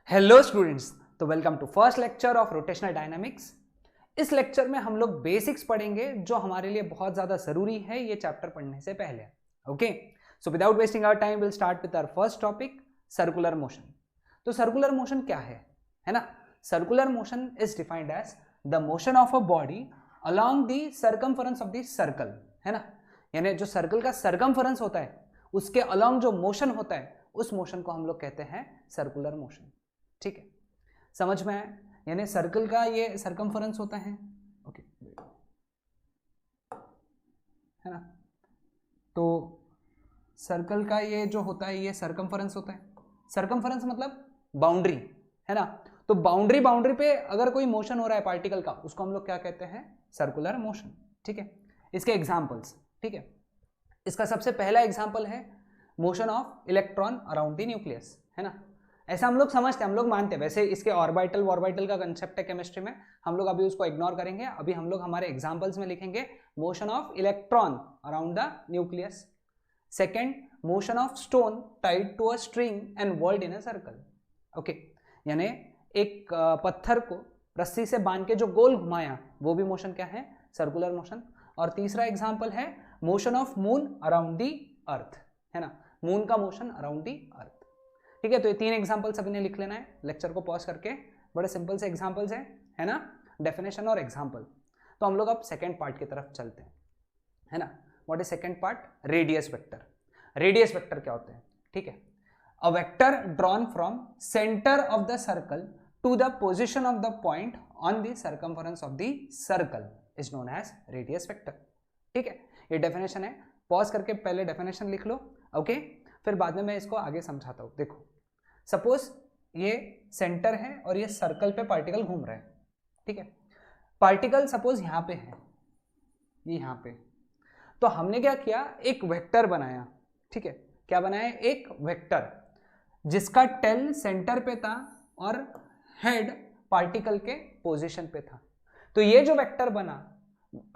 Hello students, तो welcome to first lecture of rotational dynamics. इस lecture में हम लोग बेसिक्स पढ़ेंगे जो हमारे लिए बहुत ज़्यादा ज़रूरी है ये चैप्टर पढ़ने से पहले। Okay, so without wasting our time will start with our first topic, circular motion. तो सर्कुलर मोशन क्या है ना? Circular motion is defined as the motion of a body along the circumference of the circle, है ना? यानी जो circle का circumference होता है उसके अलोंग जो मोशन होता है उस मोशन को हम लोग कहते हैं सर्कुलर मोशन। ठीक है, समझ में आया? यानी सर्कल का ये सर्कमफरेंस होता है, ओके, है ना? तो सर्कल का ये जो होता है ये सर्कमफरेंस होता है। सर्कमफरेंस मतलब बाउंड्री, है ना? तो बाउंड्री पे अगर कोई मोशन हो रहा है पार्टिकल का, उसको हम लोग क्या कहते हैं? Circular motion. ठीक है, इसके एग्जांपल्स, ठीक है, इसका सबसे पहला एग्जांपल है motion of electron around the nucleus, है ना? ऐसा हम लोग समझते हैं, हम लोग मानते हैं। वैसे इसके ऑर्बिटल का कंसेप्ट है केमिस्ट्री में, हम लोग अभी उसको इग्नोर करेंगे। अभी हम लोग हमारे एग्जांपल्स में लिखेंगे motion of electron around the nucleus. Second, motion of stone tied to a string and whirled in a circle. Okay, यानी एक पत्थर को रस्सी से बांध के जो गोल घुमाया वो भी मोशन क्या है? Circular motion. और तीसरा एग्जाम्पल है motion of moon around the earth, है ना? मून का मोशन अराउंड दी अर्थ। ठीक है, तो ये तीन एग्जाम्पल सभी ने लिख लेना है लेक्चर को पॉज करके। बड़े सिंपल से एग्जाम्पल्स हैं, है ना? डेफिनेशन और एग्जाम्पल। तो हम लोग अब सेकेंड पार्ट की तरफ चलते हैं, है ना? What is second part? Radius vector. Radius vector क्या होते हैं? ठीक है, a vector drawn from centre of the circle to the position of the point on the circumference of the circle is known as radius vector. ठीक है, ये definition है। Pause करके पहले डेफिनेशन लिख लो, ओके, फिर बाद में मैं इसको आगे समझाता हूं। देखो, सपोज ये सेंटर है और ये सर्कल पे पार्टिकल घूम रहा है। ठीक है, पार्टिकल सपोज यहां पे है, ये यहां पे, तो हमने क्या किया? एक वेक्टर बनाया। ठीक है, क्या बनाया? एक वेक्टर जिसका टेल सेंटर पे था और हेड पार्टिकल के पोजीशन पे था। तो ये जो वेक्टर बना,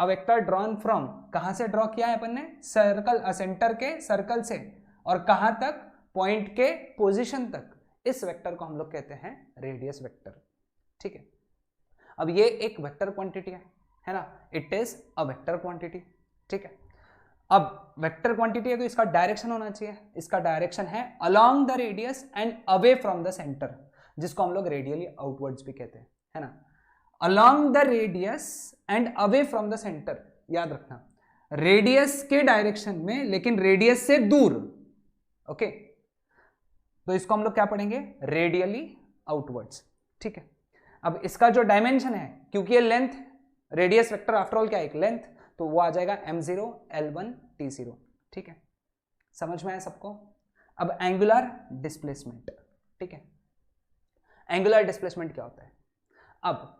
अ वेक्टर ड्रॉन फ्रॉम, कहां से ड्रॉ किया है अपन ने? सर्कल, सेंटर के सर्कल से, और कहां तक? पॉइंट के पोजीशन तक। इस वेक्टर को हम लोग कहते हैं रेडियस वेक्टर। ठीक है, अब ये एक वेक्टर क्वांटिटी है ना? It is a vector quantity. ठीक है, अब वेक्टर क्वांटिटी है तो इसका डायरेक्शन होना चाहिए। इसका डायरेक्शन है along the radius and away from the centre, जिसको हम लोग रेडियली आउटवर्ड्स भी कहते हैं, है ना? Along the radius and away from the centre, याद रखना, रेडियस के डायरेक्शन में लेकिन रेडियस से दूर। ओके, तो इसको हम लोग क्या पढ़ेंगे? Radially outwards. ठीक है, अब इसका जो डायमेंशन है, क्योंकि ये length, radius vector after all क्या है? एक लेंथ, तो वो आ जाएगा m0 l1 t0। ठीक है, समझ में आया सबको? अब एंगुलर डिस्प्लेसमेंट। ठीक है, एंगुलर डिस्प्लेसमेंट क्या होता है? अब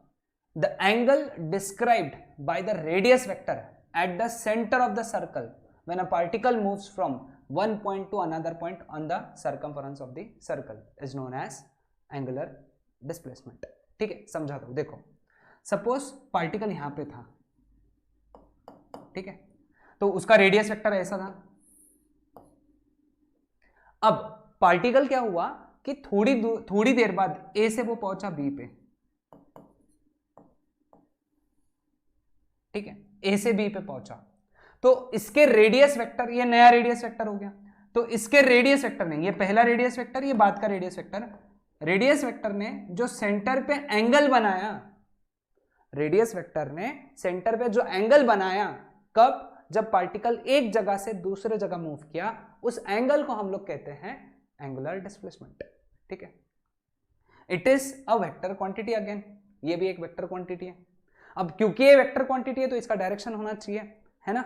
the angle described by the radius vector at the center of the circle when a particle moves from one point to another point on the circumference of the circle is known as angular displacement। ठीक है, समझाता हूं। देखो, suppose particle यहां पे था, ठीक है, तो उसका रेडियस वेक्टर ऐसा था। अब पार्टिकल क्या हुआ कि थोड़ी देर बाद ए से वो पहुंचा बी पे। ठीक है, ए से बी पे पहुंचा, तो इसके रेडियस वेक्टर, ये नया रेडियस वेक्टर हो गया। तो इसके रेडियस वेक्टर ने, ये पहला रेडियस वेक्टर, ये बाद का रेडियस वेक्टर, रेडियस वेक्टर ने जो सेंटर पे एंगल बनाया, रेडियस वेक्टर ने सेंटर पे जो एंगल बनाया, कब? जब पार्टिकल एक जगह से दूसरे जगह मूव किया, उस एंगल को हम लोग कहते हैं एंगुलर डिस्प्लेसमेंट। ठीक है, it is a vector quantity again, ये भी एक वेक्टर क्वांटिटी है। अब क्योंकि ये वेक्टर क्वांटिटी है तो इसका डायरेक्शन होना चाहिए, है ना?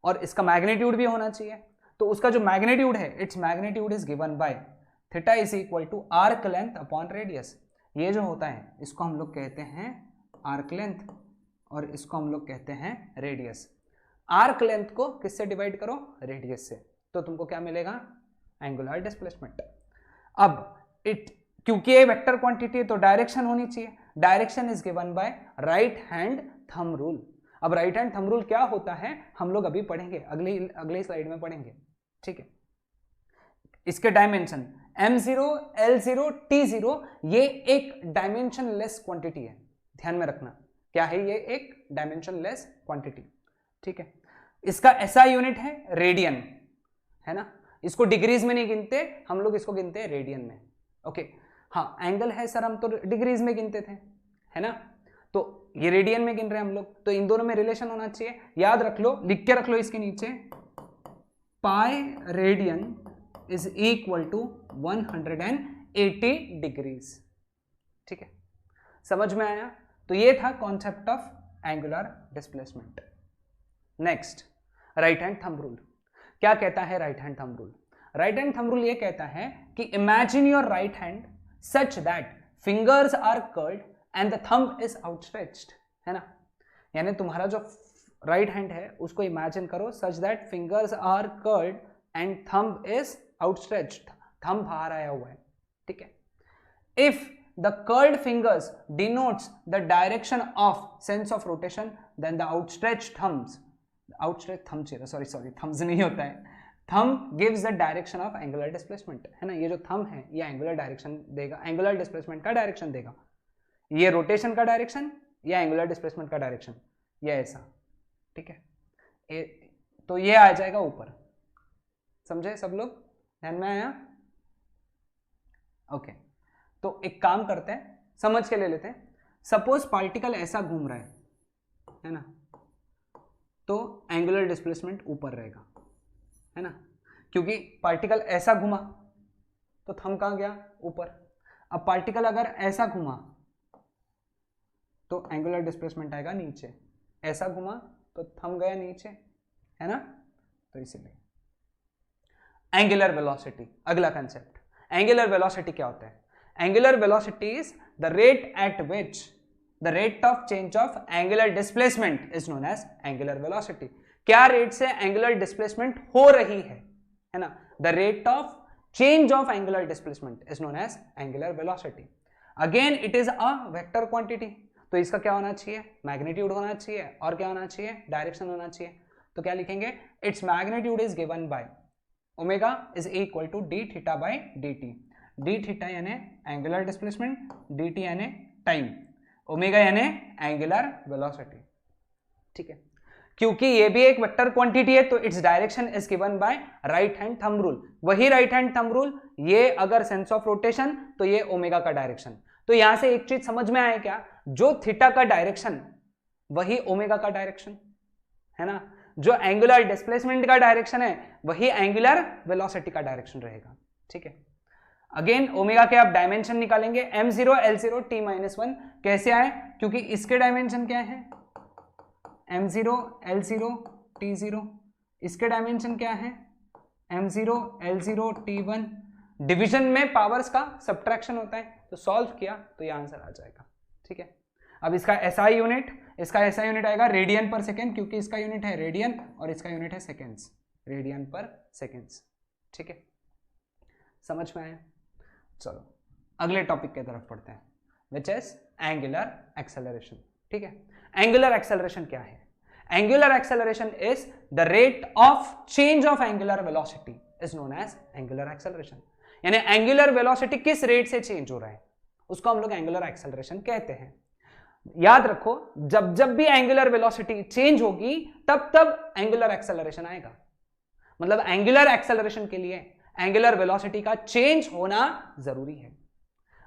और इसका मैग्नीट्यूड भी होना चाहिए। तो उसका जो मैग्नीट्यूड है, its magnitude is given by theta is equal to arc length upon radius. ये जो होता है इसको हम लोग कहते हैं आर्क लेंथ और इसको हम लोग कहते हैं रेडियस। आर्क लेंथ को किससे डिवाइड करो? रेडियस से, तो तुमको क्या मिलेगा? Angular displacement. अब क्योंकि ये वेक्टर क्वांटिटी है तो डायरेक्शन होनी चाहिए। Direction is given bye right hand thumb rule. अब राइट हैंड थंब रूल क्या होता है हम लोग अभी पढ़ेंगे, अगली स्लाइड में पढ़ेंगे। ठीक है, इसके डायमेंशन m0 l0 t0 ये एक डायमेंशनलेस क्वांटिटी है, ध्यान में रखना। क्या है ये? एक डायमेंशनलेस क्वांटिटी, ठीक है। इसका SI यूनिट है रेडियन, है ना। इसको डिग्रीज में नहीं गिनते हम लोग, इसको गिनते हैं रेडियन में। ओके हाँ, एंगल है सर हम तो डिग्रीज में गिनते थे, है ना, तो ये रेडियन में गिन रहे हैं हम लोग, तो इन दोनों में रिलेशन होना चाहिए। याद रख लो, लिख के रख लो इसके नीचे, pi radian is equal to 180 degrees, ठीक है। समझ में आया? तो ये था concept of angular displacement. Next, right hand thumb rule. क्या कहता है right hand thumb rule? Right hand thumb rule ये कहता है कि imagine your right hand such that fingers are curled and the thumb is outstretched, है ना। यानी तुम्हारा जो राइट हैंड है उसको इमेजिन करो such that fingers are curled and thumb is outstretched, thumb बाहर आया हुआ है, ठीक है। If the curled fingers denotes the direction of sense of rotation, then the outstretched thumbs नहीं होता है, thumb gives the direction of angular displacement, है ना। ये जो thumb है ये angular direction देगा, angular displacement का direction देगा। ये rotation का direction या angular displacement का direction, ये ऐसा, ठीक है। तो ये आ जाएगा ऊपर, समझे सब लोग? ध्यान में आया? ओके तो एक काम करते हैं, समझ के ले लेते हैं। सपोज पार्टिकल ऐसा घूम रहा है ना, तो एंगुलर डिस्प्लेसमेंट ऊपर रहेगा, है ना, क्योंकि पार्टिकल ऐसा घुमा तो थंब कहाँ गया? ऊपर। अब पार्टिकल अगर ऐसा घुमा तो एंगुलर डिस्प्लेसमेंट आएगा नीचे, ऐसा घुमा तो थंब गया नीचे, है ना। तो इसीलिए एंगुलर वेलोसिटी, अगला कंसेप्ट। एंगुलर वेलोसिटी क्या होता है? Angular velocity is the rate at which the rate of change of angular displacement is known as angular velocity. क्या रेट से angular displacement हो रही है ना। The rate of change of angular displacement is known as angular velocity. Again it is a vector quantity, तो इसका क्या होना चाहिए? मैग्नीट्यूड होना चाहिए, और क्या होना चाहिए? डायरेक्शन होना चाहिए। तो क्या लिखेंगे? Its magnitude is given by omega is equal to D theta by D T. D theta यानी एंगुलर डिस्प्लेसमेंट, डी टी यानी टाइम, ओमेगा यानी एंगुलर वेलोसिटी, ठीक है। क्योंकि ये भी एक वेक्टर क्वांटिटी है तो its direction is given bye right hand thumb rule. वही राइट हैंड थंब रूल, ये अगर सेंस ऑफ रोटेशन तो ये ओमेगा का डायरेक्शन। तो यहां से एक चीज समझ में आए क्या? जो थीटा का डायरेक्शन वही ओमेगा का डायरेक्शन, है ना। जो एंगुलर डिस्प्लेसमेंट का डायरेक्शन है वही एंगुलर वेलोसिटी का डायरेक्शन रहेगा, ठीक है। अगेन ओमेगा के आप डायमेंशन निकालेंगे, m0 l0 t-1 कैसे आए? क्योंकि इसके डायमेंशन क्या है? m0 l0 t0, इसके डायमेंशन क्या है? m0 l0 t1। डिवीजन में पावर्स का सब्ट्रैक्शन होता है, तो सॉल्व किया तो ये आंसर आ जाएगा, ठीक है। अब इसका SI यूनिट, इसका SI यूनिट आएगा रेडियन पर सेकेंड, क्योंकि इसका यूनिट है रेडियन और इसका यूनिट है सेकेंड्स, रेडियन पर सेकेंड्स, ठीक है। समझ में आया? चलो अगले टॉपिक की तरफ पढ़ते हैं, विच इज एंगुलर एक्सेलरेशन, ठीक है। एंगुलर एक्सेलरेशन क्या है? Angular acceleration is the rate of change of angular velocity is known as angular acceleration. यानी एंगुलर वेलोसिटी किस रेट से चेंज हो रहा है उसको हम लोग एंगुलर एक्सेलरेशन कहते हैं। याद रखो, जब जब भी एंगुलर वेलोसिटी चेंज होगी तब तब एंगुलर एक्सेलरेशन आएगा। मतलब एंगुलर एक्सेलरेशन के लिए एंगुलर वेलोसिटी का चेंज होना जरूरी है।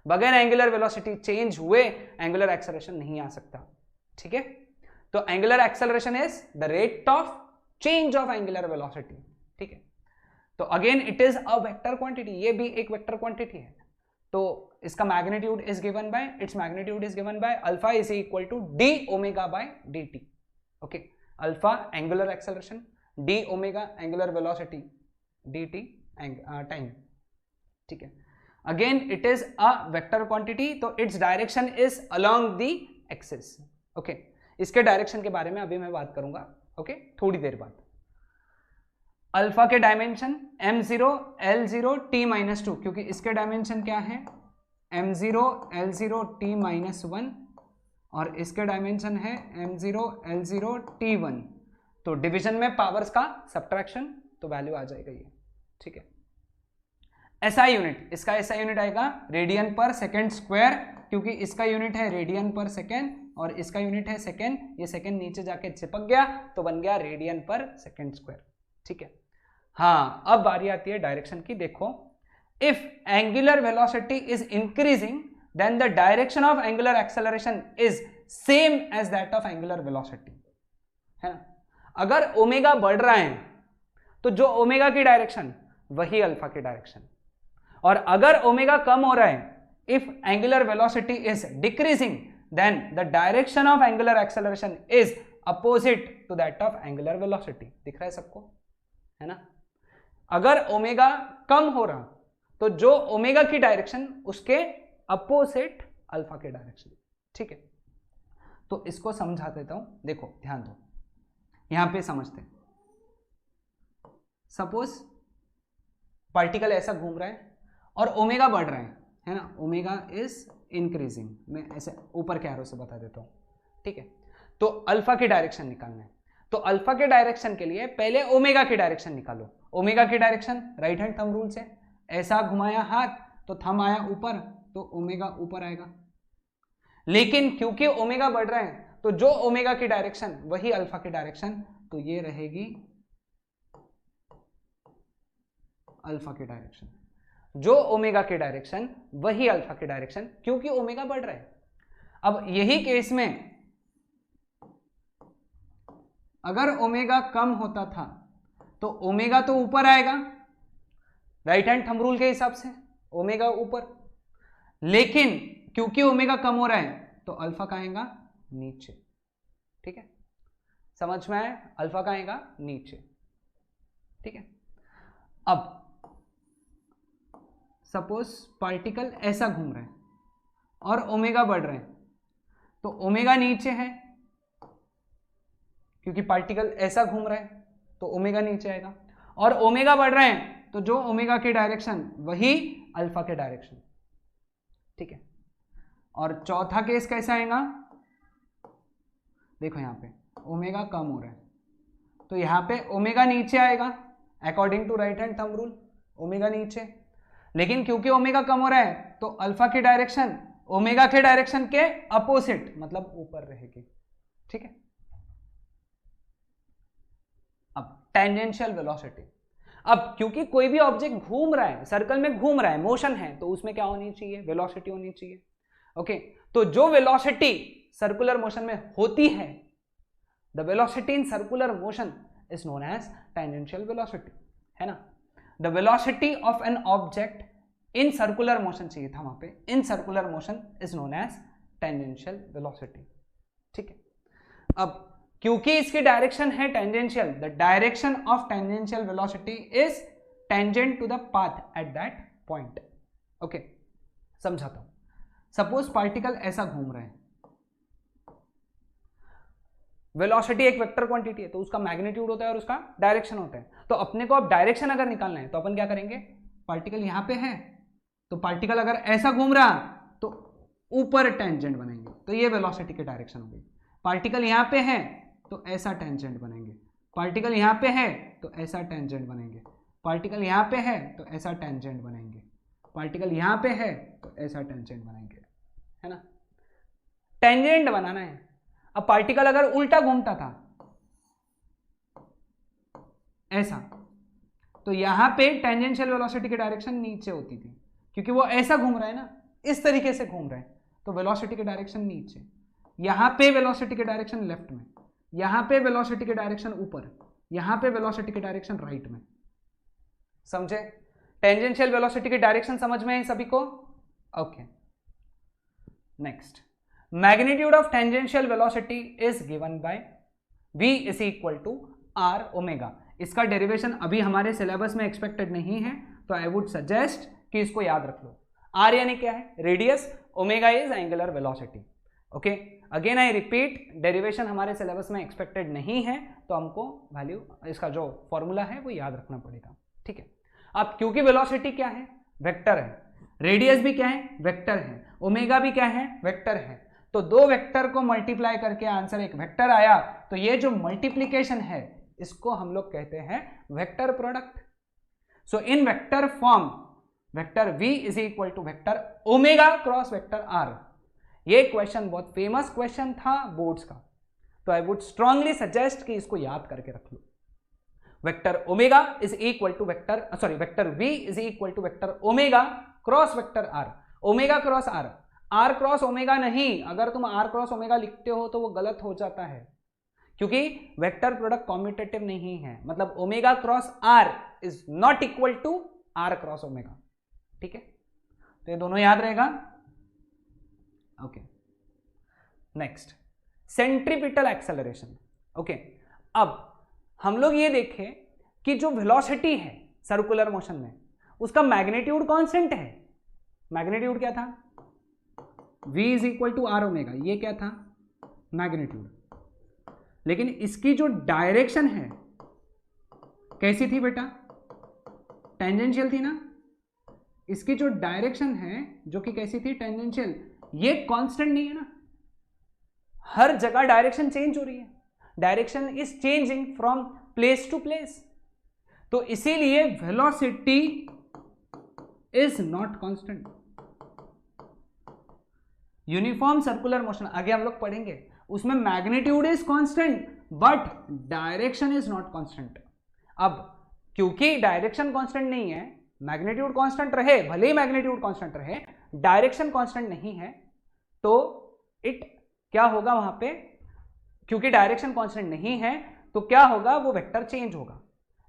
बगैर एंगुलर वेलोसिटी चेंज हुए एंगुलर एक्सेलरेशन नहीं आ सकता, ठीक है। तो angular acceleration is the rate of change of angular velocity, ठीक है। तो again it is a vector quantity, ये भी एक वेक्टर क्वांटिटी है। तो इसका magnitude is given by, its magnitude is given by alpha is equal to D omega by D T, okay. Alpha angular acceleration, D omega angular velocity, D T time, ठीक है। Again it is a vector quantity, तो its direction is along the axis, okay. इसके direction के बारे में अभी मैं बात करूंगा, ओके, थोड़ी देर बाद। अल्फा के डायमेंशन m0 l0 t-2, क्योंकि इसके डायमेंशन क्या है? m0 l0 t-1 और इसके डायमेंशन है m0 l0 t1। तो डिवीजन में पावर्स का सब्ट्रैक्शन, तो वैल्यू आ जाएगा ये, ठीक है। एसआई यूनिट, इसका एसआई यूनिट आएगा रेडियन पर सेकेंड स्क्वायर, क्योंकि इसका यूनिट है रेडियन पर सेकेंड और इसका यूनिट है सेकेंड, ये सेकेंड नीचे जाके चिपक गया तो बन गया रेडियन पर सेकेंड स्क्वायर। ठीक है, हाँ अब बारी आती है डायरेक्शन की। देखो, if angular velocity is increasing then the direction of angular acceleration is same as that of angular velocity, है ना। अगर ओमेगा बढ़ रहा है तो जो ओमेगा की डायरेक्शन वही अल्फा की डायरेक्शन, और अगर ओमेगा कम हो रहा है, if angular velocity is decreasing then the direction of angular acceleration is opposite to that of angular velocity। दिख रहा है सबको, है ना। अगर ओमेगा कम हो रहा तो जो ओमेगा की डायरेक्शन उसके अपोजिट अल्फा के डायरेक्शन। ठीक है, तो इसको समझा देता हूं, देखो ध्यान दो, यहां पे समझते हैं। सपोज पार्टिकल ऐसा घूम रहा है और ओमेगा बढ़ रहा है ना, ओमेगा इज इंक्रीजिंग, मैं ऐसे ऊपर के एरो से बता देता हूं। ठीक है, तो अल्फा की डायरेक्शन निकालना है, तो अल्फा के डायरेक्शन के लिए पहले ओमेगा की डायरेक्शन निकालो। ओमेगा की direction right hand thumb rule से, ऐसा घुमाया हाथ तो थंब आया ऊपर, तो ओमेगा ऊपर आएगा। लेकिन क्योंकि ओमेगा बढ़ रहा है तो जो ओमेगा की डायरेक्शन वही अल्फा की डायरेक्शन, तो ये रहेगी अल्फा की डायरेक्शन, जो ओमेगा की डायरेक्शन वही अल्फा की डायरेक्शन, क्योंकि ओमेगा बढ़ रहा है। अब यही केस में अगर ओमेगा कम होता था तो ओमेगा तो ऊपर आएगा राइट हैंड थंब रूल के हिसाब से, ओमेगा ऊपर, लेकिन क्योंकि ओमेगा कम हो रहा है तो अल्फा का आएगा नीचे। ठीक है, समझ में आया, अल्फा का आएगा नीचे। ठीक है, अब सपोज पार्टिकल ऐसा घूम रहा है और ओमेगा बढ़ रहे हैं, तो ओमेगा नीचे है, क्योंकि पार्टिकल ऐसा घूम रहा है तो ओमेगा नीचे आएगा, और ओमेगा बढ़ रहे हैं तो जो ओमेगा की डायरेक्शन वही अल्फा के डायरेक्शन। ठीक है, और चौथा केस कैसा आएगा, देखो यहां पे ओमेगा कम हो रहा है तो यहां पे ओमेगा नीचे आएगा according to right hand thumb rule, omega नीचे, लेकिन क्योंकि ओमेगा कम हो रहा है तो अल्फा की डायरेक्शन ओमेगा के डायरेक्शन के अपोजिट मतलब ऊपर रहेगी। ठीक है, अब टेंजेंशियल वेलोसिटी, अब क्योंकि कोई भी ऑब्जेक्ट घूम रहा है, सर्कल में घूम रहा है, मोशन है, तो उसमें क्या होनी चाहिए, वेलोसिटी होनी चाहिए। ओके, तो जो वेलोसिटी सर्कुलर मोशन में होती है, the velocity in circular motion is known as tangential velocity, है ना। The velocity of an object in circular motion चाहिए था वहां पे, in circular motion is known as tangential velocity. ठीक है, अब क्योंकि इसकी डायरेक्शन है tangential, the direction of tangential velocity is tangent to the path at that point. Okay, समझाता हूं। सपोज पार्टिकल ऐसा घूम रहा है, वेलोसिटी एक वेक्टर क्वांटिटी है तो उसका मैग्नीट्यूड होता है और उसका डायरेक्शन होता है। तो अपने को अब डायरेक्शन अगर निकालना है तो अपन क्या करेंगे, पार्टिकल यहां पे है तो पार्टिकल अगर ऐसा घूम रहा तो ऊपर टेंजेंट बनाएंगे, तो ये वेलोसिटी की डायरेक्शन हो गई। पार्टिकल यहां पे है तो ऐसा टेंजेंट बनेंगे, पार्टिकल यहां पे है तो ऐसा टेंजेंट बनेंगे, पार्टिकल यहां पे है तो ऐसा टेंजेंट बनेंगे, पार्टिकल यहां पे है तो ऐसा टेंजेंट बनेंगे, है ना। टेंजेंट बनाना है। अब पार्टिकल अगर उल्टा घूमता था ऐसा, तो यहां पे टेंजेंशियल वेलोसिटी की डायरेक्शन नीचे होती थी, क्योंकि वो ऐसा घूम रहा है ना, इस तरीके से घूम रहा है तो वेलोसिटी की डायरेक्शन नीचे, यहां पे वेलोसिटी की डायरेक्शन लेफ्ट में, यहां पे वेलोसिटी की डायरेक्शन ऊपर, यहां पे वेलोसिटी की डायरेक्शन राइट में। समझे, टेंजेंशियल वेलोसिटी की डायरेक्शन समझ में है सभी को। Okay, next, magnitude of tangential velocity is given by v is equal to r omega. इसका डेरिवेशन अभी हमारे सिलेबस में एक्सपेक्टेड नहीं है, तो आई वुड सजेस्ट कि इसको याद रख लो। r यानी क्या है, radius, omega is angular velocity. Okay, again I repeat, derivation हमारे सिलेबस में एक्सपेक्टेड नहीं है, तो हमको वैल्यू, इसका जो फॉर्मूला है वो याद रखना पड़ेगा। ठीक है, अब क्योंकि वेलोसिटी क्या है, वेक्टर है, रेडियस भी क्या है, वेक्टर है, ओमेगा भी क्या है, वेक्टर है, तो दो वेक्टर को मल्टीप्लाई करके आंसर एक वेक्टर आया, तो ये जो मल्टीप्लीकेशन है इसको हम लोग कहते हैं vector product. So in vector form vector v is equal to vector omega cross vector r। ये क्वेश्चन बहुत फेमस क्वेश्चन था बोर्ड्स का, तो आई वुड स्ट्रांगली सजेस्ट कि इसको याद करके रख लो। Vector omega is equal to vector v is equal to vector omega cross vector r। Omega cross r, r cross omega नहीं, अगर तुम r क्रॉस ओमेगा लिखते हो तो वो गलत हो जाता है, क्योंकि वेक्टर प्रोडक्ट कॉम्यूटेटिव नहीं है। मतलब omega cross r is not equal to r cross omega. ठीक है, तो ये दोनों याद रहेगा। Okay, next centripetal acceleration. Okay, अब हम लोग ये देखें कि जो वेलोसिटी है सर्कुलर मोशन में, उसका मैग्नीट्यूड कांस्टेंट है। मैग्नीट्यूड क्या था? v is equal to R omega, ये क्या था? मैग्नीट्यूड। लेकिन इसकी जो डायरेक्शन है कैसी थी बेटा? टेंजेंशियल थी ना। इसकी जो डायरेक्शन है जो कि कैसी थी? टेंजेंशियल। ये कांस्टेंट नहीं है ना, हर जगह डायरेक्शन चेंज हो रही है। Direction is changing from place to place, तो इसीलिए velocity is not constant. Uniform circular motion आगे हम लोग पढ़ेंगे, उसमें magnitude is constant but direction is not constant. अब क्योंकि डायरेक्शन कांस्टेंट नहीं है, मैग्नीट्यूड कांस्टेंट रहे, भले ही मैग्नीट्यूड कांस्टेंट रहे, डायरेक्शन कांस्टेंट नहीं है, तो इट क्या होगा वहां पे? क्योंकि डायरेक्शन कांस्टेंट नहीं है तो क्या होगा? वो वेक्टर चेंज होगा।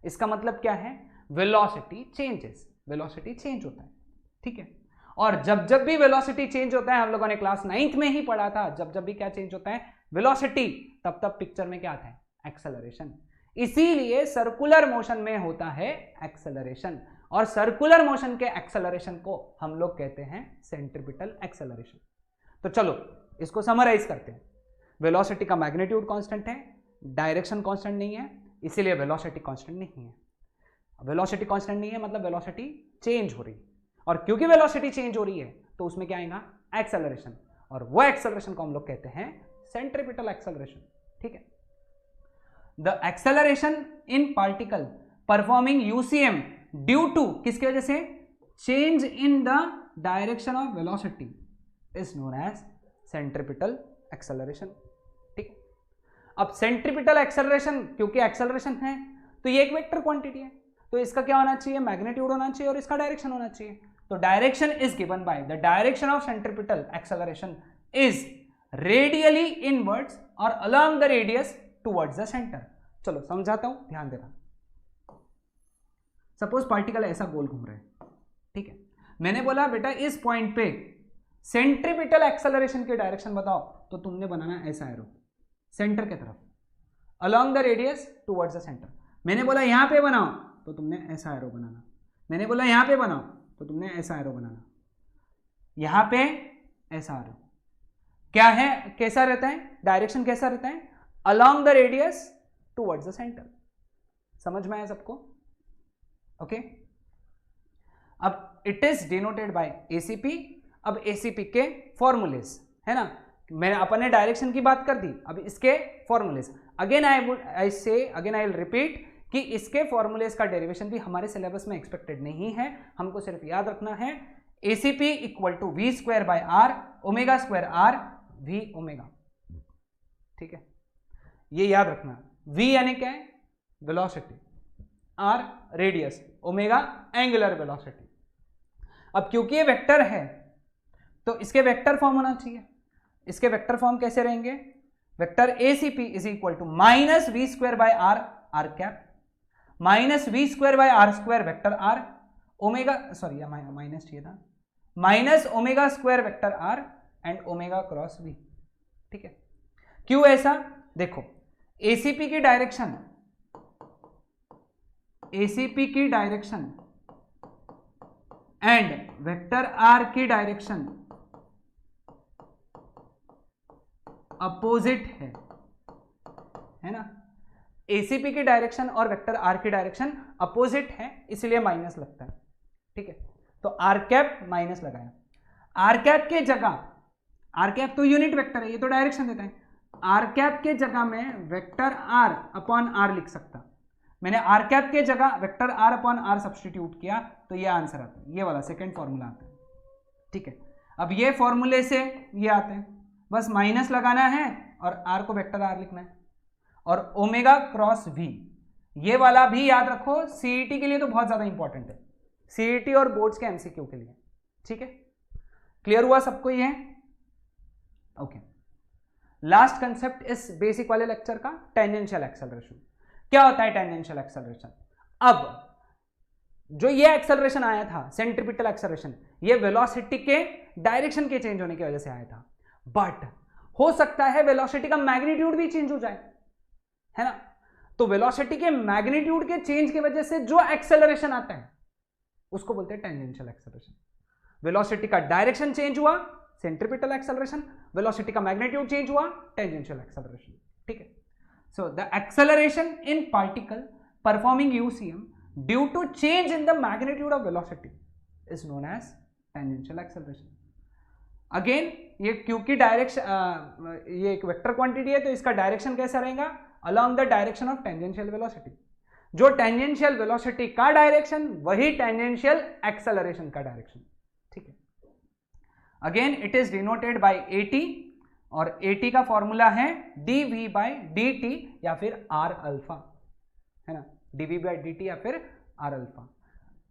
इसका मतलब क्या है? वेलोसिटी चेंजेस, वेलोसिटी चेंज होता है। ठीक है, और जब जब भी वेलोसिटी चेंज होता है, हम लोगों ने क्लास 9th में ही पढ़ा था, जब जब भी क्या चेंज होता है? वेलोसिटी, तब तब पिक्चर में क्या आता है? एक्सेलरेशन। इसीलिए सर्कुलर मोशन में होता है एक्सेलरेशन, और सर्कुलर मोशन के एक्सेलरेशन को हम लोग कहते हैं सेंट्रीपिटल एक्सेलरेशन। तो चलो इसको समराइज करते हैं। वेलोसिटी का मैग्नीट्यूड कांस्टेंट है, डायरेक्शन कांस्टेंट नहीं है, इसीलिए वेलोसिटी कांस्टेंट नहीं है। वेलोसिटी कांस्टेंट नहीं है मतलब वेलोसिटी चेंज हो रही है, और क्योंकि वेलोसिटी चेंज हो रही है तो उसमें क्या आएगा? एक्सेलरेशन, और वो एक्सेलरेशन को हम लोग कहते हैं सेंट्रीपिटल एक्सेलरेशन। ठीक है, the acceleration in particle performing UCM due to, किसकी वजह से? Change in the direction of velocity is known as centripetal acceleration. ठीक, अब सेंट्रीपिटल एक्सेलरेशन, क्योंकि एक्सेलरेशन है तो ये एक वेक्टर क्वांटिटी है, तो इसका क्या होना चाहिए? मैग्नीट्यूड होना चाहिए और इसका डायरेक्शन होना चाहिए। तो direction is given by the direction of centripetal acceleration is radially inwards और along the radius towards the centre. चलो समझाता हूं, ध्यान देना। सपोज पार्टिकल ऐसा गोल घूम रहा है, ठीक है, मैंने बोला बेटा इस पॉइंट पे सेंट्रीपिटल एक्सेलरेशन की डायरेक्शन बताओ, तो तुमने बनाना ऐसा एरो सेंटर की तरफ, along the radius towards the centre. मैंने बोला यहां पे बनाओ, तो तुमने ऐसा एरो बनाना। मैंने बोला यहां पे बनाओ, तो तुमने ऐसा एरो बनाना। यहां पे ऐसा एरो क्या है? कैसा रहता है? डायरेक्शन कैसा रहता है? Along the radius towards the centre. समझ में आया सबको? ओके, अब it is denoted bye ACP. अब एसीपी के फॉर्मूलेस है ना, मैंने अपने डायरेक्शन की बात कर दी, अब इसके formulas again I will repeat कि इसके फॉर्मूलेस का डेरिवेशन भी हमारे सिलेबस में एक्सपेक्टेड नहीं है। हमको सिर्फ याद रखना है ACP equal to V square by R omega square R V omega. ठीक है, ये याद रखना। वी यानी क्या है? Velocity, R radius, omega angular velocity. अब क्योंकि ये वेक्टर है तो इसके वेक्टर फॉर्म होना चाहिए। इसके वेक्टर फॉर्म कैसे रहेंगे? Vector ACP is equal to minus V square by R R cap minus V square by R square vector R omega, sorry minus चाहिए था, minus omega square vector R and omega cross V. ठीक है, क्यों ऐसा? देखो ACP की direction, ACP की direction and vector R की डायरेक्शन अपोजिट है ना। एसीपी की डायरेक्शन और वेक्टर आर की डायरेक्शन अपोजिट है, इसलिए माइनस लगता है। ठीक है, तो आर कैप माइनस लगाया। आर कैप के जगह, आर कैप तो यूनिट वेक्टर है, ये तो डायरेक्शन देता है। आर कैप के जगह में वेक्टर आर अपॉन आर लिख सकता। मैंने आर कैप के जगह vector R upon R substitute किया तो ये आंसर आता है, ये वाला सेकेंड फॉर्मूला आता है, ठीक है। अब ये फॉर्मूले से ये आते हैं, बस माइनस लगाना है और आर को वेक्टर आर लिखना है, और ओमेगा क्रॉस वी, ये वाला भी याद रखो, सीईटी के लिए तो बहुत ज्यादा इंपॉर्टेंट है, सीईटी और बोर्ड्स के एमसीक्यू के लिए, ठीक है। क्लियर हुआ सबको ये? ओके। लास्ट कंसेप्ट इस बेसिक वाले लेक्चर का, टेंजेंशियल एक्सेलरेशन। क्या होता है टेंजेंशियल एक्सेलरेशन? अब जो ये एक्सेलरेशन आया था सेंट्रीपिटल एक्सेलरेशन, ये वेलोसिटी के डायरेक्शन के चेंज होने की वजह से आया था, बट हो सकता है वेलोसिटी का मैग्नीट्यूड भी चेंज हो जाए, है ना। तो वेलोसिटी के मैग्नीट्यूड के चेंज की वजह से जो एक्सेलरेशन आता है उसको बोलते हैं टेंजेंशियल एक्सेलरेशन। वेलोसिटी का डायरेक्शन चेंज हुआ, सेंट्रीपिटल एक्सेलरेशन, वेलोसिटी का मैग्नीट्यूड चेंज हुआ, टेंजेंशियल एक्सेलरेशन, ठीक है। So the acceleration in particle performing UCM due to change in the magnitude of velocity is known as tangential acceleration. Again ये क्योंकि direction ये एक vector quantity है तो इसका डायरेक्शन कैसा रहेगा? Along the direction of tangential velocity. जो टेंजेंशियल वेलोसिटी का डायरेक्शन वही टेंजेंशियल एक्सेलरेशन का डायरेक्शन, ठीक है। Again it is denoted by eighty, और एटी का फॉर्मूला है dv बाय dt या फिर आर अल्फा, है ना, dv बाय dt या फिर आर अल्फा।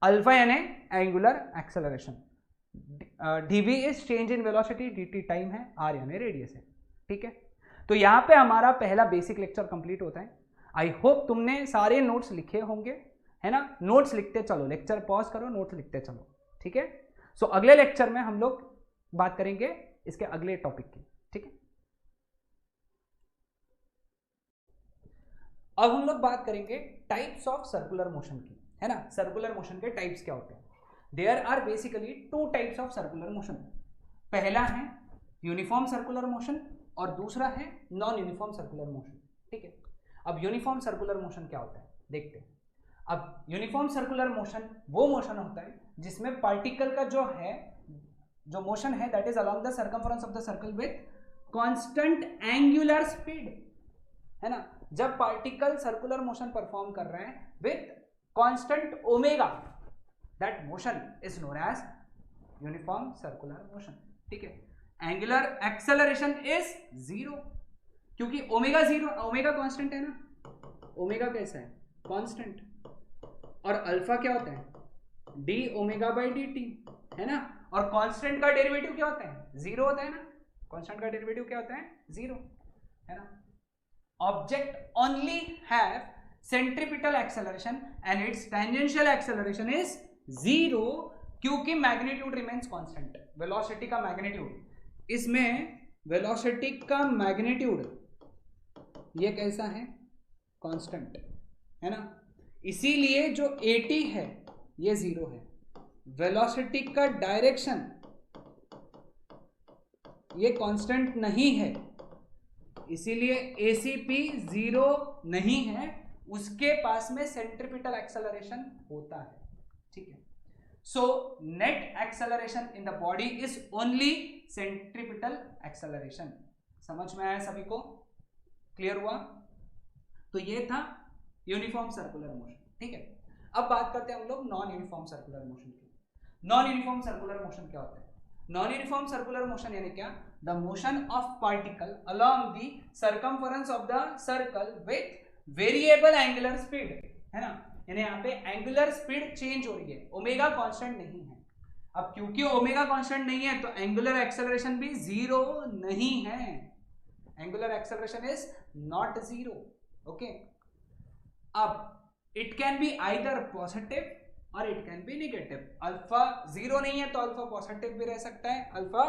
अल्फा यानी angular acceleration, dv is change in velocity, dt time है, r यानी रेडियस है, ठीक है। तो यहां पे हमारा पहला बेसिक लेक्चर कंप्लीट होता है। आई होप तुमने सारे नोट्स लिखे होंगे, है ना। नोट्स लिखते चलो, लेक्चर पॉज करो, नोट्स लिखते चलो, ठीक है। सो अगले लेक्चर में हम लोग बात करेंगे इसके अगले टॉपिक की, ठीक है। अब हम लोग बात करेंगे टाइप्स ऑफ सर्कुलर मोशन की, है ना। सर्कुलर मोशन के टाइप्स क्या होते हैं? There are basically two types of circular motion. पहला है यूनिफॉर्म सर्कुलर मोशन और दूसरा है नॉन यूनिफॉर्म सर्कुलर मोशन, ठीक है। अब यूनिफॉर्म सर्कुलर मोशन क्या होता है देखते हैं। अब यूनिफॉर्म सर्कुलर मोशन वो मोशन होता है जिसमें पार्टिकल का जो मोशन है that is along the circumference of the circle with constant angular speed, है ना। जब पार्टिकल सर्कुलर मोशन परफॉर्म कर रहे हैं with constant omega, that motion is known as uniform circular motion, ठीक है। एंगुलर एक्सेलरेशन इज जीरो, क्योंकि omega zero, omega constant है ना, ओमेगा कैसा है? कांस्टेंट, और अल्फा क्या होता है? D omega by D T, है ना। और कांस्टेंट का डेरिवेटिव क्या होता है? जीरो होता है ना। कांस्टेंट का डेरिवेटिव क्या होता है? जीरो, है ना। Object only have centripetal acceleration and it's tangential acceleration is zero, क्योंकि मैग्नीट्यूड रिमेन्स कांस्टेंट। वेलोसिटी का मैग्नीट्यूड, इसमें वेलोसिटी का मैग्नीट्यूड ये कैसा है? कांस्टेंट, है ना। इसीलिए जो 80 है ये जीरो है। वेलोसिटी का डायरेक्शन ये कांस्टेंट नहीं है, इसीलिए एसीपी जीरो नहीं है, उसके पास में सेंट्रीपिटल एक्सेलरेशन होता है, ठीक है। So net acceleration in the body is only centripetal acceleration. समझ में आया सभी को? क्लियर हुआ? तो ये था यूनिफॉर्म सर्कुलर मोशन, ठीक है। अब बात करते हैं हम लोग नॉन यूनिफॉर्म सर्कुलर मोशन की। नॉन यूनिफॉर्म सर्कुलर मोशन क्या होता है? नॉन यूनिफॉर्म सर्कुलर मोशन यानी क्या? The motion of particle along the circumference of the circle with variable angular speed, है ना। यानी यहाँ पे एंगुलर स्पीड चेंज हो रही है, ओमेगा कांस्टेंट नहीं है। अब क्योंकि ओमेगा कांस्टेंट नहीं है तो एंगुलर एक्सेलरेशन भी जीरो नहीं है। Angular acceleration is not zero, okay. अब it can be either positive और it can be negative. Alpha zero नहीं है तो अल्फा पॉजिटिव भी रह सकता है, अल्फा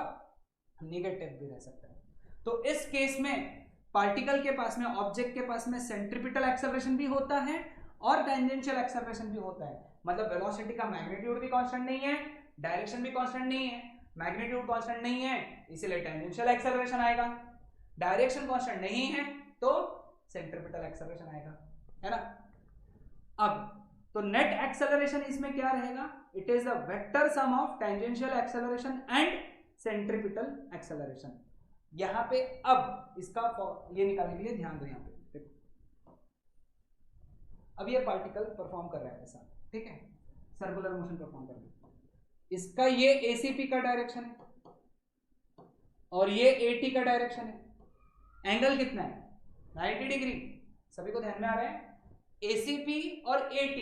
नेगेटिव भी रह सकता है। तो इस केस में पार्टिकल के पास में, ऑब्जेक्ट के पास में सेंट्रीपिटल एक्सेलरेशन भी होता है और टेंजेंशियल एक्सेलरेशन भी होता है। मतलब वेलोसिटी का मैग्नीट्यूड भी कांस्टेंट नहीं है, डायरेक्शन भी कांस्टेंट नहीं है, मैग्नीट्यूड कांस्टेंट नहीं है, इसीलिए टेंजेंशियल एक्सेलरेशन आएगा। डायरेक्शन कांस्टेंट नहीं है तो सेंट्रीपिटल एक्सेलरेशन आएगा, है ना। अब तो नेट एक्सेलरेशन इसमें क्या रहेगा? It is the vector sum of tangential acceleration and centripetal acceleration. यहां पे अब इसका ये निकालने के लिए ध्यान दो, यहां पे देखो अब ये पार्टिकल परफॉर्म कर रहा है ऐसा, ठीक है, सर्कुलर मोशन परफॉर्म कर रहा है, इसका ये ACP का डायरेक्शन है और ये AT का डायरेक्शन है। एंगल कितना है? 90 डिग्री। सभी को ध्यान में आ रहा है? ACP और AT,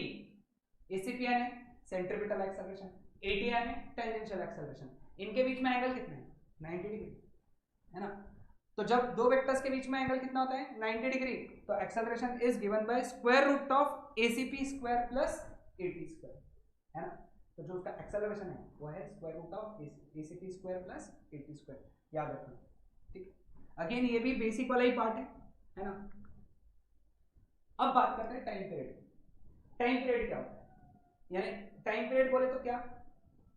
ACP यानी सेंट्रीपिटल एक्सेलरेशन, AT यानी टेंजेंशियल एक्सेलरेशन, इनके बीच में एंगल कितना है? 90 डिग्री, है ना। तो जब दो वेक्टर्स के बीच में एंगल कितना होता है? 90 डिग्री। तो acceleration is given by square root of ACP square plus AT square, है ना। तो जो उसका एक्सेलरेशन है वो है square root of ACP square plus AT square, याद रखना, ठीक। अगेन ये भी बेसिक वाला ही पार्ट है ना। अब बात करते हैं टाइम पीरियड। टाइम पीरियड क्या होता है? यानी टाइम पीरियड बोले तो क्या?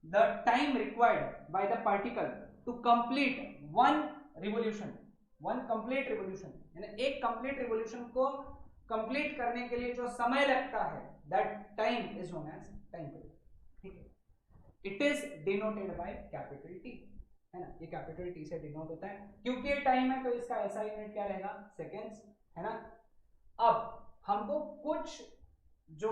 The time required by the particle to complete one revolution, one complete revolution, यानी एक कंप्लीट रिवोल्यूशन को कंप्लीट करने के लिए जो समय लगता है, that time is known as time period, ठीक है। It is denoted by capital T, है ना। ये कैपिटल टी से डिनोट होता है, क्योंकि ये टाइम है तो इसका ऐसा यूनिट क्या रहेगा? सेकेंड्स, है ना। अब हमको कुछ जो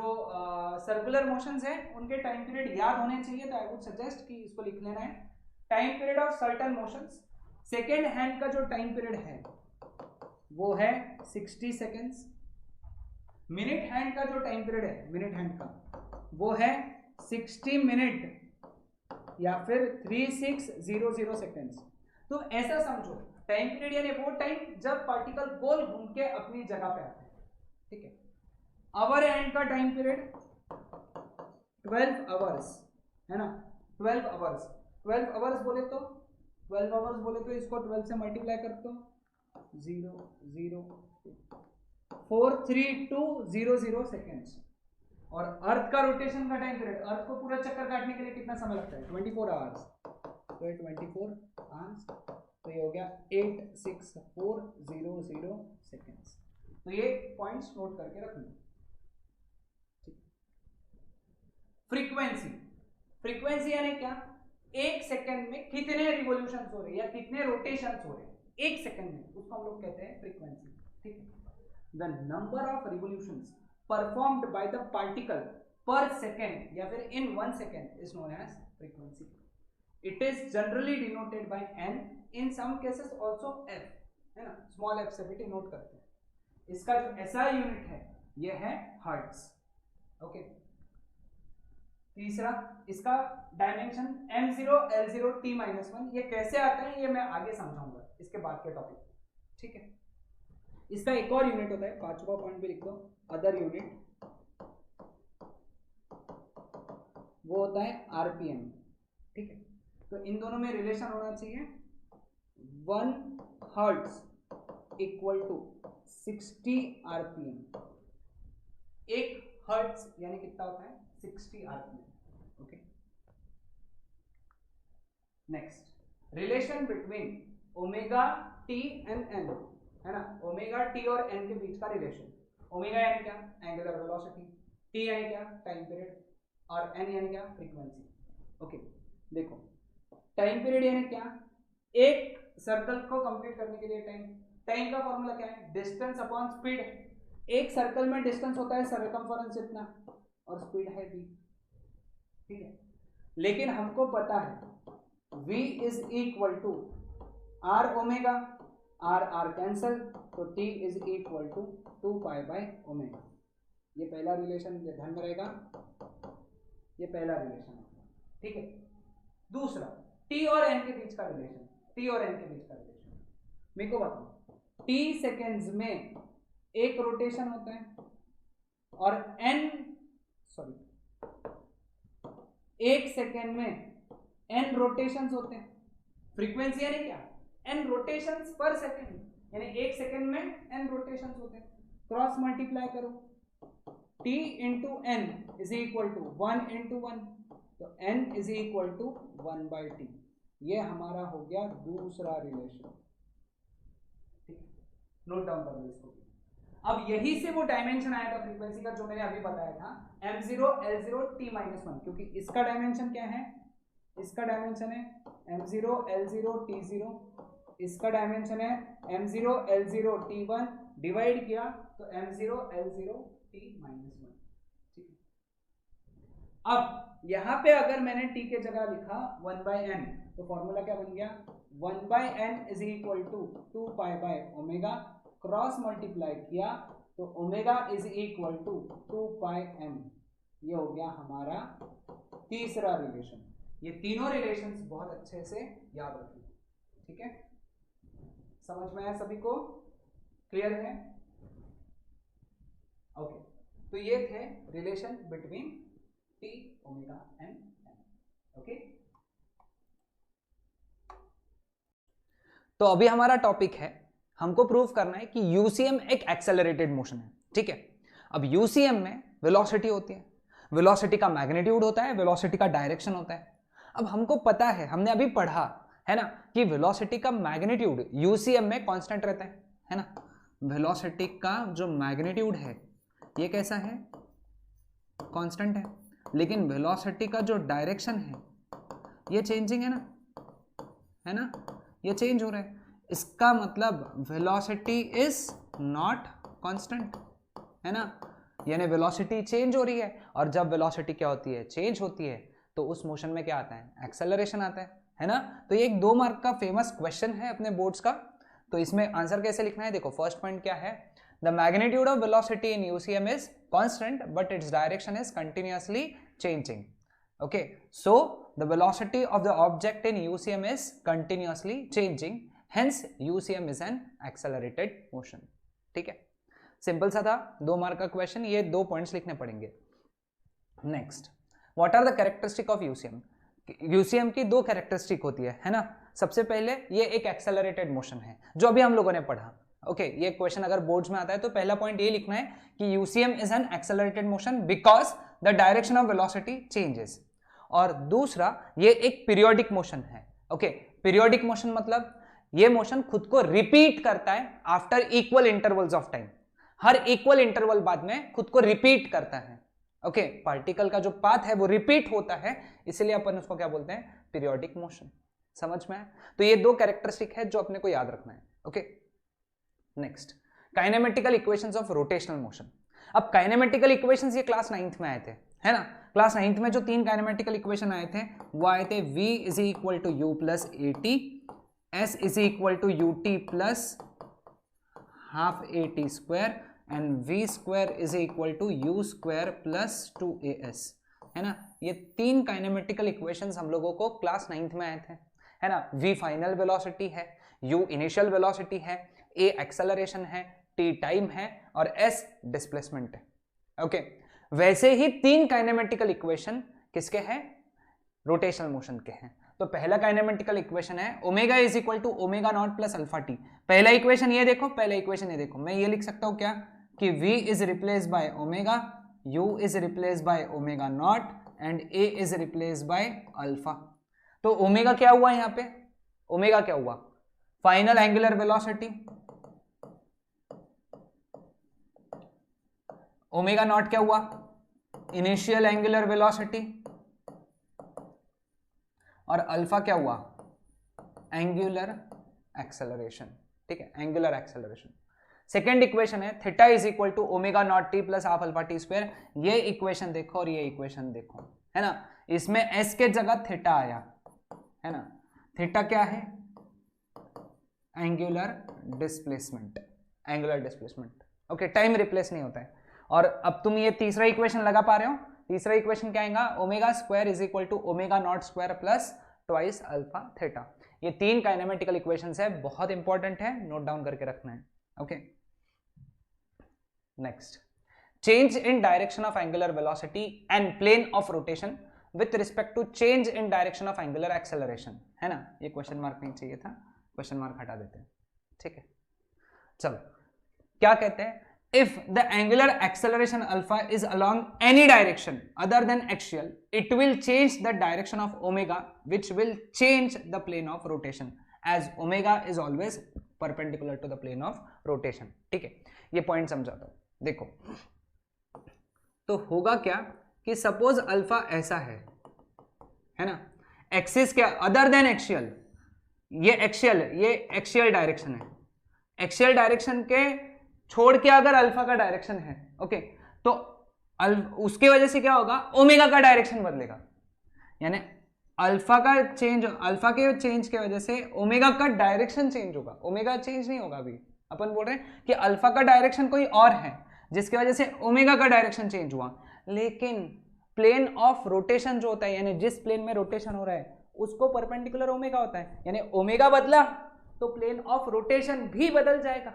सर्कुलर मोशंस हैं उनके टाइम पीरियड याद होने चाहिए, तो आई वुड सजेस्ट कि इसको लिख लेना है। Time period of certain motions, second hand का जो टाइम पीरियड है वो है 60 सेकेंड्स। मिनट हैंड का जो टाइम पीरियड है, मिनट हैंड का, वो है 60 मिनट या फिर 3600 सेकेंड्स। तो ऐसा समझो, टाइम पीरियड यानी वो टाइम जब पार्टिकल गोल घूम के अपनी जगह पे आता है, ठीक है। आवर एंड का टाइम पीरियड 12 आवर्स, है ना। 12 आवर्स, 12 आवर्स बोले तो 12 आवर्स बोले तो इसको 12 से मल्टीप्लाई करते हो, 43200 सेकेंड्स। और अर्थ का रोटेशन का टाइम पीरियड, अर्थ को पूरा चक्कर काटने के लिए कितना समय लगता है? 24 आवर्स। तो ये 24 आवर्स, तो ये हो गया 86400 सेकेंड्स। तो ये पॉइंट्स नोट करके रख लो। फ्रीक्वेंसी, फ्रीक्वेंसी यानी क्या? एक सेकंड में कितने रिवोल्यूशंस हो रहे हैं या कितने रोटेशंस हो रहे हैं एक सेकंड में, उसको हम लोग कहते हैं फ्रीक्वेंसी, ठीक है। The number of revolutions performed by the particle per second या फिर in 1 second is known as frequency. It is generally denoted by n, in some cases also f, है ना। स्मॉल f से भी डिनोट करते हैं। इसका जो SI यूनिट है ये है हर्ट्ज, ओके। तीसरा, इसका डायमेंशन m0 l0 t-1, ये कैसे आते हैं ये मैं आगे समझाऊंगा इसके बाद के टॉपिक, ठीक है। इसका एक और यूनिट होता है, पांचवा पॉइंट भी लिख दो, अदर यूनिट, वो होता है RPM, ठीक है। तो इन दोनों में रिलेशन होना चाहिए, 1 हर्ट्ज इक्वल टू 60 RPM। एक हर्ट्ज यानी कितना होता है? 60 RPM, okay. Next, relation between omega T and N, है ना। ओमेगा टी और एन के बीच का रिलेशन। ओमेगा यानी क्या? एंगुलर वेलोसिटी, टी यानी क्या? टाइम पीरियड, और एन यानी क्या? Frequency, okay. देखो, टाइम पीरियड यानी क्या? एक सर्कल को कंप्लीट करने के लिए टाइम का फॉर्मूला क्या है? Distance upon speed. एक सर्कल में डिस्टेंस होता है सर्कमफेरेंस इतना और स्पीड है v, ठीक है। लेकिन हमको पता है v is equal to r omega, r cancel, तो t is equal to 2 pi by omega. ये पहला रिलेशन ध्यान में रहेगा, ये पहला रिलेशन है, ठीक है। दूसरा, t और n के बीच का रिलेशन, t और n के बीच का रिलेशन मेरे को बताओ। t सेकेंड्स में एक रोटेशन होता है और एक सेकेंड में n रोटेशंस होते हैं। फ्रीक्वेंसी यानी क्या? n रोटेशंस पर सेकेंड, यानी एक सेकेंड में n रोटेशंस होते हैं। क्रॉस मल्टीप्लाई करो, t into n is equal to 1 into 1, तो n is equal to 1 by T. ये हमारा हो गया दूसरा रिलेशन, ठीक है। नोट डाउन कर लो इसको। अब यही से वो डायमेंशन आया था फ्रीक्वेंसी का जो मैंने अभी बताया था, m0 l0 t-1, क्योंकि इसका डायमेंशन क्या है? इसका डायमेंशन है m0 l0 t0, इसका डायमेंशन है m0 l0 t1, डिवाइड किया तो m0 l0 t-1, ठीक है। अब यहां पे अगर मैंने t के जगह लिखा 1/n तो फॉर्मूला क्या बन गया, 1/n is equal to 2 pi by omega, cross multiply किया तो omega is equal to 2 pi m। ये हो गया हमारा तीसरा रिलेशन। ये तीनों रिलेशंस बहुत अच्छे से याद रखिए, ठीक है। समझ में आया सभी को, क्लियर है? ओके, तो ये थे relation between t, omega and m। Okay, तो अभी हमारा टॉपिक है, हमको प्रूव करना है कि यूसीएम एक एक्सेलरेटेड मोशन है, ठीक है। अब यूसीएम में वेलोसिटी होती है, वेलोसिटी का मैग्नीट्यूड होता है, वेलोसिटी का डायरेक्शन होता है। अब हमको पता है, हमने अभी पढ़ा है ना कि वेलोसिटी का मैग्नीट्यूड यूसीएम में कांस्टेंट रहता है ना। वेलोसिटी का जो मैग्नीट्यूड है ये कैसा है, कांस्टेंट है, लेकिन वेलोसिटी का जो डायरेक्शन है ये चेंजिंग है ना, ये चेंज हो रहा है। इसका मतलब वेलोसिटी इज नॉट कांस्टेंट, है ना, यानी वेलोसिटी चेंज हो रही है। और जब वेलोसिटी क्या होती है, चेंज होती है, तो उस मोशन में क्या आता है, एक्सेलरेशन आता है ना। तो ये एक 2 मार्क का फेमस क्वेश्चन है अपने बोर्ड्स का। तो इसमें आंसर कैसे लिखना है, देखो फर्स्ट पॉइंट क्या है, the magnitude of velocity in UCM is constant but it's direction is continuously changing. Okay, so the velocity of the object in UCM is continuously changing, hence UCM is an accelerated motion. ठीक है, simple सा था, 2 mark का question, ये 2 points लिखने पड़ेंगे। Next, what are the characteristic of UCM. UCM की 2 characteristic होती है ना। सबसे पहले ये एक एक्सेलरेटेड मोशन है, जो अभी हम लोगों ने पढ़ा। ओके, ये क्वेश्चन अगर बोर्ड्स में आता है तो पहला पॉइंट ये लिखना है कि UCM is an accelerated motion because the direction of velocity changes. और दूसरा, ये एक पीरियोडिक मोशन है। ओके, पीरियोडिक मोशन मतलब ये मोशन खुद को रिपीट करता है after equal intervals of time, her equal interval बाद में खुद को रिपीट करता है। ओके, पार्टिकल का जो पाथ है वो रिपीट होता है, इसलिए अपन उसको क्या बोलते हैं, पीरियोडिक मोशन। समझ में है? तो ये 2 कैरेक्टरिस्टिक है जो अपने को याद रखना है। Okay, next, kinematical equations of rotational motion. अब काइनेमेटिकल इक्वेशंस ये क्लास 9th में आए थे, है ना। क्लास 9th में जो 3 काइनेमेटिकल इक्वेशन आए थे वो आए थे v is equal to U plus A T, s is equal to U T plus half A T square and v square is equal to U square plus 2as, है ना। ये 3 kinematical equations हम लोगों को class 9th में आए थे, है ना। v फाइनल वेलोसिटी है, u इनिशियल वेलोसिटी है, a एक्सेलरेशन है, t टाइम है और s डिस्प्लेसमेंट है। ओके, वैसे ही 3 काइनेमेटिकल इक्वेशन किसके हैं, रोटेशनल मोशन के हैं। तो पहला काइनेमेटिकल इक्वेशन है omega is equal to omega naught plus alpha T. पहला इक्वेशन ये देखो, पहला इक्वेशन ये देखो, मैं ये लिख सकता हूं क्या कि v is replace by omega, u is replace by omega naught and a is replace by alpha. तो ओमेगा क्या हुआ यहां पे, ओमेगा क्या हुआ, final angular velocity, omega naught क्या हुआ, इनिशियल एंगुलर वेलोसिटी, और अल्फा क्या हुआ, एंगुलर एक्सेलरेशन। ठीक है, एंगुलर एक्सेलरेशन। सेकेंड इक्वेशन है theta is equal to omega naught T plus half alpha T square. ये इक्वेशन देखो और ये इक्वेशन देखो, है ना। इसमें s के जगह थीटा आया, है ना। थीटा क्या है, angular displacement, angular displacement. Okay, time replace नहीं होता है। और अब तुम ये तीसरा इक्वेशन लगा पा रहे हो, तीसरा इक्वेशन क्या आएगा, omega square is equal to omega naught square plus twice alpha theta. ये 3 काइनेमेटिकल इक्वेशंस है, बहुत इंपॉर्टेंट है, नोट डाउन करके रखना है। Okay, next, change in direction of angular velocity and plane of rotation with respect to change in direction of angular acceleration, है ना। ये क्वेश्चन मार्क नहीं चाहिए था, क्वेश्चन मार्क हटा देते हैं। ठीक है, चलो क्या कहते हैं, if the angular acceleration alpha is along any direction other than axial, it will change the direction of omega, which will change the plane of rotation, as omega is always perpendicular to the plane of rotation. ठीक है, ये point समझाता हूं, देखो। तो होगा क्या कि सपोज अल्फा ऐसा है ना, एक्सिस क्या, अदर देन एक्सियल, ये एक्सियल डायरेक्शन है, एक्सियल डायरेक्शन के छोड़ के अगर अल्फा का डायरेक्शन है, ओके, तो उसके वजह से क्या होगा, ओमेगा का डायरेक्शन बदलेगा, यानी अल्फा के चेंज के वजह से ओमेगा का डायरेक्शन चेंज होगा। ओमेगा चेंज नहीं होगा, अभी अपन बोल रहे हैं कि अल्फा का डायरेक्शन कोई और है जिसकी वजह से ओमेगा का डायरेक्शन चेंज हुआ, लेकिन प्लेन ऑफ रोटेशन जो होता है, यानी जिस प्लेन में रोटेशन हो रहा है उसको परपेंडिकुलर ओमेगा होता है, यानी ओमेगा बदला तो प्लेन ऑफ रोटेशन भी बदल जाएगा,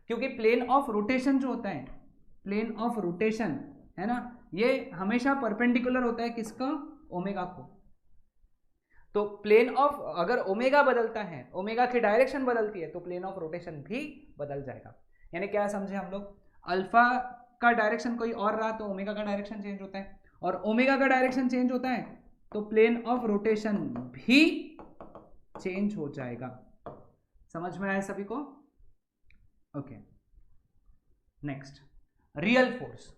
क्योंकि प्लेन ऑफ रोटेशन जो होता है, प्लेन ऑफ रोटेशन है ना, ये हमेशा परपेंडिकुलर होता है किसका, ओमेगा को। तो प्लेन ऑफ, अगर ओमेगा बदलता है, ओमेगा की डायरेक्शन बदलती है, तो प्लेन ऑफ रोटेशन भी बदल जाएगा। यानी क्या समझे हम लोग, अल्फा का डायरेक्शन कोई और रहा तो ओमेगा का डायरेक्शन चेंज होता है, और ओमेगा का डायरेक्शन चेंज होता है तो प्लेन ऑफ रोटेशन भी चेंज हो जाएगा। समझ में आया सभी को? Okay, next, real force.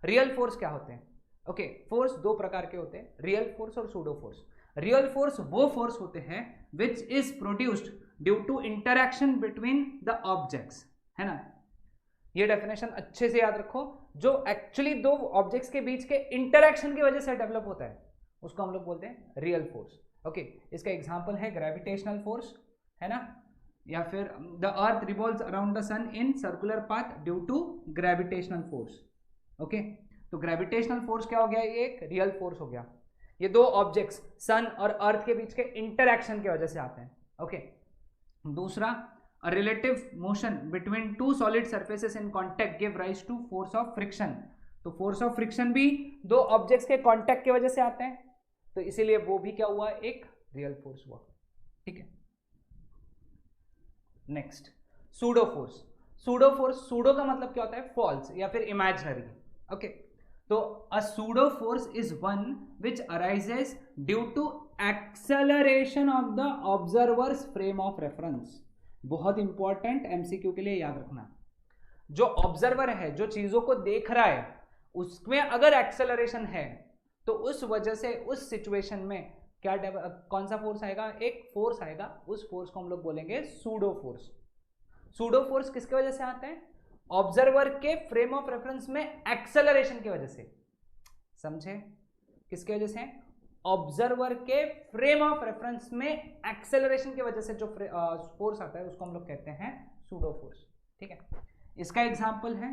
Real force क्या होते हैं? ओके, फोर्स दो प्रकार के होते हैं, रियल फोर्स और सूडो फोर्स। रियल फोर्स वो फोर्स होते हैं which is produced due to interaction between the objects, है ना। ये डेफिनेशन अच्छे से याद रखो, जो एक्चुअली दो ऑब्जेक्ट्स के बीच के इंटरैक्शन की वजह से डेवलप होता है उसको हम लोग बोलते हैं रियल फोर्स। ओके, इसका एग्जांपल है ग्रेविटेशनल फोर्स, है ना, या फिर the earth revolves around the sun in circular path due to gravitational force. Okay, तो ग्रेविटेशनल फोर्स क्या हो गया, ये एक रियल फोर्स हो गया। ये दो ऑब्जेक्ट्स सन और अर्थ के बीच के इंटरैक्शन की वजह से आते हैं। ओके, दूसरा, a relative motion between two solid surfaces in contact give rise to force of friction। तो force of friction भी दो ऑब्जेक्ट्स के कांटेक्ट की वजह से आते हैं, तो इसीलिए वो भी क्या हुआ, एक रियल फोर्स हुआ। ठीक है, next, pseudo force. Pseudo force, pseudo का मतलब क्या होता है, फॉल्स या फिर इमेजिनरी। ओके, तो a pseudo force is one which arises due to acceleration of the observer's frame of reference. बहुत इंपॉर्टेंट, एमसीक्यू के लिए याद रखना। जो ऑब्जर्वर है, जो चीजों को देख रहा है, उसमें अगर एक्सेलरेशन है तो उस वजह से उस सिचुएशन में क्या कौन सा फोर्स आएगा, एक फोर्स आएगा, उस फोर्स को हम लोग बोलेंगे सूडो फोर्स। सूडो फोर्स किसके वजह से आते हैं, ऑब्जर्वर के फ्रेम ऑफ रेफरेंस में एक्सेलरेशन की वजह से। समझे, किसकी वजह से, ऑब्जर्वर के फ्रेम ऑफ रेफरेंस में एक्सेलरेशन की वजह से जो फोर्स आता है उसको हम लोग कहते हैं सूडो फोर्स। ठीक है, इसका एग्जांपल है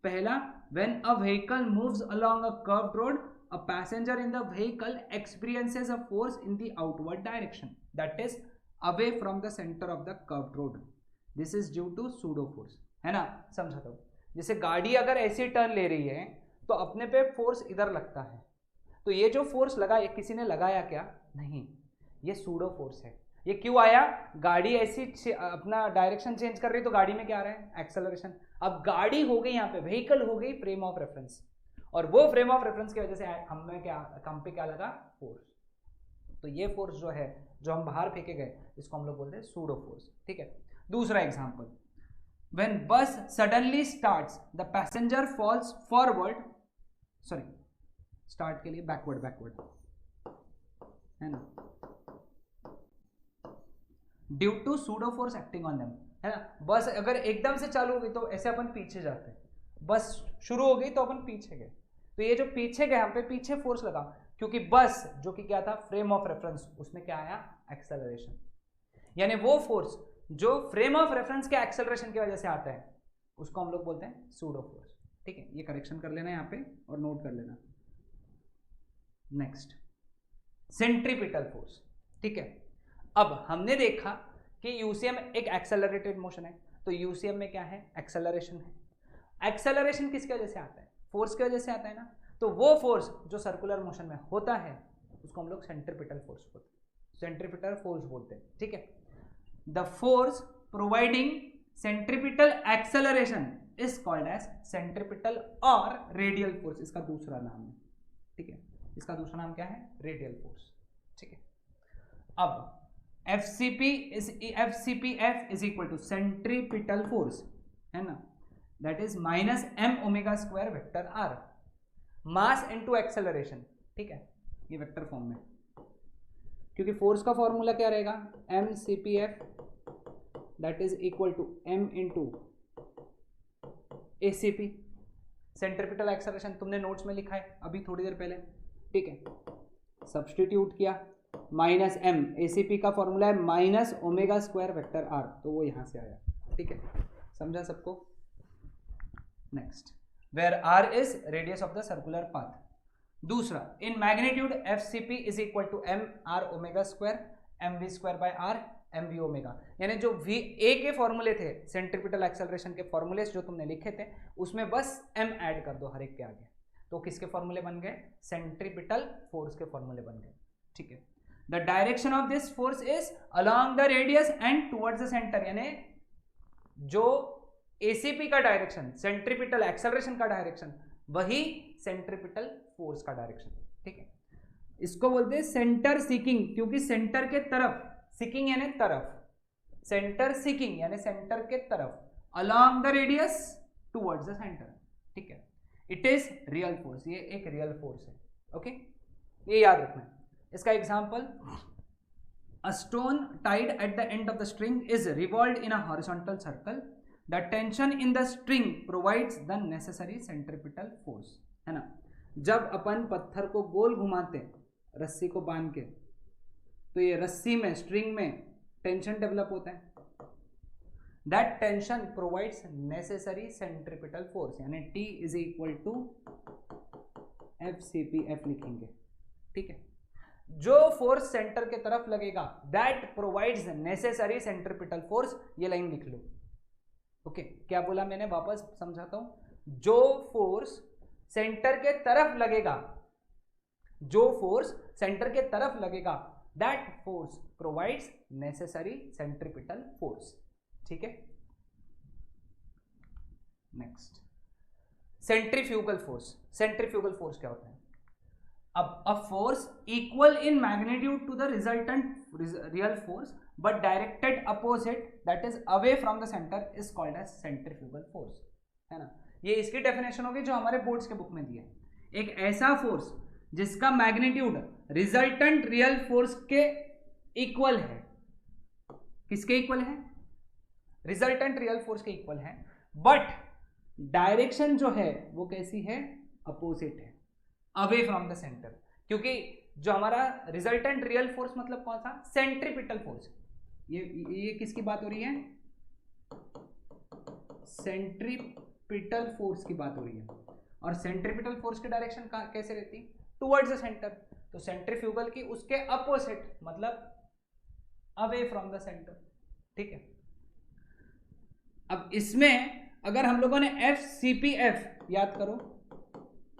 पहला, when a vehicle moves along a curved road, a passenger in the vehicle experiences a force in the outward direction that is away from the centre of the curved road, this is due to pseudo force, है ना। समझाता हूं, जैसे गाड़ी अगर ऐसी turn ले रही है तो अपने पे फोर्स इधर लगता है, तो ये जो फोर्स लगा, ये किसी ने लगाया क्या, नहीं, ये सूडो फोर्स है। ये क्यों आया, गाड़ी ऐसी अपना डायरेक्शन चेंज कर रही तो गाड़ी में क्या आ रहा है, एक्सेलरेशन। अब गाड़ी हो गई, यहाँ पे व्हीकल हो गई फ्रेम ऑफ रेफरेंस, और वो फ्रेम ऑफ रेफरेंस की वजह से हम पे क्या लगा, फोर्स। तो ये फोर्स जो है, जो हम बाहर फेंके गए, इसको हम लोग बोलते हैं सूडो फोर्स। ठीक है, दूसरा example, when bus suddenly starts the passenger falls forward, sorry, start के लिए बैकवर्ड है ना, due to pseudo force acting on them, है ना। बस अगर एकदम से चालू हो गई तो ऐसे अपन पीछे जाते हैं, बस शुरू हो गई तो अपन पीछे गए, तो ये जो पीछे गए हम पे पीछे फोर्स लगा, क्योंकि बस जो कि क्या था, फ्रेम ऑफ रेफरेंस, उसमें क्या आया, एक्सेलरेशन। यानी वो फोर्स जो फ्रेम ऑफ रेफरेंस के एक्सेलरेशन की वजह से आता है उसको हम लोग बोलते हैं सूडो फोर्स। ठीक है, ये करेक्शन कर लेना यहाँ पे और नोट कर लेना। Next, centripetal force. ठीक है, अब हमने देखा कि यूसीएम एक एक्सेलरेटेड मोशन है, तो यूसीएम में क्या है, एक्सेलरेशन है। एक्सेलरेशन किसकी वजह से आता है, फोर्स की वजह से आता है ना। तो वो फोर्स जो सर्कुलर मोशन में होता है उसको हम लोग सेंट्रीपिटल फोर्स बोलते हैं, सेंट्रीपिटल फोर्स बोलते हैं। ठीक है, the force providing centripetal acceleration is called as centripetal और रेडियल फोर्स, इसका दूसरा नाम है। ठीक है, इसका दूसरा नाम क्या है, रेडियल फोर्स। ठीक है, अब F is equal to centripetal force, है ना, that is minus M omega square vector R, mass into acceleration. ठीक है, ये वेक्टर फॉर्म में, क्योंकि फोर्स का फॉर्मूला क्या रहेगा, M C P F that is equal to M into A C P, centripetal acceleration तुमने नोट्स में लिखा है अभी थोड़ी देर पहले, ठीक है। सब्सटीट्यूट किया, माइनस एम, एसीपी का फॉर्मूला है minus omega square vector R, तो वो यहां से आया, ठीक है, समझा सबको। Next, where R is radius of the circular path. दूसरा, in magnitude F C P is equal to M R omega square M V square by are M V omega, यानी जो वी ए के फॉर्मूले थे centripetal acceleration के फॉर्मूले जो तुमने लिखे थे उसमें बस एम ऐड कर दो हर एक के आगे, तो किसके फॉर्मूले बन गए, सेंट्रीपिटल फोर्स के फॉर्मूले बन गए, ठीक है। The direction of this force is along the radius and towards the centre, यानी जो एसीपी का डायरेक्शन, सेंट्रीपिटल एक्सेलरेशन का डायरेक्शन, वही सेंट्रीपिटल फोर्स का डायरेक्शन, ठीक है। इसको बोलते हैं सेंटर सीकिंग, क्योंकि सेंटर के तरफ, सीकिंग यानी तरफ, सेंटर सीकिंग यानी सेंटर के तरफ, along the radius towards the centre, ठीक है। इट इज रियल फोर्स, ये एक रियल फोर्स है, ओके, ये याद रखना है। इसका example, a stone tied at the end of the string is revolved in a horizontal circle, the tension in the string provides the necessary centripetal force, है ना। जब अपन पत्थर को गोल घुमाते हैं रस्सी को बांध के, तो ये रस्सी में, स्ट्रिंग में टेंशन डेवलप होता है, that tension provides necessary centripetal force, यानी T is equal to F C P, F लिखेंगे, ठीक है। जो फोर्स सेंटर के तरफ लगेगा that provides necessary centripetal force, ये लाइन लिख लो, ओके। क्या बोला मैंने, वापस समझाता हूं। जो फोर्स सेंटर के तरफ लगेगा, जो फोर्स सेंटर के तरफ लगेगा, that force provides necessary centripetal force, ठीक है। Next, centrifugal force. Centrifugal force क्या होता है? अब a force equal in magnitude to the resultant real force but directed opposite, that is away from the centre, is called as centrifugal force, है ना। ये इसकी डेफिनेशन होगी जो हमारे बोर्ड्स के बुक में दी है। एक ऐसा फोर्स जिसका मैग्नीट्यूड रिजल्टेंट रियल फोर्स के इक्वल है, किसके इक्वल है? रिजल्टेंट रियल फोर्स के इक्वल है, बट डायरेक्शन जो है वो कैसी है? अपोजिट है, अवे फ्रॉम द सेंटर। क्योंकि जो हमारा रिजल्टेंट रियल फोर्स मतलब कौन सा? Centripetal force. ये किसकी बात हो रही है? सेंट्रीपिटल फोर्स की बात हो रही है। और सेंट्रीपिटल फोर्स की डायरेक्शन कैसे रहती? Towards the centre. तो सेंट्रीफ्यूगल की उसके अपोजिट, मतलब अवे फ्रॉम द सेंटर, ठीक है। अब इसमें अगर हम लोगों ने एफ सी पी एफ याद करो,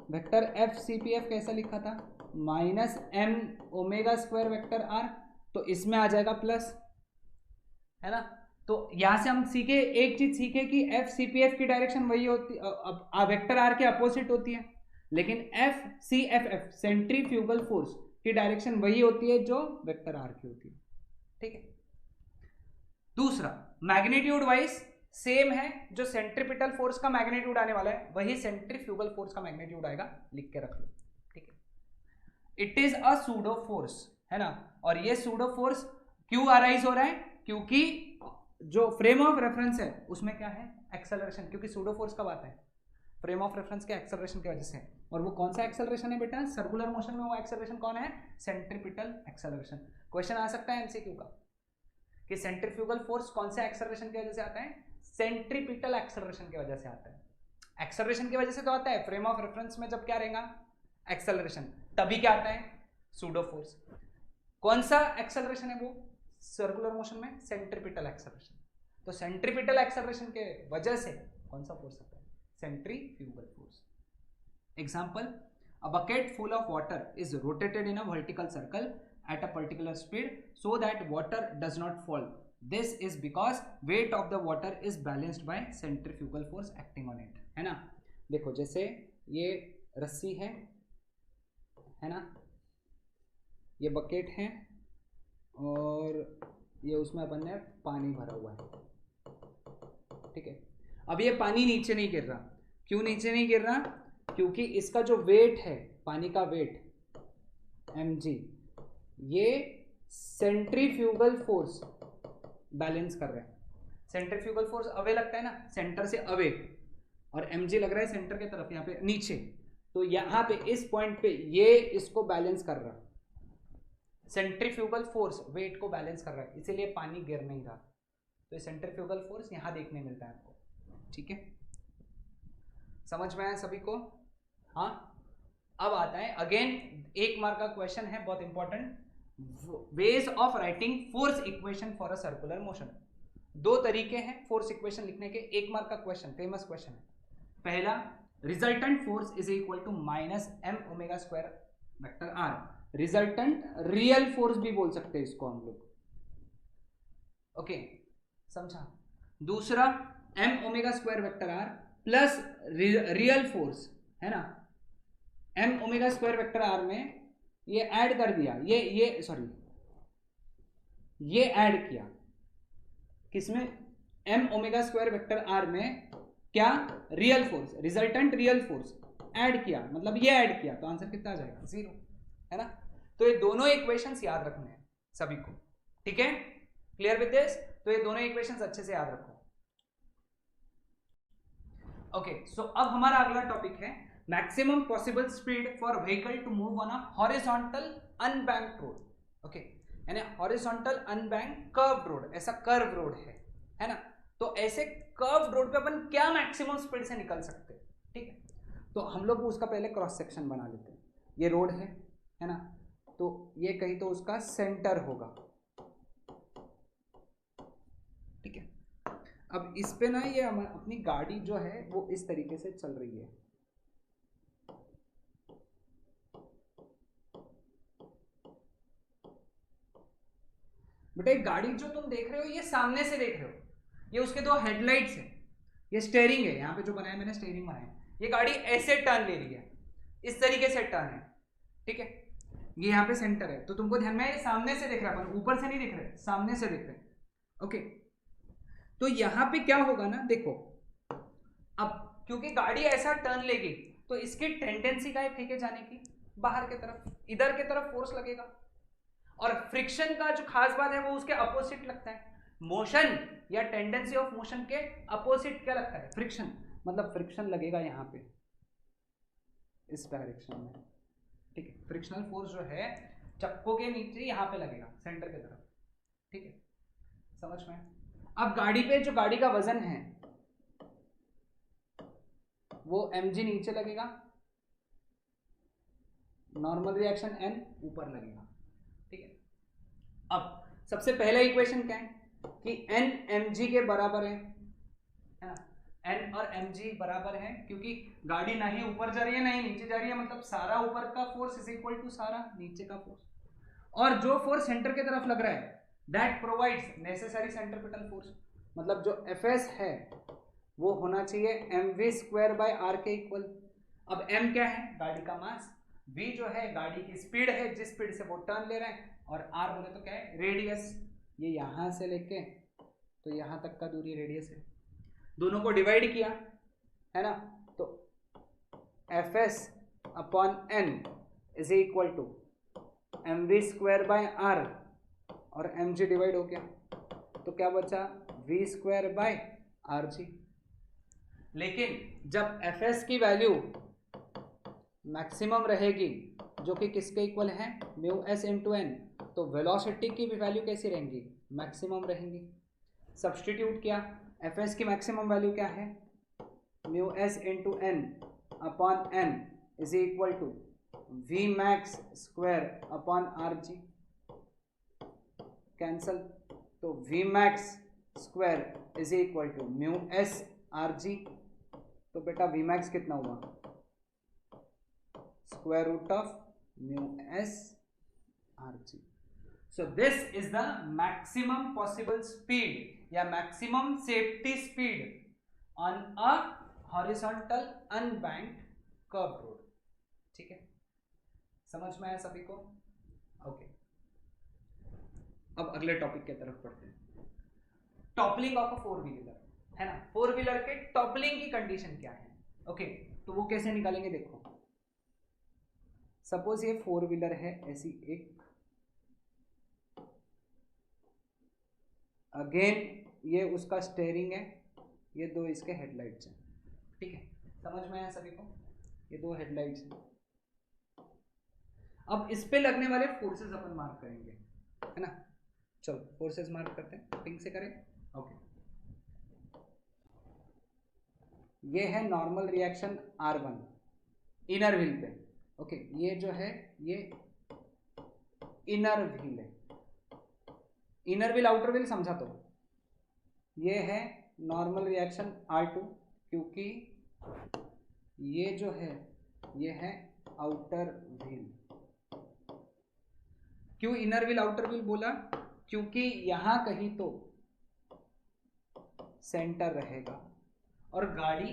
vector F C P F कैसा लिखा था? Minus M omega square vector R, तो इसमें आ जाएगा प्लस, है ना। तो यहां से हम सीखे, एक चीज सीखे कि एफ सी पी एफ की डायरेक्शन वही होती, वेक्टर आर के अपोजिट होती है, लेकिन F C F F centrifugal force की डायरेक्शन वही होती है जो वेक्टर आर की होती है, ठीक है। दूसरा, मैग्नीट्यूड वाइज सेम है, जो सेंट्रीपिटल फोर्स का मैग्नीट्यूड आने वाला है वही सेंट्रीफ्यूगल फोर्स का मैग्नीट्यूड आएगा, लिख के रख लो, ठीक है। It is a pseudo force, है ना। और ये सूडो फोर्स क्यों अराइज हो रहा है? क्योंकि जो फ्रेम ऑफ रेफरेंस है उसमें क्या है? एक्सेलरेशन। क्योंकि सूडो फोर्स कब आता है? फ्रेम ऑफ रेफरेंस के एक्सेलरेशन की वजह से। और वो कौन सा एक्सेलरेशन है बेटा? सर्कुलर मोशन में वो एक्सेलरेशन कौन है? Centripetal acceleration. क्वेश्चन आ सकता है एमसीक्यू का कि सेंट्रीफ्यूगल फोर्स कौन से एक्सेलरेशन की वजह से आता है? सेंट्रीपिटल एक्सेलरेशन की वजह से आता है। एक्सेलरेशन की वजह से तो आता है, फ्रेम ऑफ रेफरेंस में जब क्या रहेगा? एक्सेलरेशन, तभी क्या आता है? Pseudo force. कौन सा एक्सेलरेशन है वो सर्कुलर मोशन में? Centripetal acceleration. तो सेंट्रीपिटल एक्सेलरेशन के वजह से कौन सा फोर्स आता है? Centrifugal force. Example, a bucket full of water is rotated in a vertical circle at a particular speed so that water does not fall. This is because weight of the water is balanced by centrifugal force acting on it, है ना। देखो जैसे ये रस्सी है ना, ये bucket है और ये उसमें अपन ने पानी भरा हुआ है, ठीक है। अब ये पानी नीचे नहीं गिर रहा। क्यों नीचे नहीं गिर रहा? क्योंकि इसका जो वेट है, पानी का वेट mg, ये सेंट्रीफ्यूगल फोर्स बैलेंस कर रहे हैं। सेंट्रीफ्यूगल फोर्स अवे लगता है ना, सेंटर से अवे, और mg लग रहा है सेंटर के तरफ यहाँ पे नीचे, तो यहाँ पे इस पॉइंट पे ये इसको बैलेंस कर रहा है, सेंट्रीफ्यूगल फोर्स वेट को बैलेंस कर रहा है, इसीलिए पानी गिर नहीं रहा। तो ये सेंट्रीफ्यूगल फोर्स यहाँ देखने मिलता है आपको, ठीक है, समझ में आया सभी को? हाँ, अब आता है अगेन 1 मार्क का क्वेश्चन है, बहुत important, ways of writing force equation for a circular motion. 2 तरीके हैं फोर्स इक्वेशन लिखने के, 1 मार्क का क्वेश्चन, फेमस क्वेश्चन है। पहला, resultant force is equal to minus M omega square vector R, resultant real force भी बोल सकते हैं इसको हम लोग, ओके, समझा? दूसरा, M omega square vector R plus real force है ना, M omega square vector R में ये ऐड कर दिया, ये सॉरी ये ऐड किया किसमें, M omega square vector R में क्या, real force, resultant real force add किया, मतलब ये ऐड किया, तो आंसर कितना आ जाएगा, 0, है ना? तो ये दोनों इक्वेशंस याद रखने हैं सभी को, ठीक है, क्लियर विद दिस? तो ये दोनों इक्वेशंस अच्छे से याद रखो। ओके, सो अब हमारा अगला टॉपिक है maximum possible speed for vehicle to move on a horizontal unbanked road, okay, यानी हॉरिजॉन्टल अनबैंक्ड कर्व्ड रोड, ऐसा कर्व रोड है ना? तो ऐसे कर्व्ड रोड पे अपन क्या मैक्सिमम स्पीड से निकल सकते हैं, ठीक है? तो हम लोग उसका पहले क्रॉस सेक्शन बना लेते हैं, ये रोड है ना, तो ये कहीं तो उसका सेंटर होगा, ठीक है। अब इस पे ना ये अपनी गाड़ी जो है वो इस तरीके से चल रही है, बेटा एक गाड़ी जो तुम देख रहे हो ये सामने से देख रहे हो, ये उसके 2 हेडलाइट्स है, ये स्टेयरिंग है, यहाँ पे जो बनाया मैंने स्टेयरिंग बनाया, ये गाड़ी ऐसे टर्न ले रही है, इस तरीके से टर्न है, ठीक है, ये यहाँ पे सेंटर है, तो तुमको ध्यान में ये सामने से दिख रहा है, ऊपर से नहीं दिख रहे, सामने से दिख रहे, ओके। तो यहाँ पे क्या होगा ना, देखो अब क्योंकि गाड़ी ऐसा टर्न लेगी तो इसकी टेंडेंसी का है फेंके जाने की बाहर की तरफ, इधर की तरफ फोर्स लगेगा, और फ्रिक्शन का जो खास बात है वो उसके अपोजिट लगता है, मोशन या टेंडेंसी ऑफ मोशन के अपोजिट क्या लगता है, फ्रिक्शन, मतलब फ्रिक्शन लगेगा यहाँ पे इस डायरेक्शन में, ठीक है, फ्रिक्शनल फोर्स जो है चक्कों के नीचे यहाँ पे लगेगा सेंटर की तरफ, ठीक है, समझ में? अब गाड़ी पे जो गाड़ी का वजन है वो mg नीचे लगेगा, नॉर्मल रिएक्शन n ऊपर लगेगा, ठीक है। अब सबसे पहला इक्वेशन क्या है कि n mg के बराबर है ना, n और mg बराबर है, क्योंकि गाड़ी ना ही ऊपर जा रही है ना ही नीचे जा रही है, मतलब सारा ऊपर का फोर्स इज इक्वल टू सारा नीचे का फोर्स, और जो फोर्स सेंटर की तरफ लग रहा है that provides necessary centripetal force, मतलब जो Fs है वो होना चाहिए mv स्क्वायर बाय r के इक्वल। अब m क्या है, गाड़ी का मास, v जो है गाड़ी की स्पीड है, जिस स्पीड से वो टर्न ले रहे हैं, और r बोले तो क्या है, रेडियस, ये यहां से लेके तो यहां तक का दूरी रेडियस है, दोनों को डिवाइड किया है ना, तो Fs upon n is equal to mv square by r, और mg डिवाइड हो गया तो क्या बचा, v स्क्वायर बाय rg। लेकिन जब Fs की वैल्यू मैक्सिमम रहेगी जो कि किसके इक्वल है, म्यू एस इंटू एन, तो वेलोसिटी की भी वैल्यू कैसी रहेंगी, मैक्सिमम रहेंगी। सब्सटीट्यूट किया, Fs की मैक्सिमम वैल्यू क्या है, mu S into N upon N is equal to V max square upon R G, cancel, तो V max square is equal to mu S R G, तो बेटा V max कितना हुआ, square root of mu S R G. So this is the maximum possible speed या maximum safety speed on a horizontal unbanked curve road, ठीक है, समझ में आया सभी को? ओके, अब अगले टॉपिक की तरफ बढ़ते हैं, टॉपलिंग ऑफ अ 4 व्हीलर, है ना, 4 व्हीलर के टॉपलिंग की कंडीशन क्या है, ओके, तो वो कैसे निकालेंगे, देखो सपोज ये 4 व्हीलर है ऐसी एक, अगेन ये उसका स्टेयरिंग है, ये 2 इसके हेडलाइट्स हैं, ठीक है, समझ में आया सभी को? ये दो हेडलाइट्स हैं। अब इस पे लगने वाले फोर्सेस अपन मार्क करेंगे, है ना? चलो फोर्सेस मार्क करते हैं, पिंक से करें। ओके, ये है normal reaction R1 inner wheel पे। ओके, ये जो है ये इनर व्हील है। इनर व्हील आउटर व्हील समझा? तो ये है नॉर्मल रिएक्शन R2, क्योंकि ये जो है ये है आउटर व्हील। क्यों इनर व्हील आउटर व्हील बोला? क्योंकि यहां कहीं तो सेंटर रहेगा और गाड़ी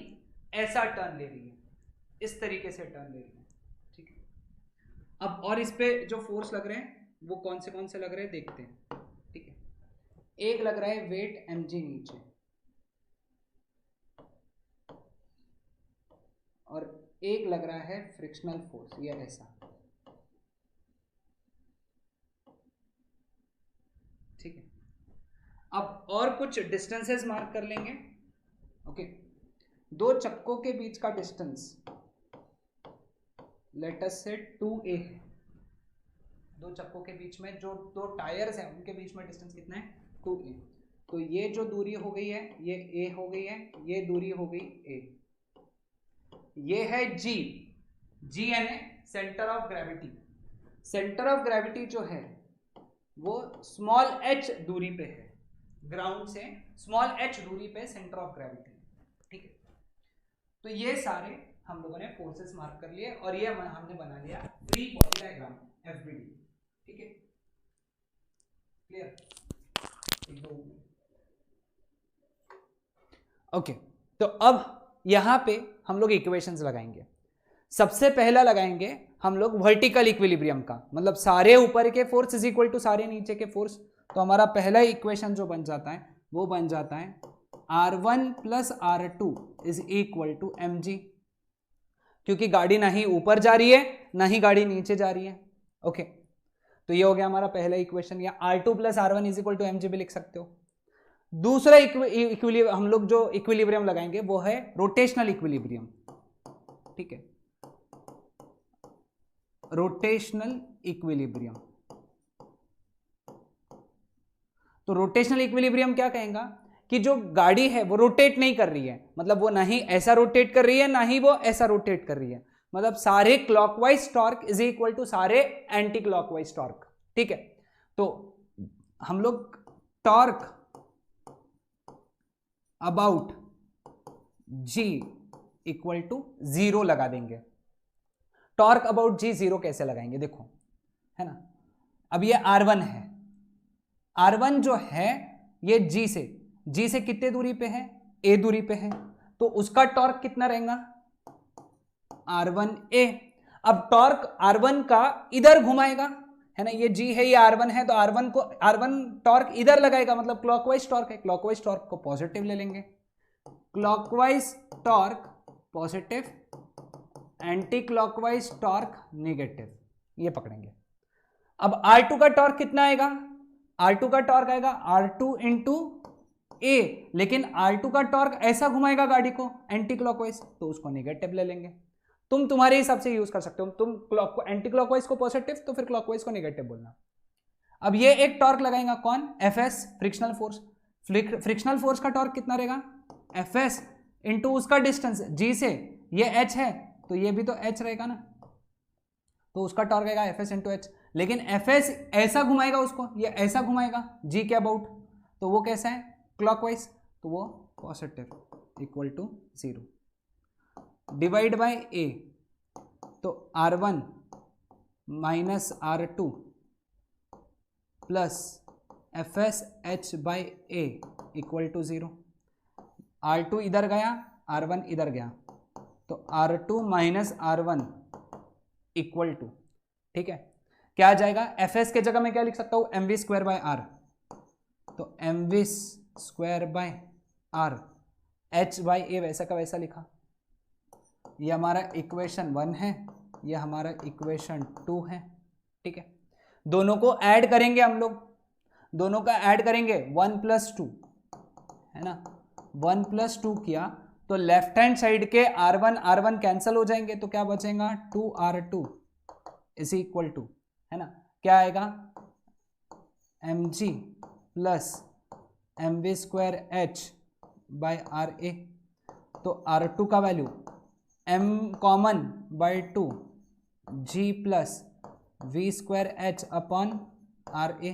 ऐसा टर्न ले रही है, इस तरीके से टर्न ले रही है, ठीक है। अब और इस पे जो फोर्स लग रहे हैं वो कौन से लग रहे हैं देखते हैं, ठीक है। एक लग रहा है वेट mg नीचे, और एक लग रहा है फ्रिक्शनल फोर्स, ये ऐसा, ठीक है। अब और कुछ डिस्टेंसेस मार्क कर लेंगे। ओके, दो चक्कों के बीच का डिस्टेंस लेट अस से 2a है। दो चक्कों के बीच में जो दो टायर्स हैं उनके बीच में डिस्टेंस कितना है? 2a। तो ये जो दूरी हो गई है ये a हो गई है, ये दूरी हो गई a। ये है g, g यानी centre of gravity. Centre of gravity जो है वो स्मॉल h दूरी पे है, ग्राउंड से स्मॉल h दूरी पे सेंटर ऑफ ग्रेविटी, ठीक है। तो ये सारे हम लोगों ने फोर्सेस मार्क कर लिए और ये हमने बना लिया फ्री बॉडी डायग्राम FBD, ठीक है, क्लियर? ओके, तो अब यहां पे हम लोग इक्वेशंस लगाएंगे। सबसे पहला लगाएंगे हम लोग वर्टिकल इक्विलिब्रियम का, मतलब सारे ऊपर के फोर्स इज इक्वल टू सारे नीचे के फोर्स। तो हमारा पहला इक्वेशन जो बन जाता है वो बन जाता है R1 plus R2 is equal to mg, क्योंकि गाड़ी ना ही ऊपर जा रही है ना ही गाड़ी नीचे जा रही है। ओके, तो ये हो गया हमारा पहला इक्वेशन, या R2 plus R1 is equal to mg भी लिख सकते हो। दूसरा इक्विलिब्रियम हम लोग जो इक्विलिब्रियम लगाएंगे वो है रोटेशनल इक्विलिब्रियम, ठीक है, रोटेशनल इक्विलिब्रियम। तो रोटेशनल इक्विलिब्रियम क्या कहेगा कि जो गाड़ी है वो रोटेट नहीं कर रही है, मतलब वो ना ही ऐसा रोटेट कर रही है ना ही वो ऐसा रोटेट कर रही है, मतलब सारे clockwise torque is equal to सारे एंटी क्लॉकवाइज टॉर्क, ठीक है। तो हम लोग torque about g equal to 0 लगा देंगे। टॉर्क अबाउट g 0 कैसे लगाएंगे देखो, है ना। अब ये R1 है, R1 जो है ये g से कितने दूरी पे है? a दूरी पे है, तो उसका टॉर्क कितना रहेगा? R1a। अब टॉर्क R1 का इधर घुमाएगा, है ना, ये g है ये R1 है, तो R1 टॉर्क इधर लगाएगा, मतलब क्लॉकवाइज टॉर्क है, क्लॉकवाइज टॉर्क को पॉजिटिव ले लेंगे, clockwise torque positive, anti clockwise torque negative, ये पकड़ेंगे। अब R2 का टॉर्क कितना आएगा? R2 का टॉर्क आएगा R2 इंटू a, लेकिन R2 का टॉर्क ऐसा घुमाएगा गाड़ी को एंटी क्लॉकवाइज, तो उसको नेगेटिव ले लेंगे। तुम तुम्हारे हिसाब से यूज कर सकते हो, तुम एंटी क्लॉकवाइज को पॉजिटिव तो फिर क्लॉकवाइज को नेगेटिव बोलना। अब ये एक टॉर्क लगाएगा कौन? Fs, frictional force. Frictional force का टॉर्क कितना रहेगा? Fs इंटू उसका डिस्टेंस g से, ये h है तो ये भी तो h रहेगा ना, तो उसका टॉर्क आएगा Fs इंटू h। लेकिन Fs ऐसा घुमाएगा उसको, ये ऐसा घुमाएगा g के अबाउट, तो वो कैसा है? क्लॉकवाइज, तो वो positive equal to 0 divide by a, तो R1 minus R2 plus Fs h by a equal to 0। R2 इधर गया, R1 इधर गया, तो R2 minus R1 equal to, ठीक है, क्या आ जाएगा? Fs के जगह में क्या लिख सकता हूं? mv स्क्वायर बाय r, तो mv square by r, h by a वैसा का वैसा लिखा। ये हमारा इक्वेशन 1 है, ये हमारा इक्वेशन 2 है, ठीक है। दोनों को ऐड करेंगे हम लोग, दोनों का ऐड करेंगे 1 प्लस 2, है ना, 1 प्लस 2 किया तो लेफ्ट हैंड साइड के R1 कैंसिल हो जाएंगे, तो क्या बचेगा 2R2 इज इक्वल टू, है ना, क्या आएगा mg plus mv²h bye RA। तो R2 का value m common by 2 g plus v²h upon RA।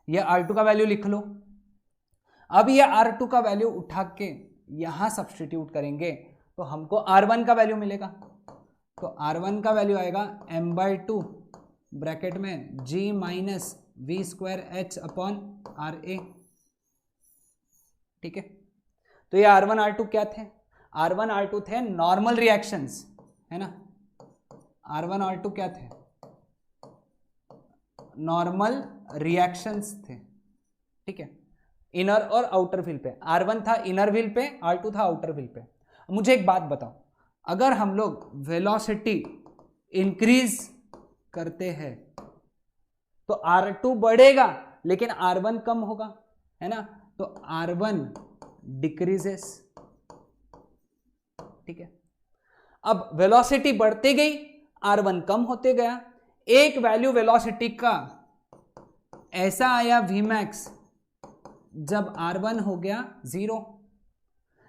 ये R2 का वैल्यू लिख लो। अब ये R2 का वैल्यू उठा के यहां सब्सटीट्यूट करेंगे तो हमको R1 का वैल्यू मिलेगा। तो R1 का वैल्यू आएगा m/2 ब्रैकेट में g minus v²h upon RA। ठीक है, तो ये R1 R2 क्या थे? R1 R2 थे नॉर्मल रिएक्शंस, है ना। R1 R2 क्या थे? नॉर्मल रिएक्शंस थे। ठीक है, इनर और आउटर व्हील पे। R1 था इनर व्हील पे, R2 था आउटर व्हील पे। मुझे एक बात बताओ, अगर हम लोग वेलोसिटी इंक्रीज करते हैं तो R2 बढ़ेगा लेकिन R1 कम होगा, है ना। तो R1 डिक्रीजेस। ठीक है, अब वेलोसिटी बढ़ती गई, R1 कम होते गया। एक वैल्यू वेलोसिटी का ऐसा आया Vmax जब R1 हो गया 0।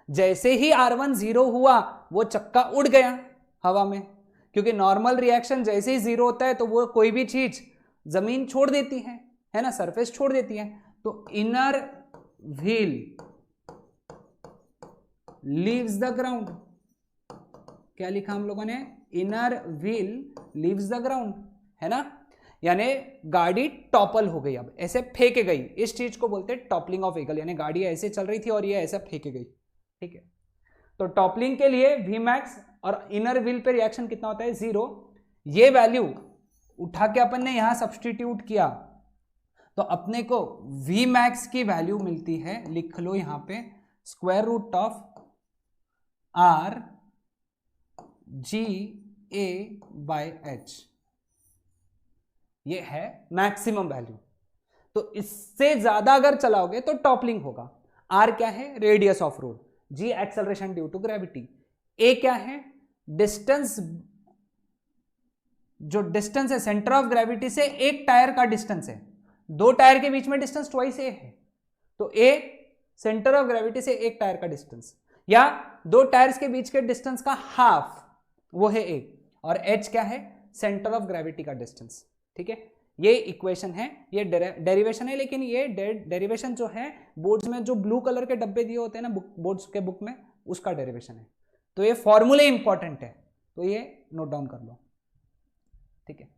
जैसे ही R1 0 हुआ वो चक्का उड़ गया हवा में, क्योंकि नॉर्मल रिएक्शन जैसे ही 0 होता है तो वो कोई भी चीज जमीन छोड़ देती है ना, सरफेस छोड़ देती है। तो inner wheel leaves the ground. क्या लिखा हम लोगों ने? Inner wheel leaves the ground, है ना। यानी गाड़ी टॉपल हो गई, अब ऐसे फेंके गई। इस चीज को बोलते हैं टॉपलिंग ऑफ व्हीकल, यानी गाड़ी ऐसे चल रही थी और ये ऐसा फेंके गई। ठीक है, तो टॉपलिंग के लिए Vmax और इनर व्हील पे रिएक्शन कितना होता है? 0। ये वैल्यू उठा के अपन ने यहां सब्सटीट्यूट किया तो अपने को Vmax की वैल्यू मिलती है, लिख लो यहां पे, square root of R G A by H। ये है मैक्सिमम वैल्यू। तो इससे ज्यादा अगर चलाओगे तो टॉपलिंग होगा। R क्या है? Radius of road. G acceleration due to gravity. A क्या है? डिस्टेंस, जो डिस्टेंस है सेंटर ऑफ ग्रेविटी से एक टायर का डिस्टेंस है। दो टायर के बीच में डिस्टेंस ट्वाइस A है, तो A सेंटर ऑफ ग्रेविटी से एक टायर का डिस्टेंस, या दो टायर्स के बीच के डिस्टेंस का हाफ, वो है A। और H क्या है? सेंटर ऑफ ग्रेविटी का डिस्टेंस। ठीक है, ये इक्वेशन है, ये डेरिवेशन है। लेकिन ये डेरिवेशन जो है बोर्ड्स में जो ब्लू कलर के डब्बे दिए होते हैं ना बोर्ड्स के बुक में, उसका डेरिवेशन है। तो ये फॉर्मूले इंपॉर्टेंट है, तो ये नोट डाउन कर लो। ठीक है,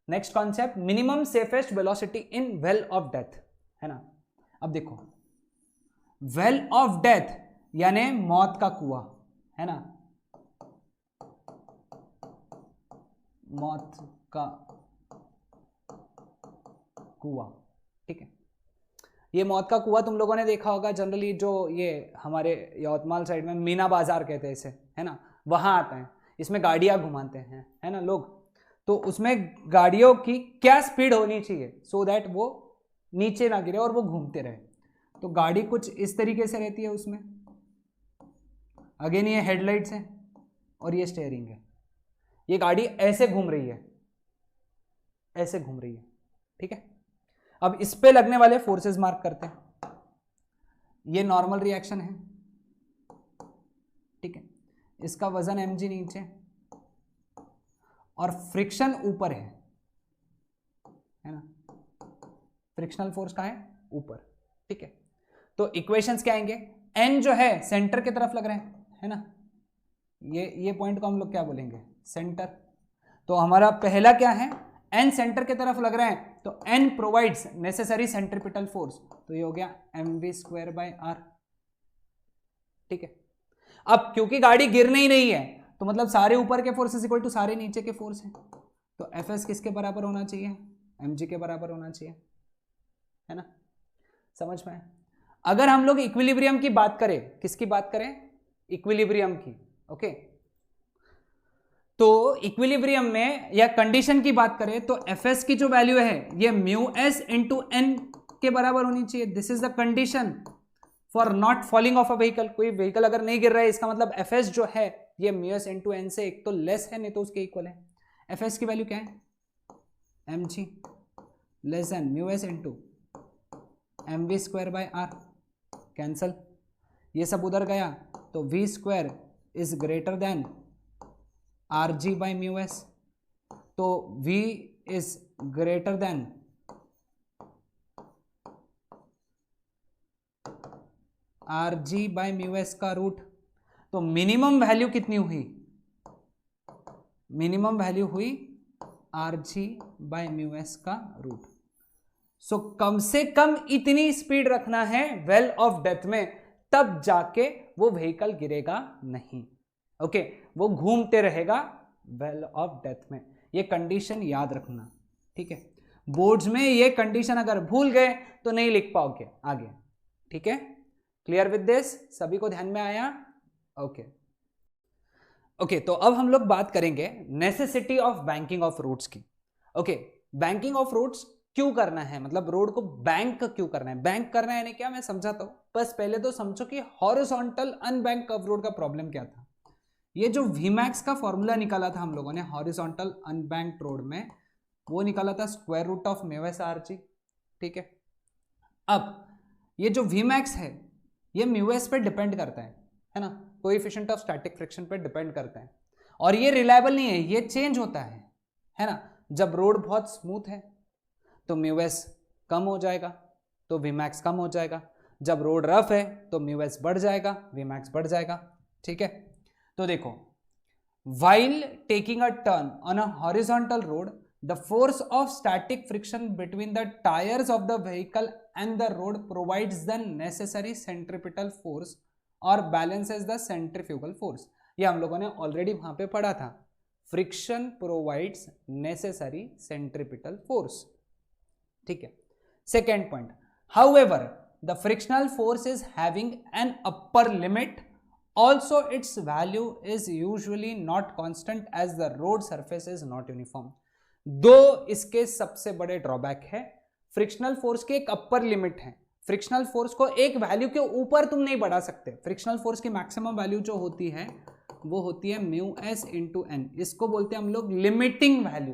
next concept, minimum safest velocity in well of death, है ना। अब देखो, वेल ऑफ डेथ यानी मौत का कुआं, है ना, मौत का कुआं। ठीक है, ये मौत का कुआं तुम लोगों ने देखा होगा जनरली, जो ये हमारे यवतमाल साइड में मीना बाजार कहते हैं इसे, है ना, वहां आता है। इसमें गाड़ियां घुमाते हैं, है ना लोग। तो उसमें गाड़ियों की क्या स्पीड होनी चाहिए सो दैट वो नीचे ना गिरे और वो घूमते रहे। तो गाड़ी कुछ इस तरीके से रहती है उसमें। अगेन ये हेडलाइट्स है और ये स्टीयरिंग है। ये गाड़ी ऐसे घूम रही है, ऐसे घूम रही है। ठीक है, अब इस पे लगने वाले फोर्सेस मार्क करते हैं। ये नॉर्मल रिएक्शन है। ठीक है, इसका वजन mg नीचे और फ्रिक्शन ऊपर है ना। फ्रिक्शनल फोर्स कहां है? ऊपर। ठीक है, तो इक्वेशंस क्या आएंगे? n जो है सेंटर की तरफ लग रहे हैं, है ना। ये पॉइंट को हम लोग क्या बोलेंगे? सेंटर। तो हमारा पहला क्या है? n सेंटर की तरफ लग रहा है, तो n provides necessary centripetal force, तो ये हो गया mv²/r। ठीक है, अब क्योंकि गाड़ी गिरने ही नहीं है तो मतलब सारे ऊपर के फोर्स इक्वल टू सारे नीचे के फोर्स हैं। तो Fs किसके बराबर होना चाहिए? mg के बराबर होना चाहिए, है ना। समझ में? अगर हम लोग इक्विलिब्रियम की बात करें, किसकी बात करें? इक्विलिब्रियम की। ओके, तो इक्विलिब्रियम में या कंडीशन की बात करें तो Fs की जो वैल्यू है ये μs इंटू n के बराबर होनी चाहिए। This is the condition for not falling of a vehicle, कोई व्हीकल अगर नहीं गिर रहा है इसका मतलब Fs जो है ये म्यूएस इंटू एन से एक तो लेस है नहीं तो उसके इक्वल है। Fs की वैल्यू क्या है, mg less than mu s into mv square by R, cancel, ये सब उधर गया तो v square is greater than R G by mu S, तो v is greater than R G by mu S का रूट, तो मिनिमम वैल्यू कितनी हुई, मिनिमम वैल्यू हुई R G by mu S का रूट। सो कम से कम इतनी स्पीड रखना है वेल ऑफ डेथ में, तब जाके वो व्हीकल गिरेगा नहीं। ओके, वो घूमते रहेगा वेल ऑफ डेथ में, ये कंडीशन याद रखना, ठीक है। बोर्ड्स में ये कंडीशन अगर भूल गए तो नहीं लिख पाओगे आगे, ठीक है। क्लियर विद दिस, सभी को ध्यान में आया? ओके ओके, तो अब हम लोग बात करेंगे necessity of banking of roads की। ओके, बैंकिंग ऑफ रोड्स क्यों करना है, मतलब रोड को बैंक क्यों करना है, बैंक करना है यानी क्या, मैं समझाता हूं। बस पहले तो समझो कि हॉरिजॉन्टल अनबैंक कर्व रोड का प्रॉब्लम क्या था। ये जो वीमैक्स का फॉर्मूला निकाला था हम लोगों ने हॉरिजॉन्टल अनबैंक्ड रोड में, वो निकाला था square root of mu S R G, ठीक है। अब ये जो वीमैक्स है ये म्यू एस पे डिपेंड करता है ना, कोएफिशिएंट ऑफ स्टैटिक फ्रिक्शन पे डिपेंड करता है, और ये रिलायबल नहीं है, ये चेंज होता है ना। जब रोड बहुत स्मूथ है तो म्यू एस कम हो जाएगा तो वीमैक्स कम हो जाएगा, जब रोड रफ है तो म्यू एस बढ़ जाएगा, वीमैक्स बढ़ जाएगा, ठीक है। तो देखो, while taking a turn on a horizontal road, the force of static friction between the tires of the vehicle and the road provides the necessary centripetal force or balances the centrifugal force। ये हम लोगों ने already वहां पे पढ़ा था, friction provides necessary centripetal force, ठीक है। Second point, however the frictional force is having an upper limit, also its value is usually not constant as the road surface is not uniform। दो इसके सबसे बड़े ड्रॉबैक है, frictional force की एक upper limit है, फ्रिक्शनल फोर्स को एक वैल्यू के ऊपर तुम नहीं बढ़ा सकते। फ्रिक्शनल फोर्स की मैक्सिमम वैल्यू जो होती है वो होती है म्यू एस इंटू एन, इसको बोलते हैं हम लोग लिमिटिंग वैल्यू।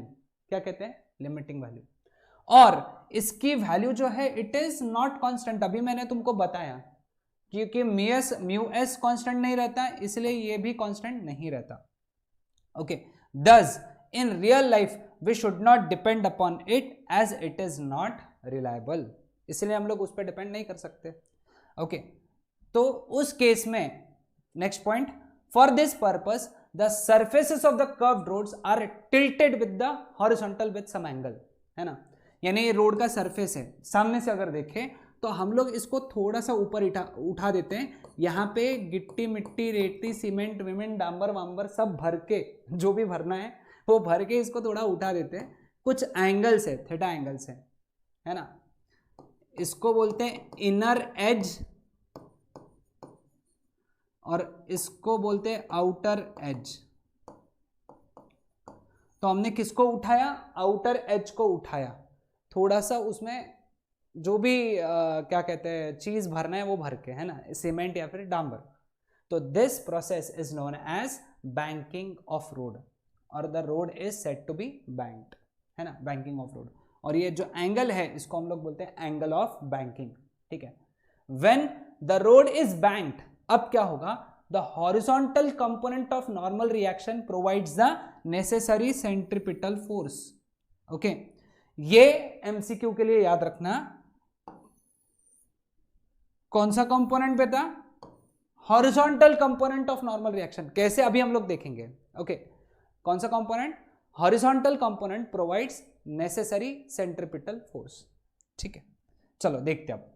क्या कहते हैं? Limiting value. और इसकी वैल्यू जो है इट इज नॉट कांस्टेंट, अभी मैंने तुमको बताया, क्योंकि म्यू एस कांस्टेंट नहीं रहता इसलिए ये भी कांस्टेंट नहीं रहता। Okay, thus in real life we should not depend upon it as it is not reliable, इसलिए हम लोग उस पर डिपेंड नहीं कर सकते। ओके, तो उस केस में next point, for this purpose the surfaces of the curved roads are tilted with the horizontal with some angle, है ना। यानी ये रोड का सरफेस है, सामने से अगर देखें तो हम लोग इसको थोड़ा सा ऊपर उठा देते हैं, यहाँ पे गिट्टी मिट्टी रेती सीमेंट विमेंट डांबर वांबर सब भर के, जो भी भरना है वो भर के इसको थोड़ा उठा देते हैं, कुछ एंगल से, थीटा एंगल से, है ना। इसको बोलते हैं इनर एज और इसको बोलते हैं आउटर एज। तो हमने किसको उठाया? आउटर एज को उठाया, थोड़ा सा उसमें जो भी क्या कहते हैं चीज भरना है वो भर के, है ना, सीमेंट या फिर डांबर। तो this process is known as banking of road, और the road is said to be banked, है ना, बैंकिंग ऑफ रोड। और ये जो एंगल है इसको हम लोग बोलते हैं एंगल ऑफ बैंकिंग, ठीक है। When the road is banked, अब क्या होगा? The horizontal component of normal reaction provides the necessary centripetal force. Okay, ये एमसीक्यू के लिए याद रखना, कौन सा कंपोनेंट बेटा? Horizontal component of normal reaction. कैसे? अभी हम लोग देखेंगे। ओके, कौन सा component? Horizontal component provides necessary centripetal force, ठीक है। चलो देखते हैं अब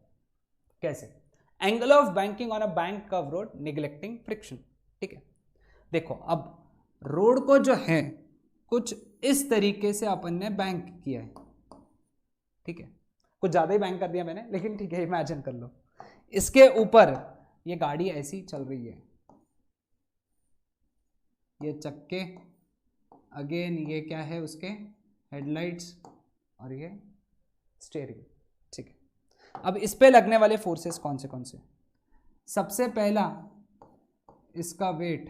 कैसे। Angle of banking on a bank curve road neglecting friction, ठीक है। देखो, अब रोड को जो है कुछ इस तरीके से अपन ने बैंक किया है, ठीक है, कुछ ज्यादा ही बैंक कर दिया मैंने, लेकिन ठीक है, इमेजिन कर लो इसके ऊपर ये गाड़ी ऐसी चल रही है, ये चक्के, अगेन ये क्या है उसके हेडलाइट्स और ये स्टीयरिंग, ठीक है। अब इस पे लगने वाले फोर्सेस कौन से? सबसे पहला इसका वेट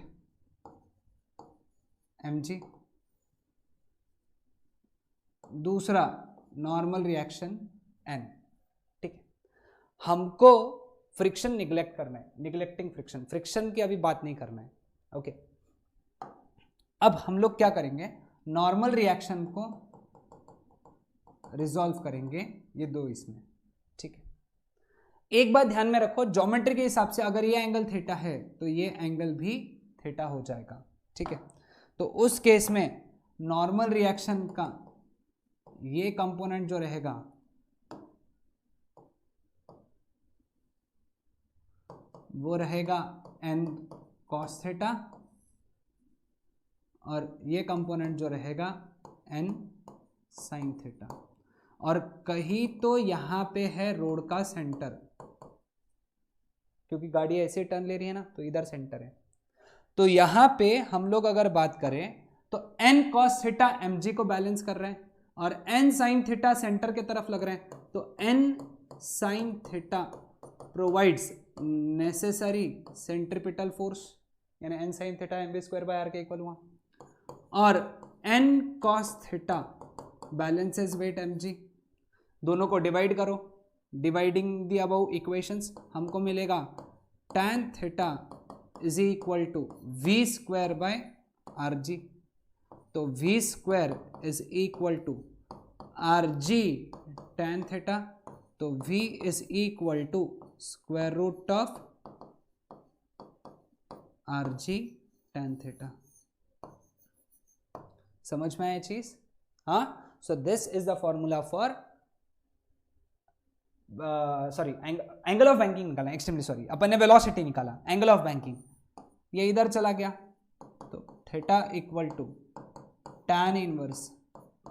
mg, दूसरा नॉर्मल रिएक्शन n। ठीक है, हमको फ्रिक्शन निगलेक्ट करना है, निगलेक्टिंग फ्रिक्शन, फ्रिक्शन की अभी बात नहीं करना है। ओके, अब हम लोग क्या करेंगे, नॉर्मल रिएक्शन को रिजॉल्व करेंगे ये दो इसमें। ठीक है, एक बात ध्यान में रखो, ज्योमेट्री के हिसाब से अगर ये एंगल थीटा है तो ये एंगल भी थीटा हो जाएगा। ठीक है, तो उस केस में नॉर्मल रिएक्शन का ये कंपोनेंट जो रहेगा वो रहेगा n cos थीटा, और ये कंपोनेंट जो रहेगा n sin थीटा। और कहीं तो यहाँ पे है रोड का सेंटर, क्योंकि गाड़ी ऐसे टर्न ले रही है ना, तो इधर सेंटर है। तो यहाँ पे हम लोग अगर बात करें तो n cos थीटा mg को बैलेंस कर रहे हैं और n sin थीटा सेंटर के तरफ लग रहे हैं, तो n sin theta provides necessary centripetal force, यानी n sin theta mv square by r के इक्वल हुआ, और n cos theta balances weight mg। दोनों को डिवाइड करो, डिवाइडिंग दी अबव इक्वेशंस, हमको मिलेगा tan theta is equal to V square by R G. तो V square is equal to R G tan theta, तो v is equal to square root of R G tan theta. समझ में आया चीज? हाँ, so this is the formula for sorry angle of banking निकाला, extremely sorry, अपन ने velocity निकाला, एंगल ऑफ बैंकिंग ये इधर चला गया, तो theta equal to tan inverse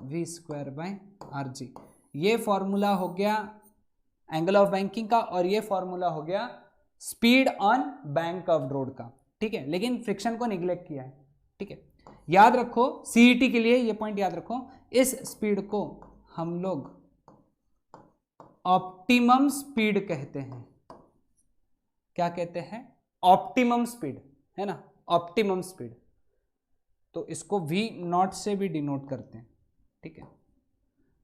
V square by R G. ये फॉर्मूला हो गया एंगल ऑफ बैंकिंग का, और ये फॉर्मूला हो गया speed on bank of road का। ठीक है, लेकिन फ्रिक्शन को निगलेक्ट किया है। ठीक है, याद रखो सीईटी के लिए ये पॉइंट याद रखो, इस स्पीड को हम लोग ऑप्टिमम स्पीड कहते हैं। क्या कहते हैं? ऑप्टिमम स्पीड, है ना, ऑप्टिमम स्पीड। तो इसको वी नॉट से भी डिनोट करते हैं। ठीक है,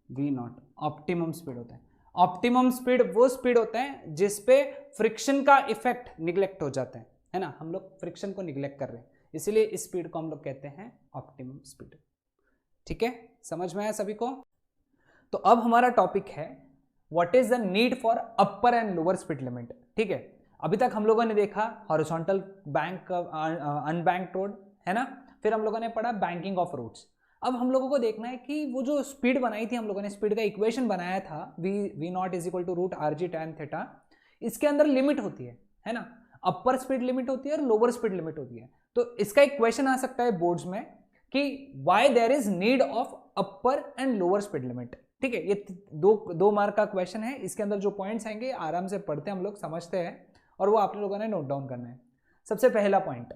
वी नॉट ऑप्टिमम स्पीड होता है। ऑप्टिमम स्पीड वो स्पीड होता है जिसपे फ्रिक्शन का इफेक्ट निगलेक्ट हो जाता है ना, हम लोग फ्रिक्शन को निगलेक्ट कर रहे हैं, इसीलिए इस स्पीड को हम लोग कहते हैं ऑप्टिमम स्पीड। ठीक है, समझ में आया सभी को? तो अब हमारा टॉपिक है what is the need for upper and lower speed limit. ठीक है, अभी तक हम लोगों ने देखा हॉरिजॉन्टल बैंक, अनबैंक्ड रोड, है ना, फिर हम लोगों ने पढ़ा बैंकिंग ऑफ रोड्स। अब हम लोगों को देखना है कि वो जो स्पीड बनाई थी हम लोगों ने, स्पीड का इक्वेशन बनाया था V naught is equal to root R G tan theta, इसके अंदर लिमिट होती है ना, अपर स्पीड लिमिट होती है और लोअर स्पीड लिमिट होती है। तो इसका एक क्वेश्चन आ सकता है बोर्ड्स में कि why there is need of upper and lower speed limit. ठीक है, ये दो मार्क का क्वेश्चन है, इसके अंदर जो पॉइंट्स आएंगे आराम से पढ़ते हैं हम लोग, समझते हैं, और वो आप लोगों ने नोट डाउन करना है। सबसे पहला point,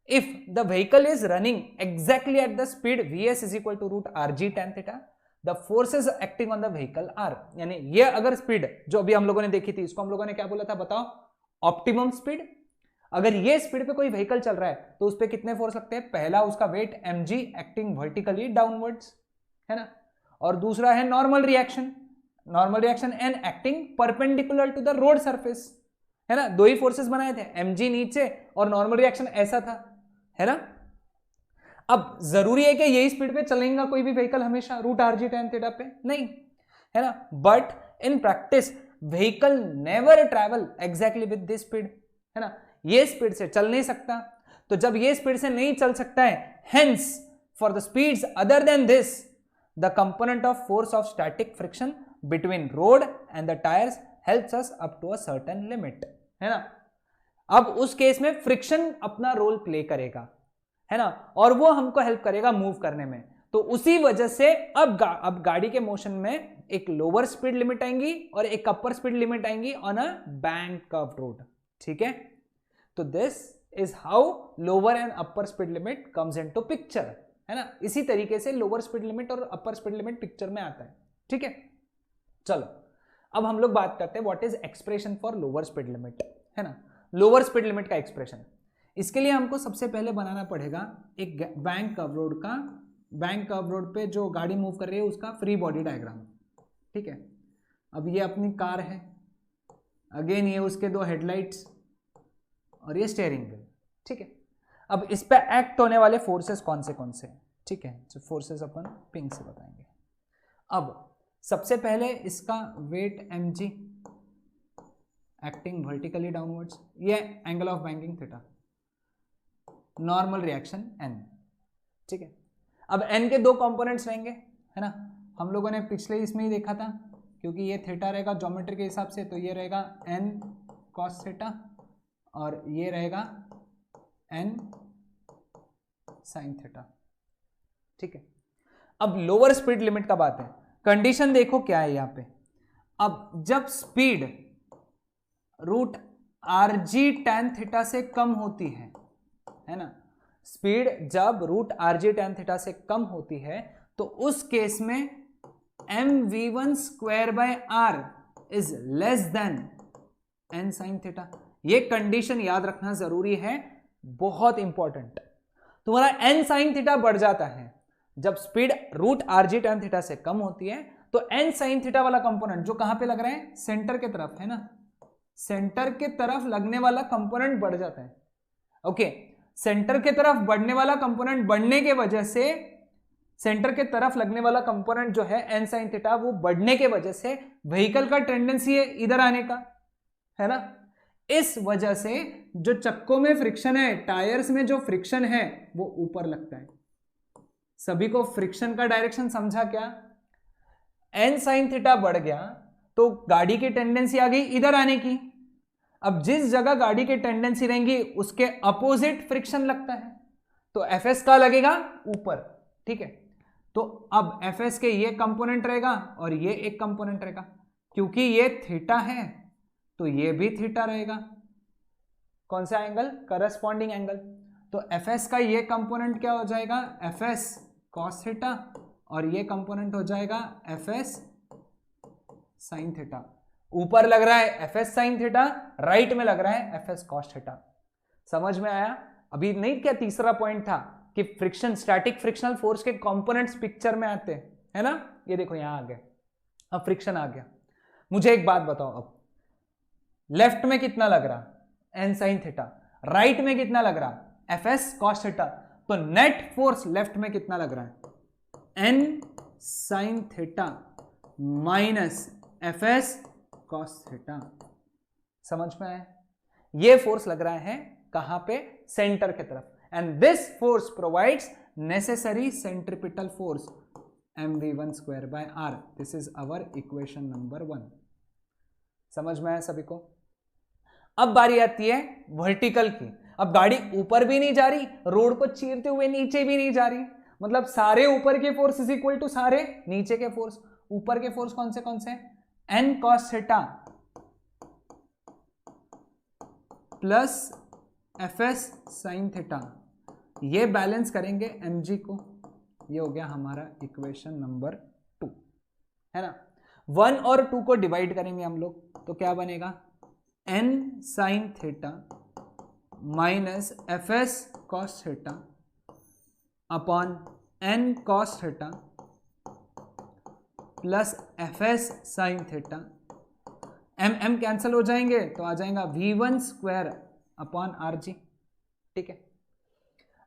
if the vehicle is running exactly at the speed vs is equal to root rg tan theta, the forces acting on the vehicle are, यानी ये अगर स्पीड जो अभी हम लोगों ने देखी थी, इसको हम लोगों ने क्या बोला था बताओ? Optimum speed. अगर ये स्पीड पे कोई व्हीकल चल रहा है तो उस पर कितने फोर्स लगते हैं? पहला उसका weight mg acting vertically downwards, है ना, और दूसरा है normal reaction n acting perpendicular to the road surface, है ना, दो ही फोर्सेस बनाए थे, mg नीचे और नॉर्मल रिएक्शन ऐसा था, है ना। अब जरूरी है कि यही स्पीड पे चलेगा कोई भी व्हीकल हमेशा root R G tan theta पे? नहीं, है ना, but in practice vehicle never travel exactly with this speed, है ना, ये स्पीड से चल नहीं सकता। तो जब ये स्पीड से नहीं चल सकता है, hence for the speeds other than this the component of force of static friction between road and the tyres helps us up to a certain limit, है ना। अब उस केस में फ्रिक्शन अपना रोल प्ले करेगा, है ना, और वो हमको हेल्प करेगा मूव करने में। तो उसी वजह से अब गाड़ी के मोशन में एक लोअर स्पीड लिमिट आएंगी और एक अपर स्पीड लिमिट आएंगी on a bank of road. ठीक है, तो this is how lower and upper speed limit comes into picture, है ना। इसी तरीके से लोअर स्पीड लिमिट और अपर स्पीड लिमिट पिक्चर में आता है। ठीक है, चलो अब हम लोग बात करते हैं what is expression for lower speed limit, है ना। लोअर स्पीड लिमिट का एक्सप्रेशन। इसके लिए हमको सबसे पहले बनाना पड़ेगा एक बैंक कर्व रोड का, बैंक कर्व रोड पे जो गाड़ी मूव कर रही है उसका फ्री बॉडी डायग्राम। ठीक है, अब ये अपनी कार है, अगेन ये उसके दो हेडलाइट्स और ये स्टीयरिंग व्हील। ठीक है, अब इस पे एक्ट होने वाले फोर्सेस कौन से, ठीक है, जो फोर्सेस अपन पिंक से बताएंगे। अब सबसे पहले इसका weight mg acting vertically downwards, ये angle of banking theta, normal reaction n। ठीक है, अब n के दो कंपोनेंट्स रहेंगे, है ना, हम लोगों ने पिछले इसमें ही देखा था, क्योंकि ये थीटा रहेगा ज्योमेट्री के हिसाब से, तो ये रहेगा n cos थीटा और ये रहेगा n sin थीटा। ठीक है, अब लोअर स्पीड लिमिट का बात है, कंडीशन देखो क्या है यहाँ पे। अब जब speed root rg tan theta से कम होती है ना, स्पीड जब रूट rg tan थीटा से कम होती है तो उस केस में mv1 square by r is less than n sin theta. ये कंडीशन याद रखना जरूरी है, बहुत इंपॉर्टेंट। तुम्हारा n sin थीटा बढ़ जाता है जब speed root rg tan theta से कम होती है, तो n sin थीटा वाला कंपोनेंट जो कहां पे लग रहा है, सेंटर के तरफ, है ना, सेंटर के तरफ लगने वाला कंपोनेंट बढ़ जाता है। ओके, सेंटर के तरफ बढ़ने वाला कंपोनेंट बढ़ने के वजह से, सेंटर के तरफ लगने वाला कंपोनेंट जो है n sin थीटा, वो बढ़ने के वजह से व्हीकल का टेंडेंसी है इधर आने का, है ना। इस वजह से जो चक्कों में फ्रिक्शन है, टायर्स में जो फ्रिक्शन है वो ऊपर लगता है। सभी को फ्रिक्शन का डायरेक्शन समझा क्या? n sin थीटा बढ़ गया तो गाड़ी की टेंडेंसी आ गई इधर आने की। अब जिस जगह गाड़ी की टेंडेंसी रहेंगी उसके अपोजिट फ्रिक्शन लगता है, तो Fs का लगेगा ऊपर। ठीक है, तो अब Fs के ये कंपोनेंट रहेगा और ये एक कंपोनेंट रहेगा, क्योंकि ये थीटा है तो ये भी थीटा रहेगा। कौन सा एंगल? Corresponding angle. तो Fs का ये कंपोनेंट क्या हो जाएगा? Fs cos थीटा, और ये कंपोनेंट हो जाएगा Fs sin थीटा। ऊपर लग रहा है Fs sin थीटा, राइट में लग रहा है Fs cos थीटा। समझ में आया? अभी नहीं क्या तीसरा पॉइंट था कि फ्रिक्शन, स्टैटिक फ्रिक्शनल फोर्स के कंपोनेंट्स पिक्चर में आते हैं, है ना। ये देखो यहां आ गए, अब फ्रिक्शन आ गया। मुझे एक बात बताओ, अब लेफ्ट में कितना लग रहा? n sin theta. राइट में कितना लग रहा? Fs cos theta. तो नेट फोर्स लेफ्ट में कितना लग रहा है? n sin theta minus Fs cos theta. समझ में आया? ये फोर्स लग रहा है कहां पे? सेंटर के तरफ। And this force provides necessary centripetal force mv1 square by r। This is our equation number 1। समझ में आया सभी को? अब बारी आती है वर्टिकल की। अब गाड़ी ऊपर भी नहीं जा रही, रोड को चीरते हुए नीचे भी नहीं जा रही, मतलब सारे ऊपर के फोर्स इज इक्वल टू सारे नीचे के फोर्स। ऊपर के फोर्स कौन से? n cos theta plus Fs sin theta, ये बैलेंस करेंगे mg को। ये हो गया हमारा इक्वेशन नंबर 2, है ना। 1 और 2 को डिवाइड करेंगे हम लोग, तो क्या बनेगा? n sin theta minus Fs cos theta upon n cos theta plus Fs sin theta. m cancel हो जाएंगे तो आ जाएगा v1 स्क्वायर अपॉन rg। ठीक है,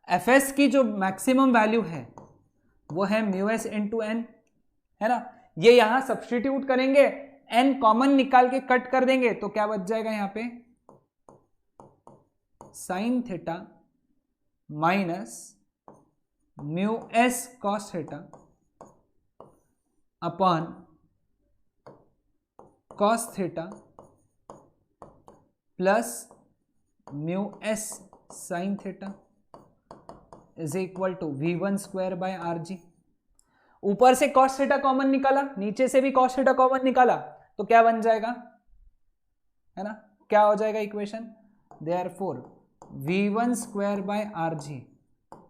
Fs की जो मैक्सिमम वैल्यू है वो है μs इंटू n, है ना। ये यहां सब्सटीट्यूट करेंगे, n कॉमन निकाल के कट कर देंगे तो क्या बच जाएगा यहां पे? sin theta minus μs cos theta upon cos theta plus μs sin theta is equal to v1 square by rg। ऊपर से cos थीटा कॉमन निकाला, नीचे से भी cos थीटा कॉमन निकाला, तो क्या बन जाएगा? है ना, क्या हो जाएगा equation? Therefore v1 square by rg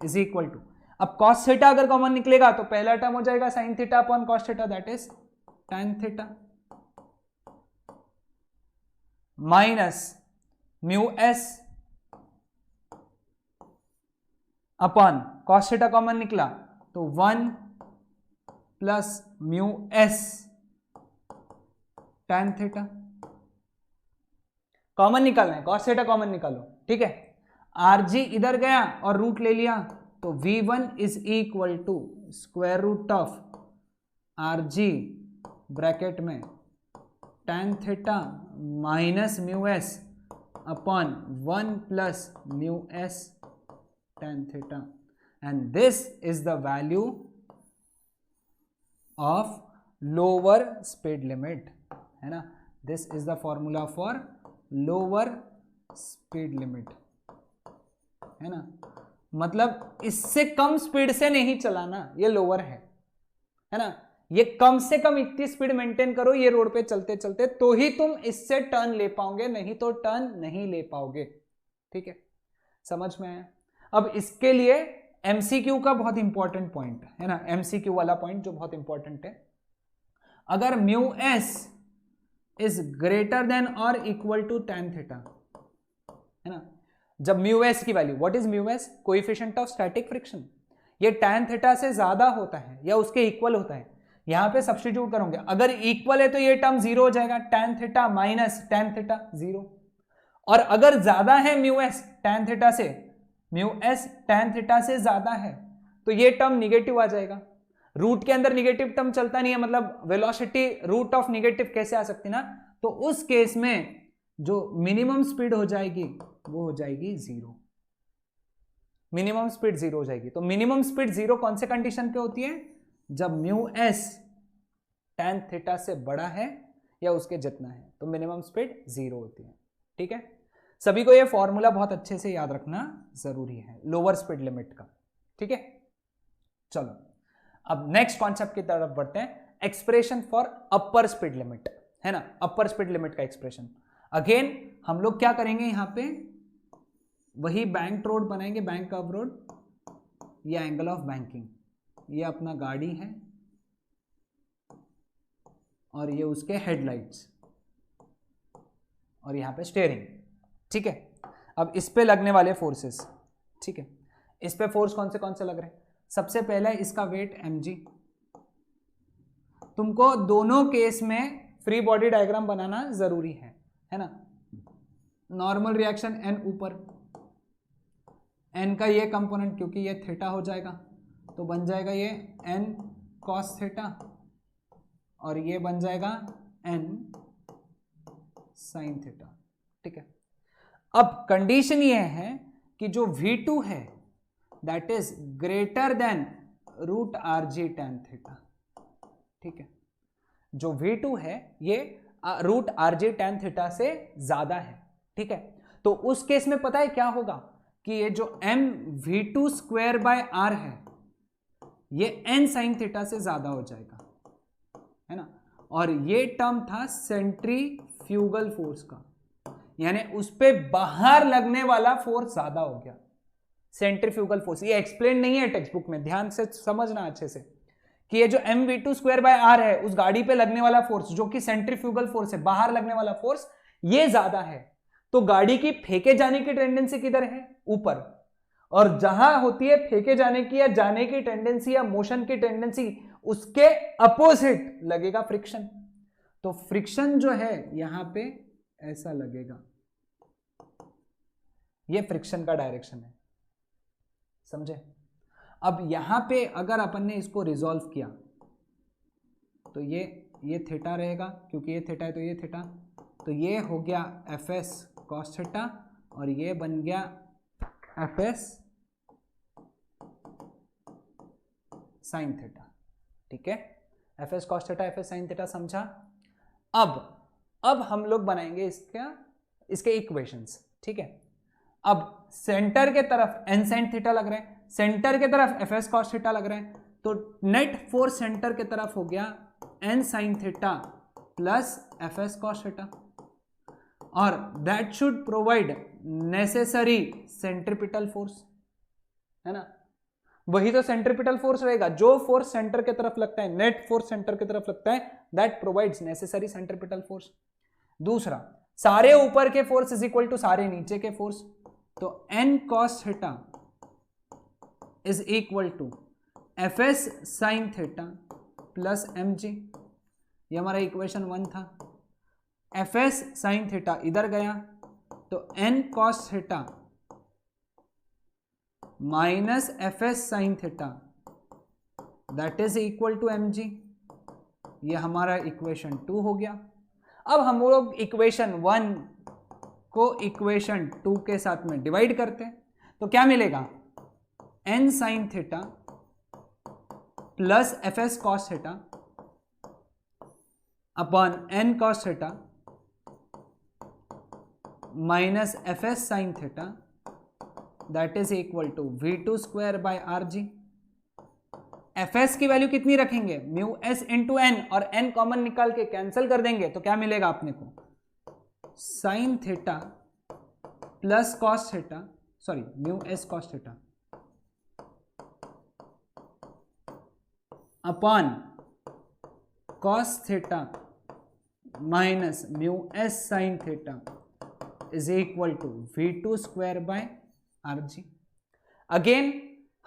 is equal to, अब cos थीटा अगर कॉमन निकलेगा तो पहला टर्म हो जाएगा sin theta upon cos theta, that is tan theta, minus mu S upon cos theta common निकला तो 1 plus mu S tan theta. Common निकालना है, कॉस थीटा कॉमन निकालो, ठीक है। आरजी इधर गया और रूट ले लिया तो V1 is equal to square root of R G bracket में tan theta minus mu S upon 1 plus mu S tan theta, and this is the value of lower speed limit, है ना। This is the formula for lower speed limit, है ना। मतलब इससे कम speed से नहीं चलाना, ये लोअर है ना। ये कम से कम इतनी स्पीड मेंटेन करो ये रोड पे चलते चलते, तो ही तुम इससे टर्न ले पाओगे, नहीं तो टर्न नहीं ले पाओगे, ठीक है। समझ में आया। अब इसके लिए एमसीक्यू का बहुत इंपॉर्टेंट पॉइंट है ना, एमसीक्यू वाला पॉइंट जो बहुत इंपॉर्टेंट है। अगर mu S is greater then और इक्वल टू tan थीटा, है ना। जब म्यू एस की value, what is mu S? Coefficient of static friction. ये tan थीटा से ज्यादा होता है या उसके इक्वल होता है, यहां पे सब्स्टिट्यूट करोगे, अगर इक्वल है तो ये टर्म जीरो हो जाएगा, tan theta minus tan theta zero. और अगर ज्यादा है म्यू एस tan थीटा से, म्यू एस tan थीटा से ज्यादा है तो ये टर्म निगेटिव आ जाएगा। रूट के अंदर निगेटिव टर्म चलता नहीं है, मतलब वेलोसिटी रूट ऑफ निगेटिव कैसे आ सकती ना, तो उस केस में जो मिनिमम स्पीड हो जाएगी वो हो जाएगी जीरो, मिनिमम स्पीड जीरो हो जाएगी। तो मिनिमम स्पीड जीरो कौन से कंडीशन पे होती है? जब म्यू एस tan थीटा से बड़ा है या उसके जितना है, तो मिनिमम स्पीड जीरो होती है, ठीक है। सभी को ये फॉर्मूला बहुत अच्छे से याद रखना जरूरी है लोअर स्पीड लिमिट का, ठीक है। चलो अब नेक्स्ट कॉन्सेप्ट की तरफ बढ़ते हैं, expression for upper speed limit, है ना। अपर स्पीड लिमिट का एक्सप्रेशन अगेन हम लोग क्या करेंगे, यहां पे वही बैंक रोड बनाएंगे, बैंक कर्व रोड, ये एंगल ऑफ बैंकिंग, ये अपना गाड़ी है और ये उसके हेडलाइट्स और यहां पे स्टीयरिंग, ठीक है। अब इस पे लगने वाले फोर्सेस, ठीक है, इस पे फोर्स कौन से लग रहे हैं? सबसे पहले इसका वेट mg। तुमको दोनों केस में फ्री बॉडी डायग्राम बनाना जरूरी है ना। नॉर्मल रिएक्शन n ऊपर, n का ये कंपोनेंट क्योंकि ये थीटा हो जाएगा तो बन जाएगा ये n cos थीटा और ये बन जाएगा n sin थीटा, ठीक है। अब कंडीशन ये है कि जो V2 है that is greater than root RG tan theta, ठीक है। जो V2 है ये रूट RG tan थीटा से ज्यादा है, ठीक है। तो उस केस में पता है क्या होगा कि ये जो m V2 square by R है ये n sin थीटा से ज्यादा हो जाएगा, है ना। और ये टर्म था सेंट्रीफ्यूगल फोर्स का, यानी उस पे बाहर लगने वाला फोर्स ज्यादा हो गया, सेंट्रीफ्यूगल फोर्स। ये एक्सप्लेन नहीं है टेक्स्ट बुक में, ध्यान से समझना अच्छे से कि ये जो mv2 स्क्वायर बाय r है उस गाड़ी पे लगने वाला फोर्स जो कि सेंट्रीफ्यूगल फोर्स है, बाहर लगने वाला फोर्स, ये ज्यादा है। तो गाड़ी की फेंके जाने की टेंडेंसी किधर है? ऊपर। और जहां होती है फेंके जाने की या जाने की टेंडेंसी या मोशन की टेंडेंसी, उसके अपोजिट लगेगा फ्रिक्शन। तो फ्रिक्शन जो है यहां पे ऐसा लगेगा, ये फ्रिक्शन का डायरेक्शन है, समझे। अब यहां पे अगर अपन ने इसको रिजॉल्व किया तो ये थीटा रहेगा, क्योंकि ये थीटा है तो ये थीटा, तो ये हो गया fs cos थीटा और ये बन गया fs sin थीटा, ठीक है। fs cos theta fs sin theta, समझा। अब हम लोग बनाएंगे इसके इक्वेशंस, ठीक है। अब सेंटर के तरफ n sin थीटा लग रहे हैं, सेंटर के तरफ fs cos थीटा लग रहे हैं, तो नेट फोर्स सेंटर के तरफ हो गया n sin theta plus fs cos theta, और that should provide necessary centripetal force, है ना। वही तो सेंट्रीपिटल फोर्स रहेगा, जो फोर्स सेंटर के तरफ लगता है, नेट फोर्स सेंटर की तरफ लगता है, that provides necessary centripetal force. दूसरा, सारे ऊपर के फोर्स इज इक्वल टू सारे नीचे के फोर्स, तो n cos theta is equal to fs sin theta plus mg। ये हमारा इक्वेशन 1 था। fs sin थीटा इधर गया तो n cos theta minus fs sin theta that is equal to mg। ये हमारा इक्वेशन 2 हो गया। अब हम लोग इक्वेशन 1 को इक्वेशन 2 के साथ में डिवाइड करते हैं तो क्या मिलेगा, n sin theta plus fs cos theta upon n cos theta minus fs sin theta that is equal to v2 square by rg। fs की वैल्यू कितनी रखेंगे, म्यू s इंटू एन, और n कॉमन निकाल के cancel कर देंगे तो क्या मिलेगा अपने को, sine theta plus cos theta, sorry mu s cos theta upon cos theta minus mu s sine theta is equal to v2 square by rg। Again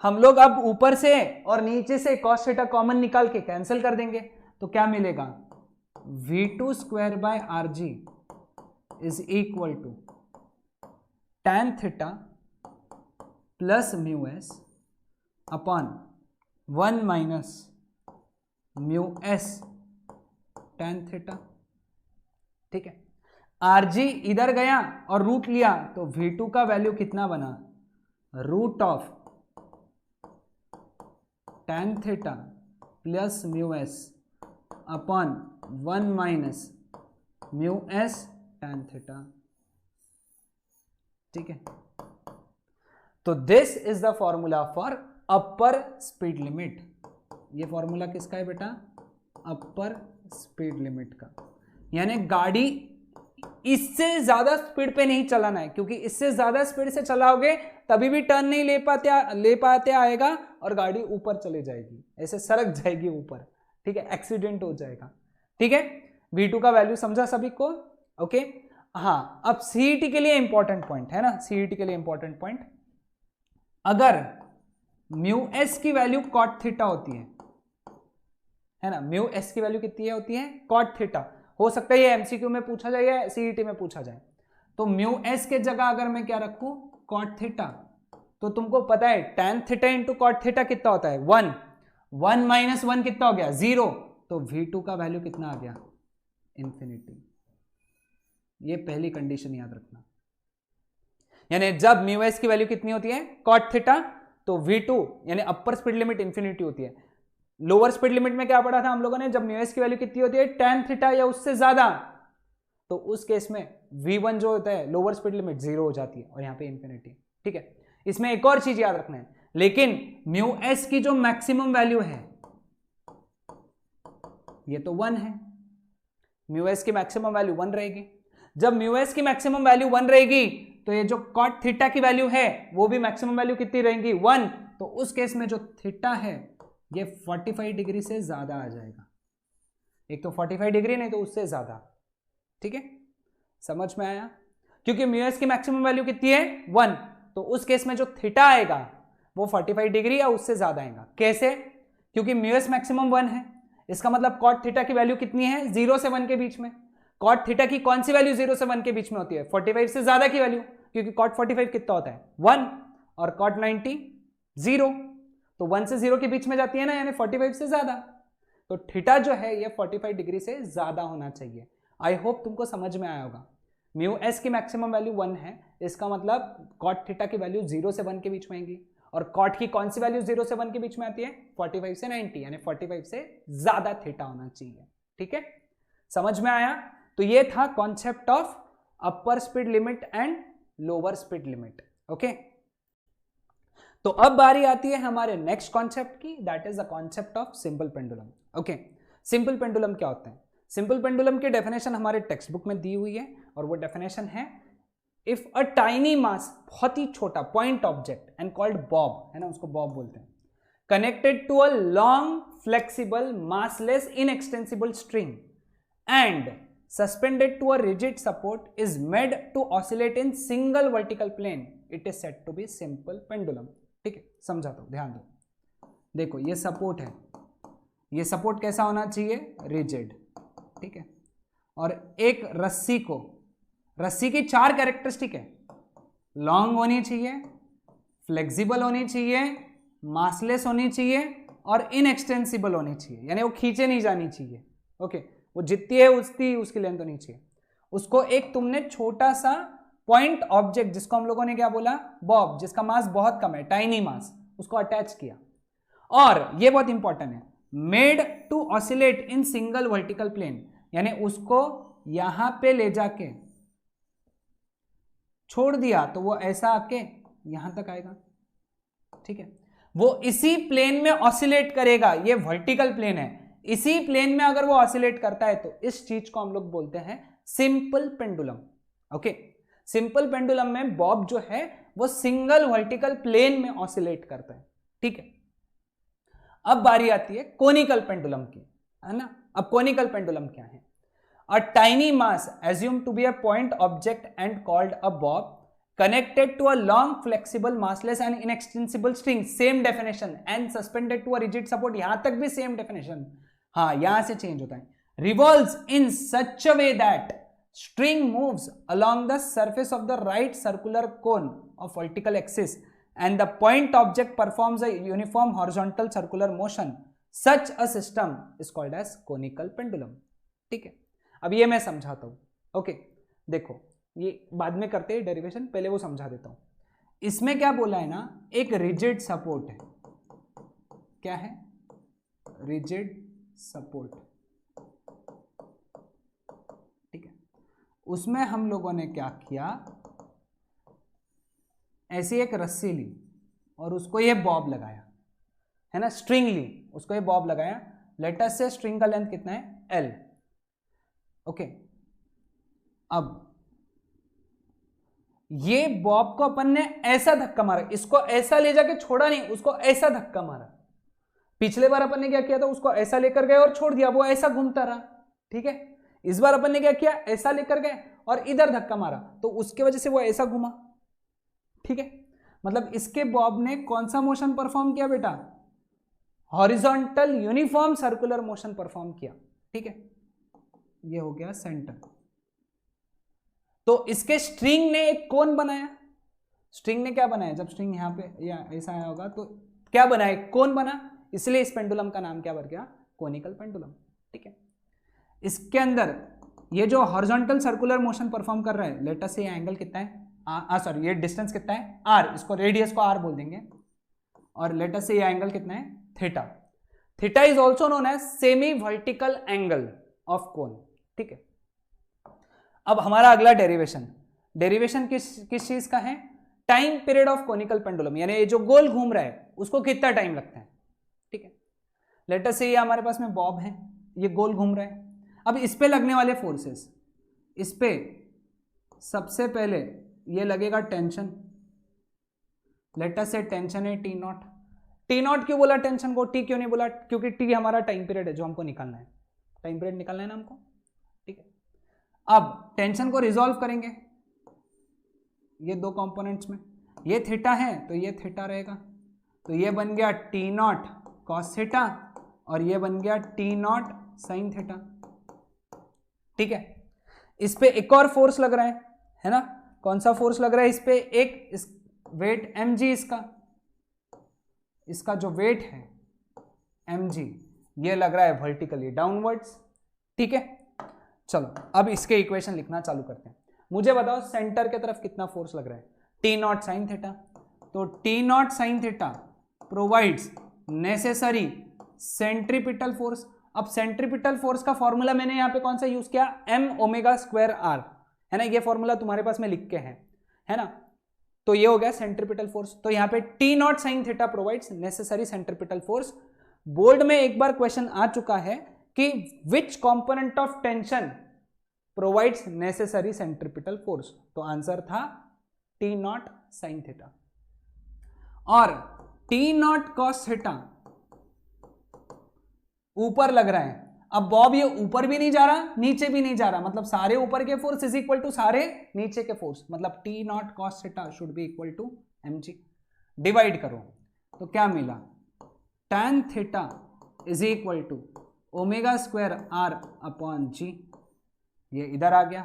हम लोग अब ऊपर से और नीचे से cos थीटा कॉमन निकाल के कैंसिल कर देंगे तो क्या मिलेगा, v2 square by rg is equal to tan theta plus mu s upon 1 minus mu s tan theta. ठीक है, rg इधर गया और रूट लिया तो v2 का वैल्यू कितना बना, root of tan theta plus mu s upon 1 minus mu s tan theta. ठीक है, तो this is the formula for upper speed limit. ये फॉर्मूला किसका है बेटा, अपर स्पीड लिमिट का। यानी गाड़ी इससे ज्यादा स्पीड पे नहीं चलाना है, क्योंकि इससे ज्यादा स्पीड से चलाओगे तभी भी टर्न नहीं ले पाते आएगा और गाड़ी ऊपर चले जाएगी, ऐसे सरक जाएगी ऊपर। ठीक है, एक्सीडेंट हो जाएगा। ठीक है, V2 का वैल्यू समझा सभी को। ओके, हाँ, अब सीईटी के लिए इंपॉर्टेंट पॉइंट है ना, सीईटी के लिए इंपॉर्टेंट पॉइंट, अगर म्यू एस की वैल्यू कॉट थीटा होती है ना, म्यू एस की वैल्यू कितनी होती है, कॉट थीटा। हो सकता है ये एमसीक्यू में पूछा जाए या सीईटी में पूछा जाए। तो म्यू एस के जगह अगर मैं क्या रखूं, कॉट थीटा, तो तुमको पता है tan theta into cot theta कितना होता है, 1, 1 माइनस 1 कितना हो गया, 0। तो V2 का वैल्यू कितना आ गया, इंफिनिटी। ये पहली कंडीशन याद रखना। यानी जब म्यू एस की वैल्यू कितनी होती है, कॉट थीटा, तो V2 यानी अपर स्पीड लिमिट इंफिनिटी होती है। लोअर स्पीड लिमिट में क्या पढ़ा था हम लोगों ने, जब म्यू एस की वैल्यू कितनी होती है, tan थीटा या उससे ज्यादा, तो उस केस में V1 जो होता है लोअर स्पीड लिमिट 0 हो जाती है और यहाँ पे इंफिनिटी। ठीक है, इसमें एक और चीज याद रखना है, लेकिन म्यू एस की जो मैक्सिमम वैल्यू है ये तो 1 है, म्यू एस की मैक्सिमम वैल्यू 1 रहेगी। जब म्यू एस की मैक्सिमम वैल्यू 1 रहेगी तो ये जो कॉट थीटा की वैल्यू है वो भी मैक्सिमम वैल्यू कितनी रहेगी, 1। तो उस केस में जो थीटा है ये 45 डिग्री से ज्यादा आ जाएगा, एक तो 45 डिग्री नहीं तो उससे ज्यादा। ठीक है, समझ में आया, क्योंकि म्यू एस की मैक्सिमम वैल्यू कितनी है, 1, तो उस केस में जो थीटा आएगा वो 45 डिग्री या उससे ज्यादा आएगा। कैसे, क्योंकि म्यू एस मैक्सिमम 1 है, इसका मतलब कॉट थीटा की वैल्यू कितनी है, 0 से 1 के बीच में। कॉट थीटा की कौन सी वैल्यू 0 से 1 के बीच में होती है, 45 से ज्यादा की वैल्यू, क्योंकि कॉट 45 कितना होता है, 1, और कॉट 90 0, तो 1 से 0 के बीच में जाती है ना, यानी 45 से ज्यादा। तो थीटा जो है ये 45 डिग्री से ज्यादा होना चाहिए। आई होप तुमको समझ में आया होगा। म्यू एस की मैक्सिमम वैल्यू 1 है, इसका मतलब कॉट थीटा की वैल्यू 0 से 1 के बीच में आएगी, और कॉट की कौन सी वैल्यू 0 से 1 के बीच में आती है, 45 से 90, यानी 45 से ज्यादा थीटा होना चाहिए। ठीक है, समझ में आया। तो ये था concept of upper speed limit and lower speed limit. Okay, तो अब बारी आती है हमारे नेक्स्ट कॉन्सेप्ट की, that is the concept of simple pendulum. Okay, simple pendulum क्या होता है, सिंपल पेंडुलम की डेफिनेशन हमारे टेक्स्ट बुक में दी हुई है, और वो डेफिनेशन है, इफ अ टाइनी मास, बहुत ही छोटा point object and called bob, है ना, उसको बॉब बोलते हैं, connected to a long flexible massless inextensible string, and suspended to a rigid support is made to oscillate in single vertical plane, it is said to be simple pendulum. ठीक है, समझाता हूं, ध्यान दो. देखो ये सपोर्ट है, ये सपोर्ट कैसा होना चाहिए, रिजिड. ठीक है, और एक रस्सी को, रस्सी की 4 कैरेक्टरिस्टिक है, लॉन्ग होनी चाहिए, फ्लेक्सिबल होनी चाहिए, मासलेस होनी चाहिए और इनएक्सटेंसिबल होनी चाहिए, यानी वो खींचे नहीं जानी चाहिए. ओके, वो जितनी है उतनी उसकी लेंथ होनी चाहिए. उसको एक तुमने छोटा सा पॉइंट ऑब्जेक्ट, जिसको हम लोगों ने क्या बोला, बॉब, जिसका मास बहुत कम है, टाइनी मास, उसको अटैच किया. और ये बहुत इंपॉर्टेंट है, made to oscillate in single vertical plane, यानी उसको यहां पे ले जाके छोड़ दिया तो वो ऐसा आके यहां तक आएगा. ठीक है, वो इसी प्लेन में ऑसिलेट करेगा, ये वर्टिकल प्लेन है, इसी प्लेन में अगर वो ऑसिलेट करता है तो इस चीज को हम लोग बोलते हैं simple pendulum. Okay, simple pendulum में बॉब जो है वो सिंगल वर्टिकल प्लेन में ऑसिलेट करता है. ठीक है, अब बारी आती है कोनिकल पेंडुलम की, है ना. अब कोनिकल पेंडुलम क्या है, a tiny mass assumed to be a point object and called a bob connected to a long flexible massless and inextensible string, same definition, and suspended to a rigid support. यहां तक भी same definition, हाँ यहां से change होता है. revolves in such a way that string moves along the surface of the right circular cone of vertical axis and the point object performs a uniform horizontal circular motion. such a system is called as conical pendulum. ठीक है, अब ये मैं समझाता हूं. Okay, देखो ये बाद में करते हैं डेरिवेशन, पहले वो समझा देता हूं. इसमें क्या बोला है ना, एक रिजिड सपोर्ट है. क्या है, रिजिड सपोर्ट. ठीक है, उसमें हम लोगों ने क्या किया, ऐसी एक रस्सी ली और उसको ये बॉब लगाया, है ना, स्ट्रिंग ली, उसको ये बॉब लगाया. लेट अस से स्ट्रिंग का लेंथ कितना है, L. ओके, अब ये बॉब को अपन ने ऐसा धक्का मारा, इसको ऐसा ले जाके छोड़ा नहीं, उसको ऐसा धक्का मारा. पिछले बार अपन ने क्या किया था, उसको ऐसा लेकर गए और छोड़ दिया, वो ऐसा घूमता रहा. ठीक है, इस बार अपन ने क्या किया, ऐसा लेकर गए और इधर धक्का मारा, तो उसके वजह से वो ऐसा घूमा. ठीक है, मतलब इसके बॉब ने कौन सा मोशन परफॉर्म किया बेटा, horizontal uniform circular motion perform किया. ठीक है, ये हो गया सेंटर. तो इसके स्ट्रिंग ने एक कोन बनाया. स्ट्रिंग ने क्या बनाया, जब स्ट्रिंग यहां पे या ऐसा आया होगा तो क्या बना, एक कोन बना, इसलिए इस पेंडुलम का नाम क्या बन गया, कोनिकल पेंडुलम. ठीक है, इसके अंदर ये जो हॉरिजॉन्टल सर्कुलर मोशन परफॉर्म कर रहा है, लेट अस से ये एंगल कितना है, सॉरी ये डिस्टेंस कितना है, r, इसको रेडियस को r बोल देंगे, और लेट अस से ये एंगल कितना है, theta. Theta is also known as semi vertical angle of cone. ठीक है, अब हमारा अगला डेरिवेशन, डेरिवेशन किस चीज का है, time period of conical pendulum, यानी ये जो गोल घूम रहा है उसको कितना टाइम लगता है. ठीक है, लेट अस से ये हमारे पास में बॉब है, ये गोल घूम रहा है. अब इस पे लगने वाले फोर्सेस, इस पे सबसे पहले ये लगेगा टेंशन. लेट अस से टेंशन है टी नॉट. टी नॉट क्यों बोला टेंशन को, टी क्यों नहीं बोला, क्योंकि टी हमारा टाइम पीरियड है जो हमको निकालना है, टाइम पीरियड निकालना है ना हमको. ठीक है, अब टेंशन को रिजॉल्व करेंगे ये दो कंपोनेंट्स में, ये थीटा है तो ये थीटा रहेगा, तो ये बन गया टी नॉट कॉस थीटा और ये बन गया टी नॉट साइन थीटा. ठीक है, इस पे एक और फोर्स लग रहा है ना, कौन सा फोर्स लग रहा है इस पे, एक इस वेट mg, इसका जो वेट है mg, ये लग रहा है वर्टिकली डाउनवर्ड्स. ठीक है, चलो अब इसके इक्वेशन लिखना चालू करते हैं. मुझे बताओ सेंटर के तरफ कितना फोर्स लग रहा है, टी नॉट साइन थीटा. तो T not sine theta provides necessary centripetal force. अब सेंट्रीपिटल फोर्स का फॉर्मूला मैंने यहां पे कौन सा यूज किया, m ओमेगा स्क्वायर r, है ना, ये फॉर्मूला तुम्हारे पास में लिख के है ना. तो ये हो गया सेंट्रीपिटल फोर्स. तो यहां पे T not sine theta provides necessary centripetal force. Board में एक बार क्वेश्चन आ चुका है कि विच component of tension provides necessary centripetal force, तो आंसर था टी नॉट साइन थीटा. और टी नॉट कॉस थीटा ऊपर लग रहा है, अब बॉब ये ऊपर भी नहीं जा रहा, नीचे भी नहीं जा रहा, मतलब सारे ऊपर के फोर्स इज इक्वल टू सारे नीचे के फोर्स, मतलब T naught cos theta should be equal to mg। Divide करो तो क्या मिला, tan theta is equal to omega square r upon g, ये इधर आ गया,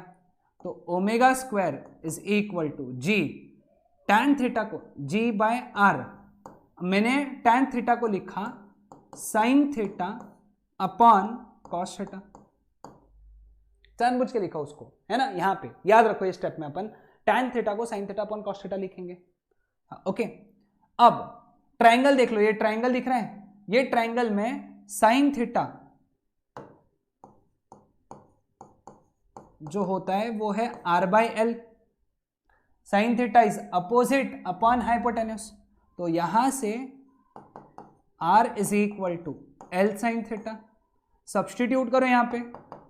तो omega square is equal to g, tan theta को g बाय r, मैंने tan थीटा को लिखा sin theta upon cos theta, जानबूझ के लिखा उसको, है ना। यहां पे याद रखो, इस स्टेप में अपन tan थीटा को sin theta upon cos theta लिखेंगे। ओके, अब ट्रायंगल देख लो, ये ट्रायंगल दिख रहा है, ये ट्रायंगल में sin थीटा जो होता है वो है r by L, sine theta is opposite upon hypotenuse, तो यहां से r is equal to L sine theta, substitute करो यहां पे,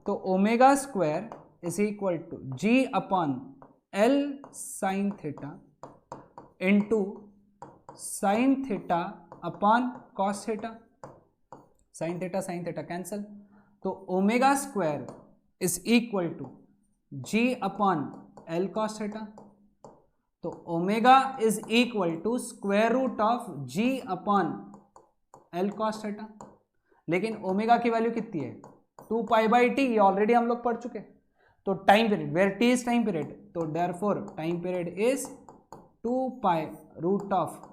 तो omega square is equal to g upon L sine theta into sine theta upon cos theta, sine theta cancel, तो omega square is equal to g upon L cos theta, तो omega is equal to square root of g upon L cos theta, लेकिन omega की value कितनी है 2 pi by T, ये already हम लोग पढ़ चुके, तो time period where T is time period, तो therefore time period is 2 pi root of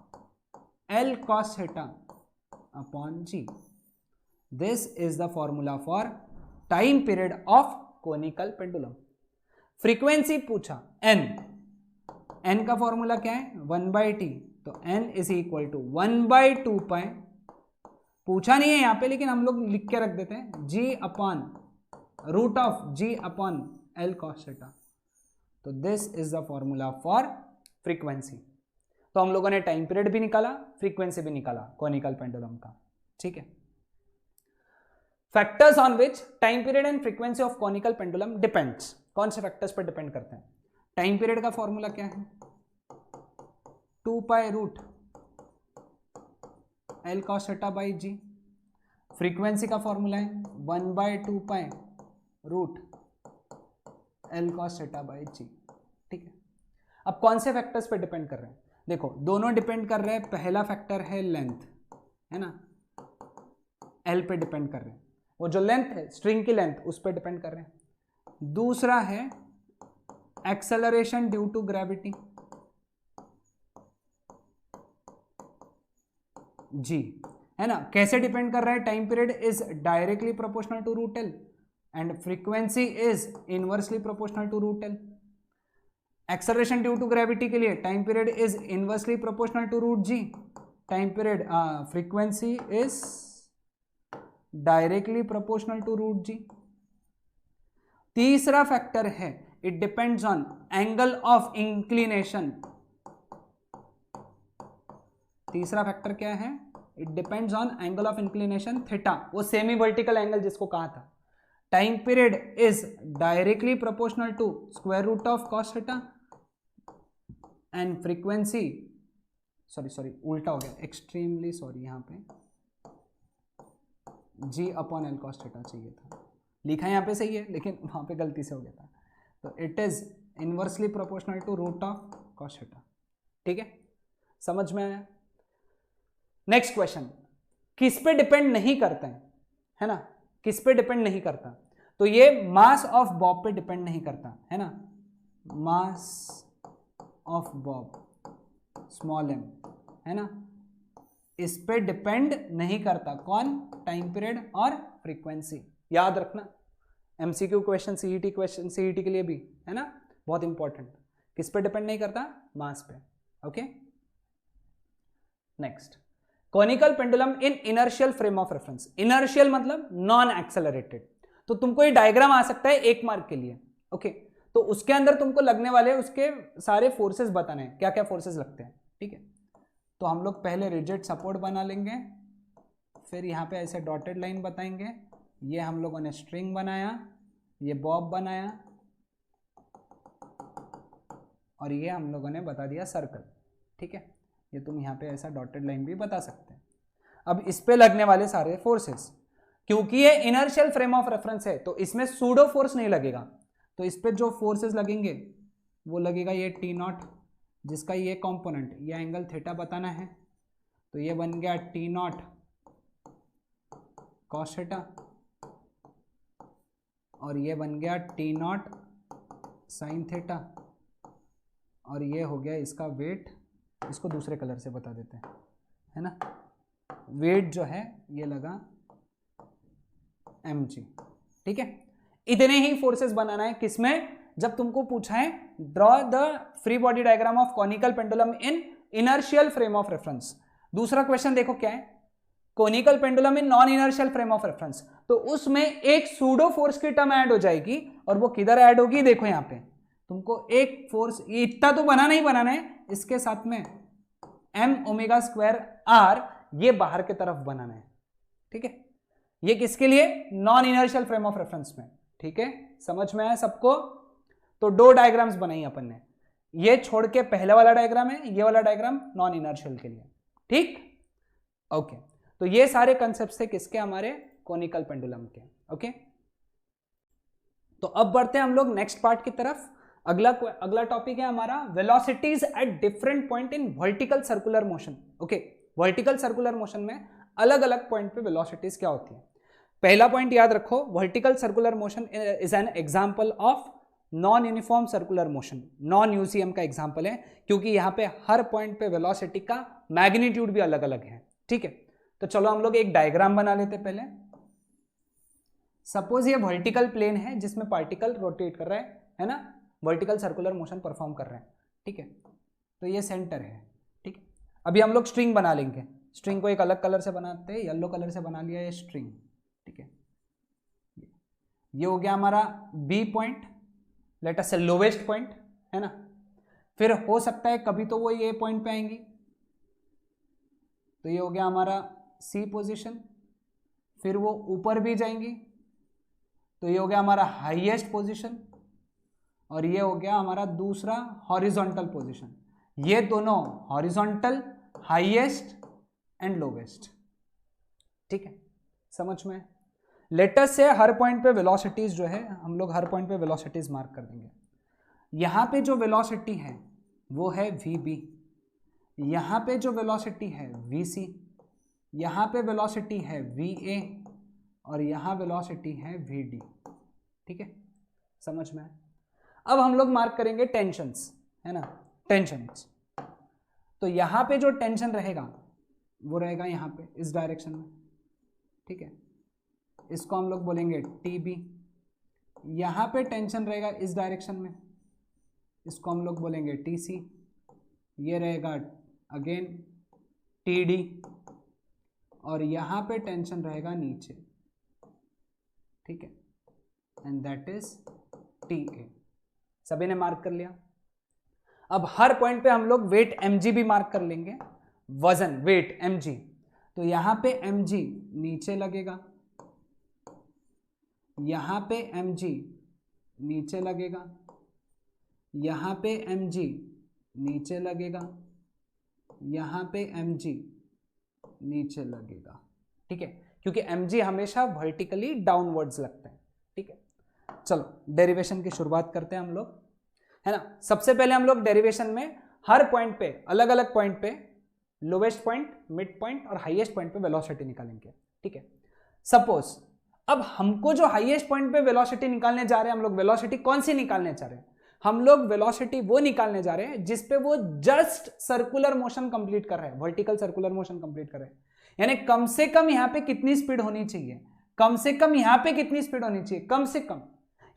L cos theta upon G. This is the formula for time period of conical pendulum. Frequency पूछा n का formula क्या है 1 by T, तो n is equal to 1 by 2 pi, पूछा नहीं है यहां पे लेकिन हम लोग लिख के रख देते हैं, g upon root of g upon L cos theta, तो this is the formula for frequency. तो हम लोगों ने टाइम पीरियड भी निकाला, फ्रीक्वेंसी भी निकाला कोनिकल पेंडुलम का, ठीक है। Factors on which time period and frequency of conical pendulum depends, कौन से फैक्टर्स पर डिपेंड करते हैं। टाइम पीरियड का फॉर्मूला क्या है 2 pi root L cos theta by G, frequency का फॉर्मूला है 1 by 2 pi root L cos theta by G, ठीक है। अब कौन से फैक्टर्स पे डिपेंड कर रहे हैं, देखो दोनों डिपेंड कर रहे हैं, पहला फैक्टर है लेंथ, है ना, एल पे डिपेंड कर रहे हैं, वो जो लेंथ है स्ट्रिंग की लेंथ उस पर डिपेंड कर रहे हैं। दूसरा है acceleration due to gravity G, है ना, कैसे डिपेंड कर रहा है, time period is directly proportional to root L and frequency is inversely proportional to root L. Acceleration due to gravity के लिए time period is inversely proportional to root G, time period frequency is directly proportional to root G. तीसरा factor है it depends on angle of inclination, तीसरा factor क्या है, it depends on angle of inclination theta, वो semi vertical angle जिसको कहा था। Time period is directly proportional to square root of cos theta and frequency, sorry उल्टा हो गया, एक्सट्रीमली सॉरी, यहां पे g upon L cos theta चाहिए था, लिखा यहाँ पे सही है लेकिन वहां पे गलती से हो गया था, तो it is inversely proportional to root of cos theta, ठीक है, समझ में आया। नेक्स्ट क्वेश्चन, किस पे डिपेंड नहीं करते हैं, है ना, किस पे डिपेंड नहीं करता, तो ये मास ऑफ बॉब पे डिपेंड नहीं करता, है ना, mass of Bob small m, है ना, इस पे डिपेंड नहीं करता, कौन, टाइम पीरियड और फ्रीक्वेंसी, याद रखना, MCQ question, CET question, CET के लिए भी, है ना, बहुत इंपॉर्टेंट, किस पे डिपेंड नहीं करता, मास पे, okay. Next, conical pendulum in inertial frame of reference, inertial मतलब नॉन एक्सेलरेटेड, तो तुमको ये डायग्राम आ सकता है 1 मार्क के लिए, ओके, तो उसके अंदर तुमको लगने वाले उसके सारे फोर्सेस बताने हैं, क्या क्या फोर्सेस लगते हैं, ठीक है। तो हम लोग पहले रिजिड सपोर्ट बना लेंगे, फिर यहाँ पे ऐसे डॉटेड लाइन बताएंगे, ये हम लोगों ने स्ट्रिंग बनाया, ये बॉब बनाया, और ये हम लोगों ने बता दिया सर्कल, ठीक है, ये तुम यहाँ पे ऐसा डॉटेड लाइन भी बता सकते हैं। अब इस पे लगने वाले सारे फोर्सेस, क्योंकि ये इनर्शियल फ्रेम ऑफ रेफरेंस है तो इसमें सूडो फोर्स नहीं लगेगा, तो इस पे जो फोर्सेस लगेंगे वो लगेगा ये टी नॉट, जिसका ये कंपोनेंट ये एंगल थीटा बताना है, तो ये बन गया टी नॉट कॉस थीटा, और ये बन गया टी नॉट साइन थीटा, और ये हो गया इसका वेट, इसको दूसरे कलर से बता देते हैं, है ना, वेट जो है ये लगा mg। ठीक है, इतने ही फोर्सेस बनाना है किसमें, जब तुमको पूछा है draw the free body diagram of conical pendulum in inertial frame of reference. दूसरा क्वेश्चन देखो क्या है, conical pendulum in non inertial frame of reference, तो उसमें एक सूडो फोर्स की टर्म ऐड हो जाएगी, और वो किधर ऐड होगी, देखो यहां पे तुमको एक फोर्स इतना तो बनाना ही बनाना है, इसके साथ में m ओमेगा स्क्वायर r ये बाहर की तरफ बनाना है। ठीक है, ये किसके लिए, non inertial frame of reference में। ठीक है, समझ में आया सबको। तो दो डायग्राम्स बनाई अपन ने, ये छोड़ के पहले वाला डायग्राम है, ये वाला डायग्राम नॉन इनर्शियल के लिए। ठीक, ओके, तो ये सारे कंसेप्ट थे किसके, हमारे कोनिकल पेंडुलम के। ओके, तो अब बढ़ते हैं हम लोग नेक्स्ट पार्ट की तरफ। अगला टॉपिक है हमारा velocities at different point in vertical circular motion. Okay, vertical circular motion में अलग अलग पॉइंट पे वेलोसिटीज क्या होती है। पहला पॉइंट याद रखो, vertical circular motion is an example of non uniform circular motion. Non UCM का एग्जांपल है, क्योंकि यहां पे हर पॉइंट पे वेलोसिटी का मैग्नीट्यूड भी अलग अलग है। ठीक है, तो चलो हम लोग एक डायग्राम बना लेते हैं पहले। सपोज ये वर्टिकल प्लेन है जिसमें पार्टिकल रोटेट कर रहा है ना, वर्टिकल सर्कुलर मोशन परफॉर्म कर रहे हैं। ठीक है, तो ये सेंटर है। ठीक है, अभी हम लोग स्ट्रिंग बना लेंगे, स्ट्रिंग को एक अलग कलर से बनाते हैं, येलो कलर से बना लिया ये स्ट्रिंग। ठीक है, ये हो गया हमारा बी पॉइंट, लेट अस से लोवेस्ट पॉइंट, है ना। फिर हो सकता है कभी तो वो ये पॉइंट पे आएंगी, तो ये हो गया हमारा सी पोजीशन। फिर वो ऊपर भी जाएंगी, तो ये हो गया हमारा हाईएस्ट पोजीशन, और ये हो गया हमारा दूसरा हॉरिजॉन्टल पोजीशन। ये दोनों हॉरिजॉन्टल, हाईएस्ट एंड लोवेस्ट। ठीक है, समझ में। लेटेस्ट से हर पॉइंट पे वेलोसिटीज जो है, हम लोग हर पॉइंट पे वेलोसिटीज मार्क कर देंगे। यहां पे जो वेलोसिटी है वो है वीबी, यहां पे जो वेलोसिटी है वीसी, यहां पे वेलोसिटी है वीए, और यहां वेलोसिटी है वीडी। ठीक है, समझ में। अब हम लोग मार्क करेंगे टेंशंस, है ना, टेंशंस। तो यहां पे जो टेंशन रहेगा वो रहेगा यहां पे इस डायरेक्शन में। ठीक है, इसको हम लोग बोलेंगे टीबी। यहां पे टेंशन रहेगा इस डायरेक्शन में, इसको हम लोग बोलेंगे टीसी। ये रहेगा अगेन टीडी, और यहां पे टेंशन रहेगा नीचे। ठीक है, एंड दैट इज टीए। सभी ने मार्क कर लिया। अब हर पॉइंट पे हम लोग वेट mg भी मार्क कर लेंगे, वजन वेट mg। तो यहां पे mg नीचे लगेगा, यहां पे mg नीचे लगेगा, यहां पे mg नीचे लगेगा, यहां पे mg नीचे लगेगा। ठीक है, क्योंकि mg हमेशा वर्टिकली डाउनवर्ड्स लगता है। ठीक है, चलो डेरिवेशन की शुरुआत करते हैं हम लोग, है ना। सबसे पहले हम लोग डेरिवेशन में हर पॉइंट पे, अलग अलग पॉइंट पे, लोवेस्ट पॉइंट, मिड पॉइंट और हाईएस्ट पॉइंट पे वेलोसिटी निकालेंगे। ठीक है, सपोज अब हमको जो हाईएस्ट पॉइंट पे वेलोसिटी निकालने जा रहे हैं, हम लोग वेलोसिटी कौन सी निकालने जा रहे हैं, हम लोग वेलोसिटी वो निकालने जा रहे हैं जिस पे वो जस्ट सर्कुलर मोशन कंप्लीट कर रहे हैं, वर्टिकल सर्कुलर मोशन कंप्लीट कर रहे हैं। यानी कम से कम यहां पे कितनी स्पीड होनी चाहिए, कम से कम यहां पे कितनी स्पीड होनी चाहिए, कम से कम,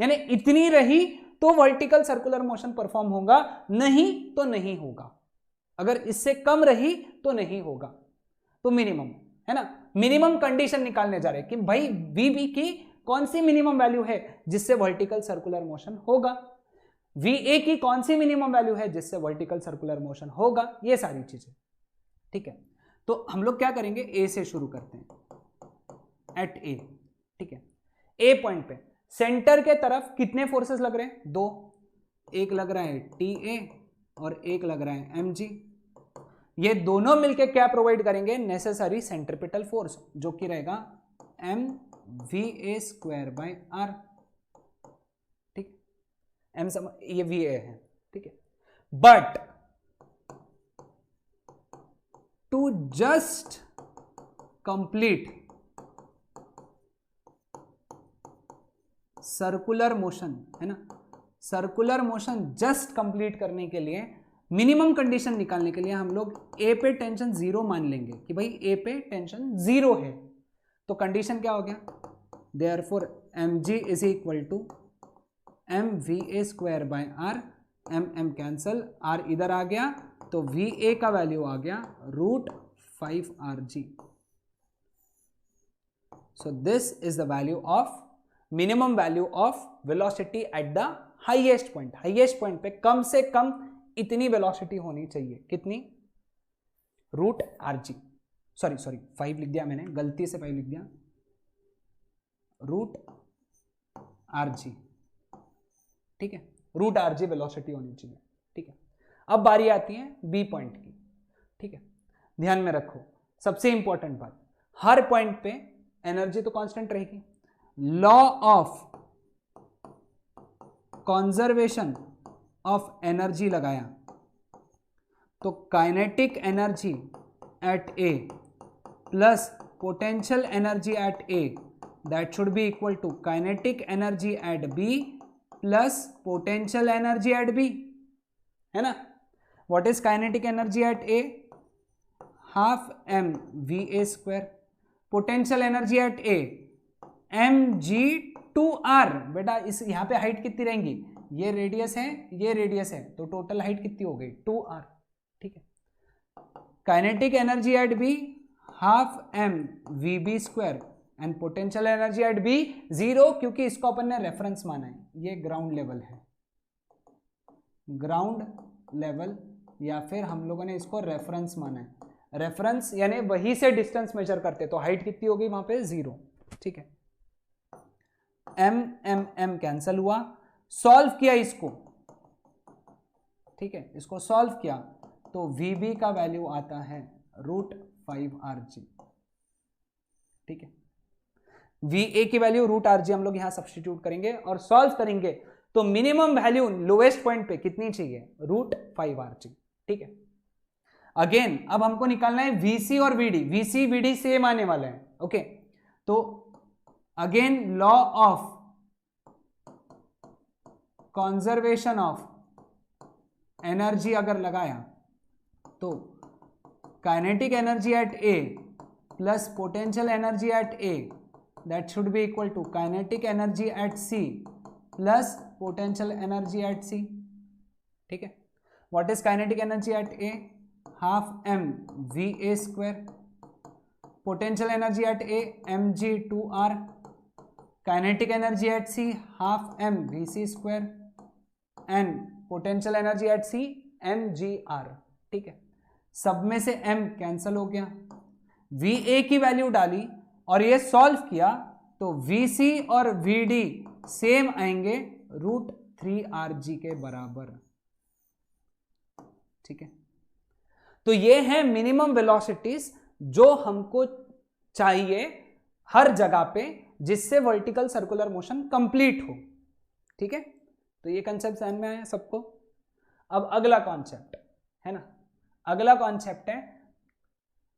यानी इतनी रही तो वर्टिकल सर्कुलर मोशन परफॉर्म होगा, नहीं तो नहीं होगा। अगर इससे कम रही तो नहीं होगा। तो मिनिमम, है ना, मिनिमम कंडीशन निकालने जा रहे हैं कि भाई वीबी की कौन सी मिनिमम वैल्यू है जिससे वर्टिकल सर्कुलर मोशन होगा, वीए की कौन सी मिनिमम वैल्यू है जिससे वर्टिकल सर्कुलर मोशन होगा, ये सारी चीजें। ठीक है, तो हम लोग क्या करेंगे, ए से शुरू करते हैं, एट ए। ठीक है, ए पॉइंट पे सेंटर के तरफ कितने फोर्सेस लग रहे हैं, दो, एक लग रहा है टीए और एक लग रहा है एमजी। ये दोनों मिलके क्या प्रोवाइड करेंगे, नेसेसरी सेंट्रिपिटल फोर्स, जो कि रहेगा m we A square by r, ठीक, एम ये वी ए है, ठीक है। But to just complete circular motion, है ना, सर्कुलर मोशन जस्ट कंप्लीट करने के लिए, मिनिमम कंडीशन निकालने के लिए हम लोग ए पे टेंशन जीरो मान लेंगे कि भाई ए पे टेंशन जीरो है। तो कंडीशन क्या हो गया, therefore m g is equal to m we A square by are, m m cancel, r इधर आ गया तो वी ए का वैल्यू आ गया √5 are G. So this is the value of minimum value of velocity at the highest point. Highest point पे कम से कम इतनी वेलोसिटी होनी चाहिए, कितनी, √rg, सॉरी 5 लिख दिया मैंने, गलती से 5 लिख दिया, √rg, ठीक है, √rg वेलोसिटी होनी चाहिए, ठीक है। अब बारी आती है बी पॉइंट की, ठीक है। ध्यान में रखो सबसे इंपॉर्टेंट बात, हर पॉइंट पे एनर्जी तो कांस्टेंट रहेगी। Law of conservation of energy लगाया तो kinetic energy at A plus potential energy at A that should be equal to kinetic energy at B plus potential energy at B, है ना। What is kinetic energy at A, half M we A square, potential energy at A M G two r. बेटा इस यहाँ पे height कितनी रहेंगी, ये radius है, ये रेडियस है, तो टोटल हाइट कितनी हो गई 2r, ठीक है। Kinetic energy at B half M v B square and potential energy at B 0, क्योंकि इसको अपन ने रेफरेंस माना है, ये ग्राउंड लेवल है, ग्राउंड लेवल, या फिर हम लोगों ने इसको रेफरेंस माना है। रेफरेंस यानी वही से डिस्टेंस मेजर करते, तो हाइट कितनी हो गई वहां पे 0, ठीक है। एम एम एम कैंसल हुआ, सॉल्व किया इसको, ठीक है, इसको सॉल्व किया तो VB का वैल्यू आता है √5rg, ठीक है। VA की वैल्यू √rg हम लोग यहां सब्स्टिट्यूट करेंगे और सॉल्व करेंगे तो मिनिमम वैल्यू लोएस्ट पॉइंट पे कितनी चाहिए, √5rg, ठीक है। अगेन अब हमको निकालना है VC और VD, VC VD सेम आने वाला है, ओके। तो again law of conservation of energy अगर लगाया तो kinetic energy at A plus potential energy at A that should be equal to kinetic energy at C plus potential energy at C, ठीक है। What is kinetic energy at A, half M we A square, potential energy at A M G two R, kinetic energy at C half M V C square and potential energy at C M G are, ठीक है। सब में से m cancel हो गया, VA की value डाली और ये सॉल्व किया तो VC और VD सेम आएंगे √3rg के बराबर, ठीक है। तो ये है मिनिमम वेलोसिटीज जो हमको चाहिए हर जगह पे जिससे वर्टिकल सर्कुलर मोशन कंप्लीट हो, ठीक है। तो ये कंसेप्ट समझ में आया सबको। अब अगला कॉन्सेप्ट है ना, अगला कॉन्सेप्ट है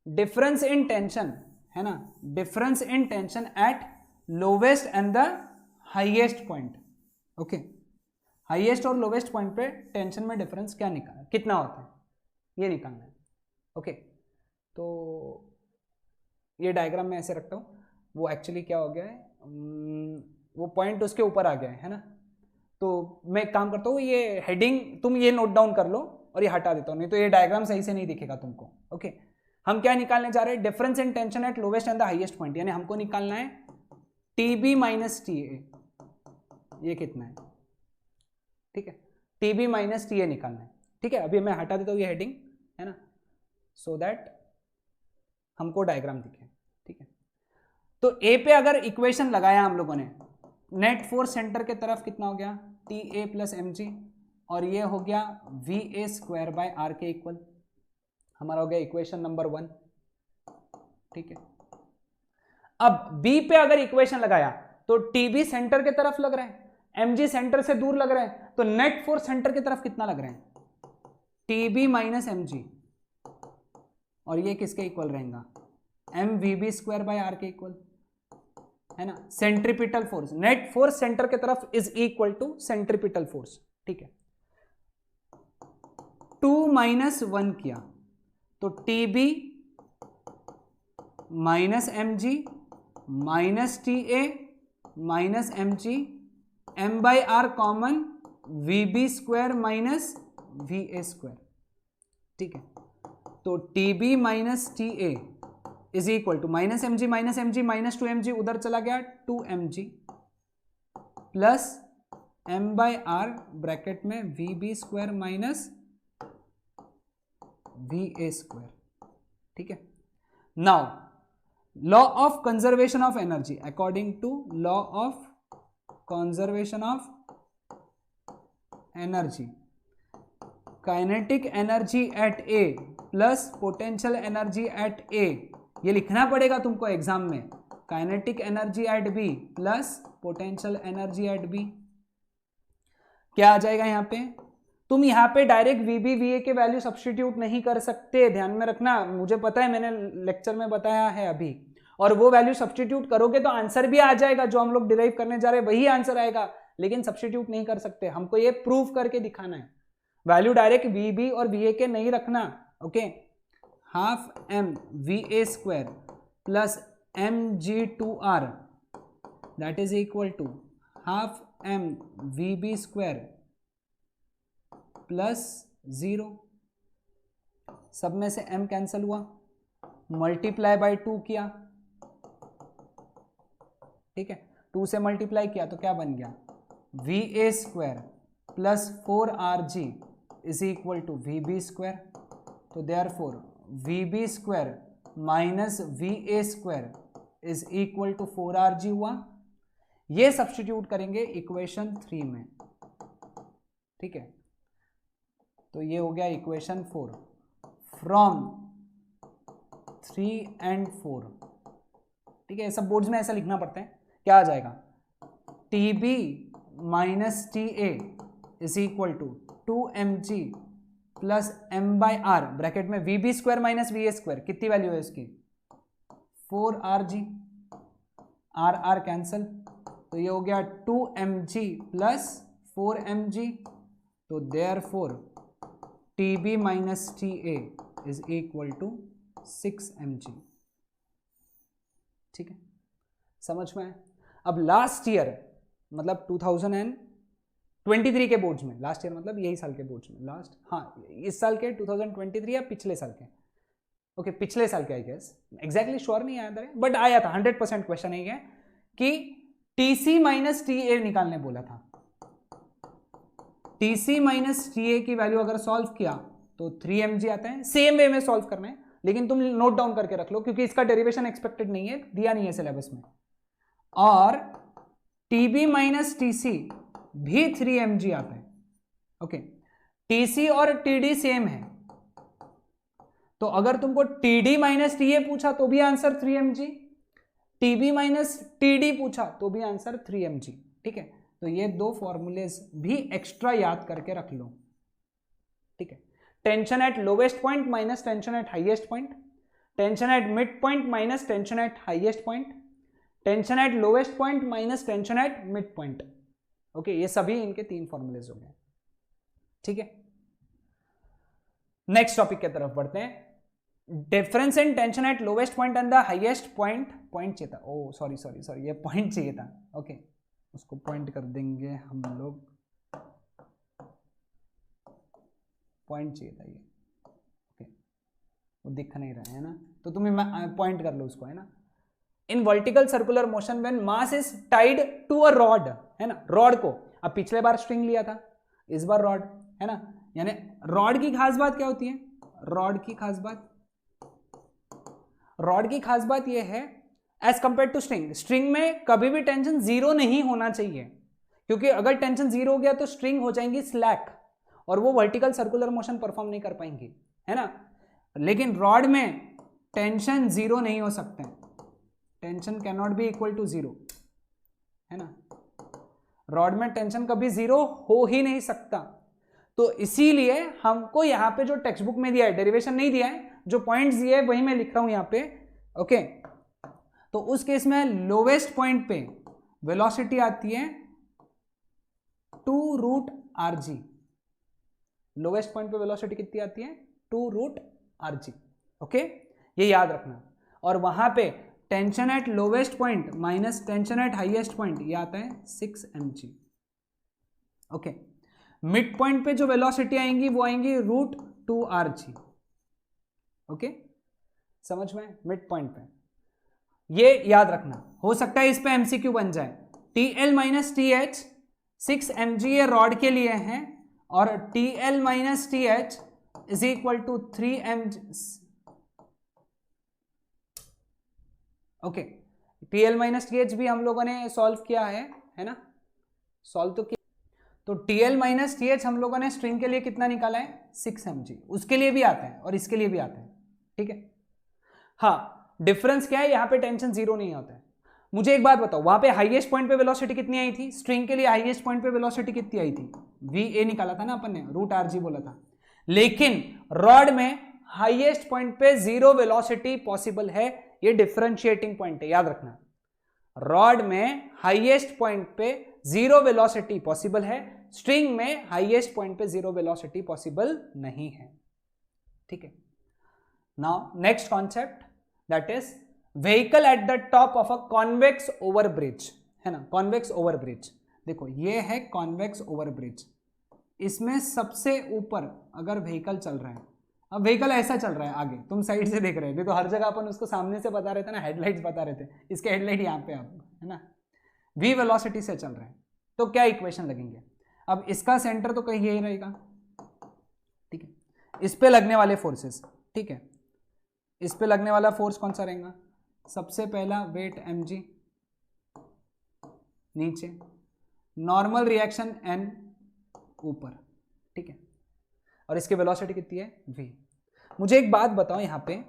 डिफरेंस इन टेंशन, है ना, difference in tension eight lowest and the highest point, okay. Highest और लोवेस्ट पॉइंट पे टेंशन में डिफरेंस क्या निकालना, कितना होता है, ये निकालना है, ओके। तो ये डायग्राम में ऐसे रखता हूँ, वो एक्चुअली क्या हो गया है, वो पॉइंट उसके ऊपर आ गया है ना। तो मैं एक काम करता हूँ, ये हेडिंग तुम ये नोट डाउन कर लो और ये हटा देता हूँ, नहीं तो ये डायग्राम सही से नहीं दिखेगा तुमको, ओके। हम क्या निकालने जा रहे हैं, difference in tension eight lowest and the highest point, यानी हमको निकालना है TB माइनस TA, ये कितना है, ठीक है, TB माइनस TA निकालना है, ठीक है। अभी मैं हटा देता हूँ ये हेडिंग, है ना, सो दैट हमको डायग्राम दिखे, ठीक है। तो A पे अगर इक्वेशन लगाया हम लोगों ने, नेट फोर्स सेंटर के तरफ कितना हो गया TA प्लस mg, और ये हो गया VA स्क्वायर बाय R के इक्वल, हमारा हो गया इक्वेशन नंबर 1, ठीक है। अब बी पे अगर इक्वेशन लगाया तो टीबी सेंटर के तरफ लग रहा है, एमजी सेंटर से दूर लग रहा है, तो नेट फोर्स सेंटर की तरफ कितना लग रहा है? टीबी माइनस एमजी, और ये किसके इक्वल रहेगा? M v B square by r के इक्वल, है ना। Centripetal force, net force centre के तरफ is equal to centripetal force, ठीक है। 2 माइनस 1 किया तो T B minus m g minus T A minus m g, m by r common, v B square minus we A square, ठीक है। तो T B minus T A is equal to minus m g minus 2 M G उधर चला गया 2 M G plus M by R bracket में V B square minus we A square, ठीक है। Now law of conservation of energy, according to law of conservation of energy, kinetic energy at A plus potential energy at A, ये लिखना पड़ेगा तुमको exam में, kinetic energy at B plus potential energy at B. क्या आ जाएगा यहां पे? तुम यहां पे डायरेक्ट वीबी वीए के वैल्यू सब्स्टिट्यूट नहीं कर सकते, ध्यान में रखना, मुझे पता है, मैंने लेक्चर में बताया है अभी, और वो वैल्यू सब्स्टिट्यूट करोगे तो आंसर भी आ जाएगा, जो हम लोग डिराइव करने जा रहे हैं वही आंसर आएगा, लेकिन सब्स्टिट्यूट नहीं कर सकते, हमको ये प्रूव करके दिखाना है। वैल्यू डायरेक्ट वीबी और वीए के नहीं रखना, okay. Half M we A square plus m ji two r that is equal to half M v B square plus 0, सब में से m कैंसिल हुआ, मल्टीप्लाई बाय 2 किया, ठीक है, 2 से मल्टीप्लाई किया तो क्या बन गया? V A square plus 4 R G is equal to V B square, तो therefore V B square minus we A square is equal to 4 R G हुआ। ये सब्स्टिट्यूट करेंगे इक्वेशन 3 में, ठीक है, तो ये हो गया इक्वेशन 4 फ्रॉम 3 and 4, ठीक है। सब बोर्ड्स में ऐसा लिखना पड़ता है। क्या आ जाएगा? T B minus T A is equal to 2 M G plus M by R bracket में V B square minus we A square, कितनी वैल्यू है इसकी? 4 R G, R R cancel, तो ये हो गया 2 M G plus 4 M G, तो therefore T B minus T A is equal to 6 M G, ठीक है, समझ में आया? अब लास्ट ईयर मतलब 2023 के बोर्ड्स में, लास्ट ईयर मतलब यही साल के बोर्ड्स में, लास्ट, हाँ इस साल के 2023 या पिछले साल के, ओके पिछले साल के आई गेस, एग्जैक्टली श्योर नहीं आया था बट आया था, 100% क्वेश्चन है कि T C minus T A निकालने बोला था। T C minus T A की वैल्यू अगर सॉल्व किया तो 3 mg आता है, सेम वे में सॉल्व करना है, लेकिन तुम नोट डाउन करके रख लो क्योंकि इसका डेरिवेशन एक्सपेक्टेड नहीं है, दिया नहीं है सिलेबस में। और T B minus T C भी 3 mg आता है, ओके। टी सी और टी डी सेम है, तो अगर तुमको T D minus T A पूछा तो भी answer 3 mg, T B minus T D पूछा तो भी आंसर 3 mg, ठीक है। तो ये दो फॉर्मूलेज भी एक्स्ट्रा याद करके रख लो, ठीक है। Tension eight lowest point minus tension eight highest point, tension at mid point minus tension eight highest point, tension eight lowest point minus tension at mid point, okay. ये सभी इनके 3 फॉर्मूलेज हो गए, ठीक है। नेक्स्ट टॉपिक की तरफ बढ़ते हैं। Difference in tension eight lowest point and the highest point, point चाहिए था, ओ सॉरी ये पॉइंट चाहिए था, ओके, उसको पॉइंट कर देंगे हम लोग, पॉइंट चाहिए था ये, ओके, वो दिख नहीं रहा है ना, तो तुम्हें पॉइंट कर लो उसको, है ना। In vertical circular motion when mass is tied to a rod, है ना, रॉड को, अब पिछले बार स्ट्रिंग लिया था, इस बार रॉड, है ना, यानी रॉड की खास बात क्या होती है? रॉड की खास बात यह है as compare to string, string में कभी भी टेंशन 0 नहीं होना चाहिए, क्योंकि अगर टेंशन 0 हो गया तो स्ट्रिंग हो जाएंगी स्लैक और वो वर्टिकल सर्कुलर मोशन परफॉर्म नहीं कर पाएंगी, है ना। लेकिन रॉड में टेंशन 0 नहीं हो सकते, tension can not be equal to 0, है ना, रॉड में टेंशन कभी 0 हो ही नहीं सकता। तो इसीलिए हमको यहां पे जो टेक्स्ट बुक में दिया है, डेरिवेशन नहीं दिया है, जो पॉइंट्स दिए है वही मैं लिख रहा हूं यहां पे, ओके। तो उस केस में लोवेस्ट पॉइंट पे वेलोसिटी आती है 2√rg, लोवेस्ट पॉइंट पे वेलोसिटी कितनी आती है 2√rg, ओके, ये याद रखना। और वहां पे tension eight lowest point minus tension eight highest point, ये आता है 6 mg, ओके। मिड पॉइंट पे जो वेलोसिटी आएंगी वो आएंगी √2rg, ओके, समझ में, मिड पॉइंट पे, ये याद रखना। हो सकता है इस पे एमसीक्यू बन जाए। TL माइनस TH 6 mg ये रॉड के लिए है, और TL minus TH is equal to 3 mg, okay. TL minus TH भी हम लोगों ने सॉल्व किया है ना, सॉल्व तो किया। तो TL माइनस TH हम लोगों ने स्ट्रिंग के लिए कितना निकाला है 6 mg, उसके लिए भी आता है और इसके लिए भी आता है, ठीक है। हाँ, डिफरेंस क्या है, यहां पे टेंशन 0 नहीं होता है। मुझे एक बात बताओ, वहां पे हाईएस्ट पॉइंट पे वेलोसिटी कितनी आई थी, स्ट्रिंग के लिए हाईएस्ट पॉइंट पे वेलोसिटी कितनी आई थी, VA निकाला था ना अपन ने, √rg बोला था। लेकिन रॉड में हाईएस्ट पॉइंट पे 0 वेलोसिटी पॉसिबल है, ये डिफरेंशिएटिंग पॉइंट है, याद रखना। रॉड में हाईएस्ट पॉइंट पे 0 वेलोसिटी पॉसिबल है, स्ट्रिंग में हाईएस्ट पॉइंट पे 0 वेलोसिटी पॉसिबल नहीं है, ठीक है। Now next concept, that is vehicle at the top of a convex over bridge, है ना, कॉन्वेक्स ओवर ब्रिज। देखो ये है कॉन्वेक्स ओवर ब्रिज, इसमें सबसे ऊपर अगर व्हीकल चल रहा है, अब व्हीकल ऐसा चल रहा है आगे, तुम साइड से देख रहे थे, तो हर जगह अपन उसको सामने से बता रहे थे ना, हेडलाइट्स बता रहे थे, इसके हेडलाइट यहाँ पे आप, है ना, v वेलोसिटी से चल रहा है, तो क्या इक्वेशन लगेंगे। अब इसका सेंटर तो कहीं यही रहेगा, ठीक है, इस पे लगने वाले फोर्सेस, ठीक है, इस पे लगने वाला फोर्स कौन सा रहेगा, सबसे पहला वेट mg, नीचे नॉर्मल रिएक्शन n ऊपर, ठीक है, और इसकी वेलोसिटी कितनी है v। मुझे एक बात बताओ, यहां पे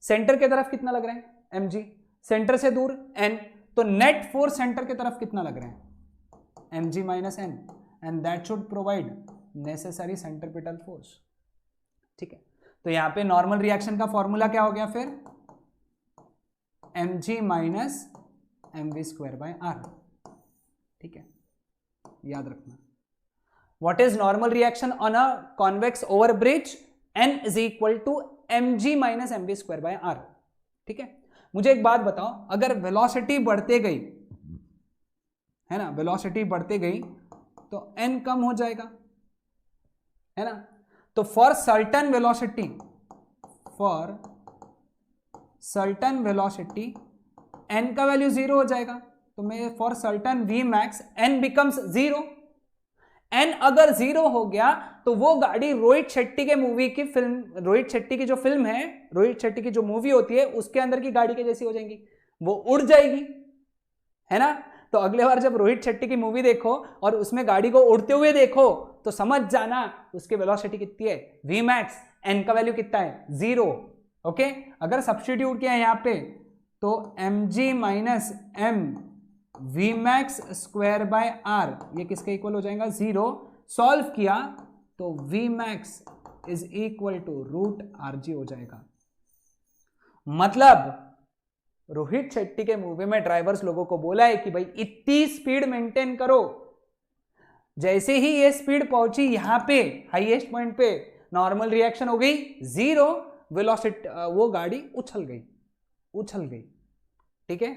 सेंटर के तरफ कितना लग रहा है mg, सेंटर से दूर n, तो नेट फोर्स सेंटर के तरफ कितना लग रहा है mg minus n, and that should provide necessary centripetal force, ठीक है। तो यहां पे नॉर्मल रिएक्शन का फॉर्मूला क्या हो गया फिर, mg माइनस mv²/r, ठीक है, याद रखना। What is normal reaction on a convex over bridge, n is equal to mg minus mv²/r, ठीक है। मुझे एक बात बताओ, अगर वेलोसिटी बढ़ते गई, है ना, वेलोसिटी बढ़ते गई तो n कम हो जाएगा, है ना। तो फॉर सर्टन वेलोसिटी n का वैल्यू 0 हो जाएगा, तो मैं for certain v max n becomes 0। n अगर 0 हो गया तो वो गाड़ी रोहित शेट्टी के मूवी की फिल्म, रोहित शेट्टी की जो फिल्म है, रोहित शेट्टी की जो मूवी होती है उसके अंदर की गाड़ी के जैसी हो जाएंगी, वो उड़ जाएगी, है ना। तो अगले बार जब रोहित शेट्टी की मूवी देखो और उसमें गाड़ी को उड़ते हुए देखो तो समझ जाना उसकी वेलोसिटी कितनी है, v मैक्स, n का वैल्यू कितना है 0, ओके। अगर सब्स्टिट्यूट किया यहां पे तो mg minus m v max²/r, ये किसके इक्वल हो जाएगा 0। सॉल्व किया तो v max is equal to √rg हो जाएगा। मतलब रोहित शेट्टी के मूवी में ड्राइवर्स लोगों को बोला है कि भाई इतनी स्पीड मेंटेन करो, जैसे ही ये स्पीड पहुंची यहां पे हाईएस्ट पॉइंट पे, नॉर्मल रिएक्शन हो गई 0, वेलोसिटी, वो गाड़ी उछल गई, ठीक है।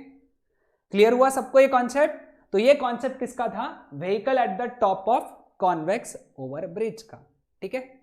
क्लियर हुआ सबको ये कॉन्सेप्ट। तो ये कॉन्सेप्ट किसका था, vehicle at the top of convex over bridge का, ठीक है।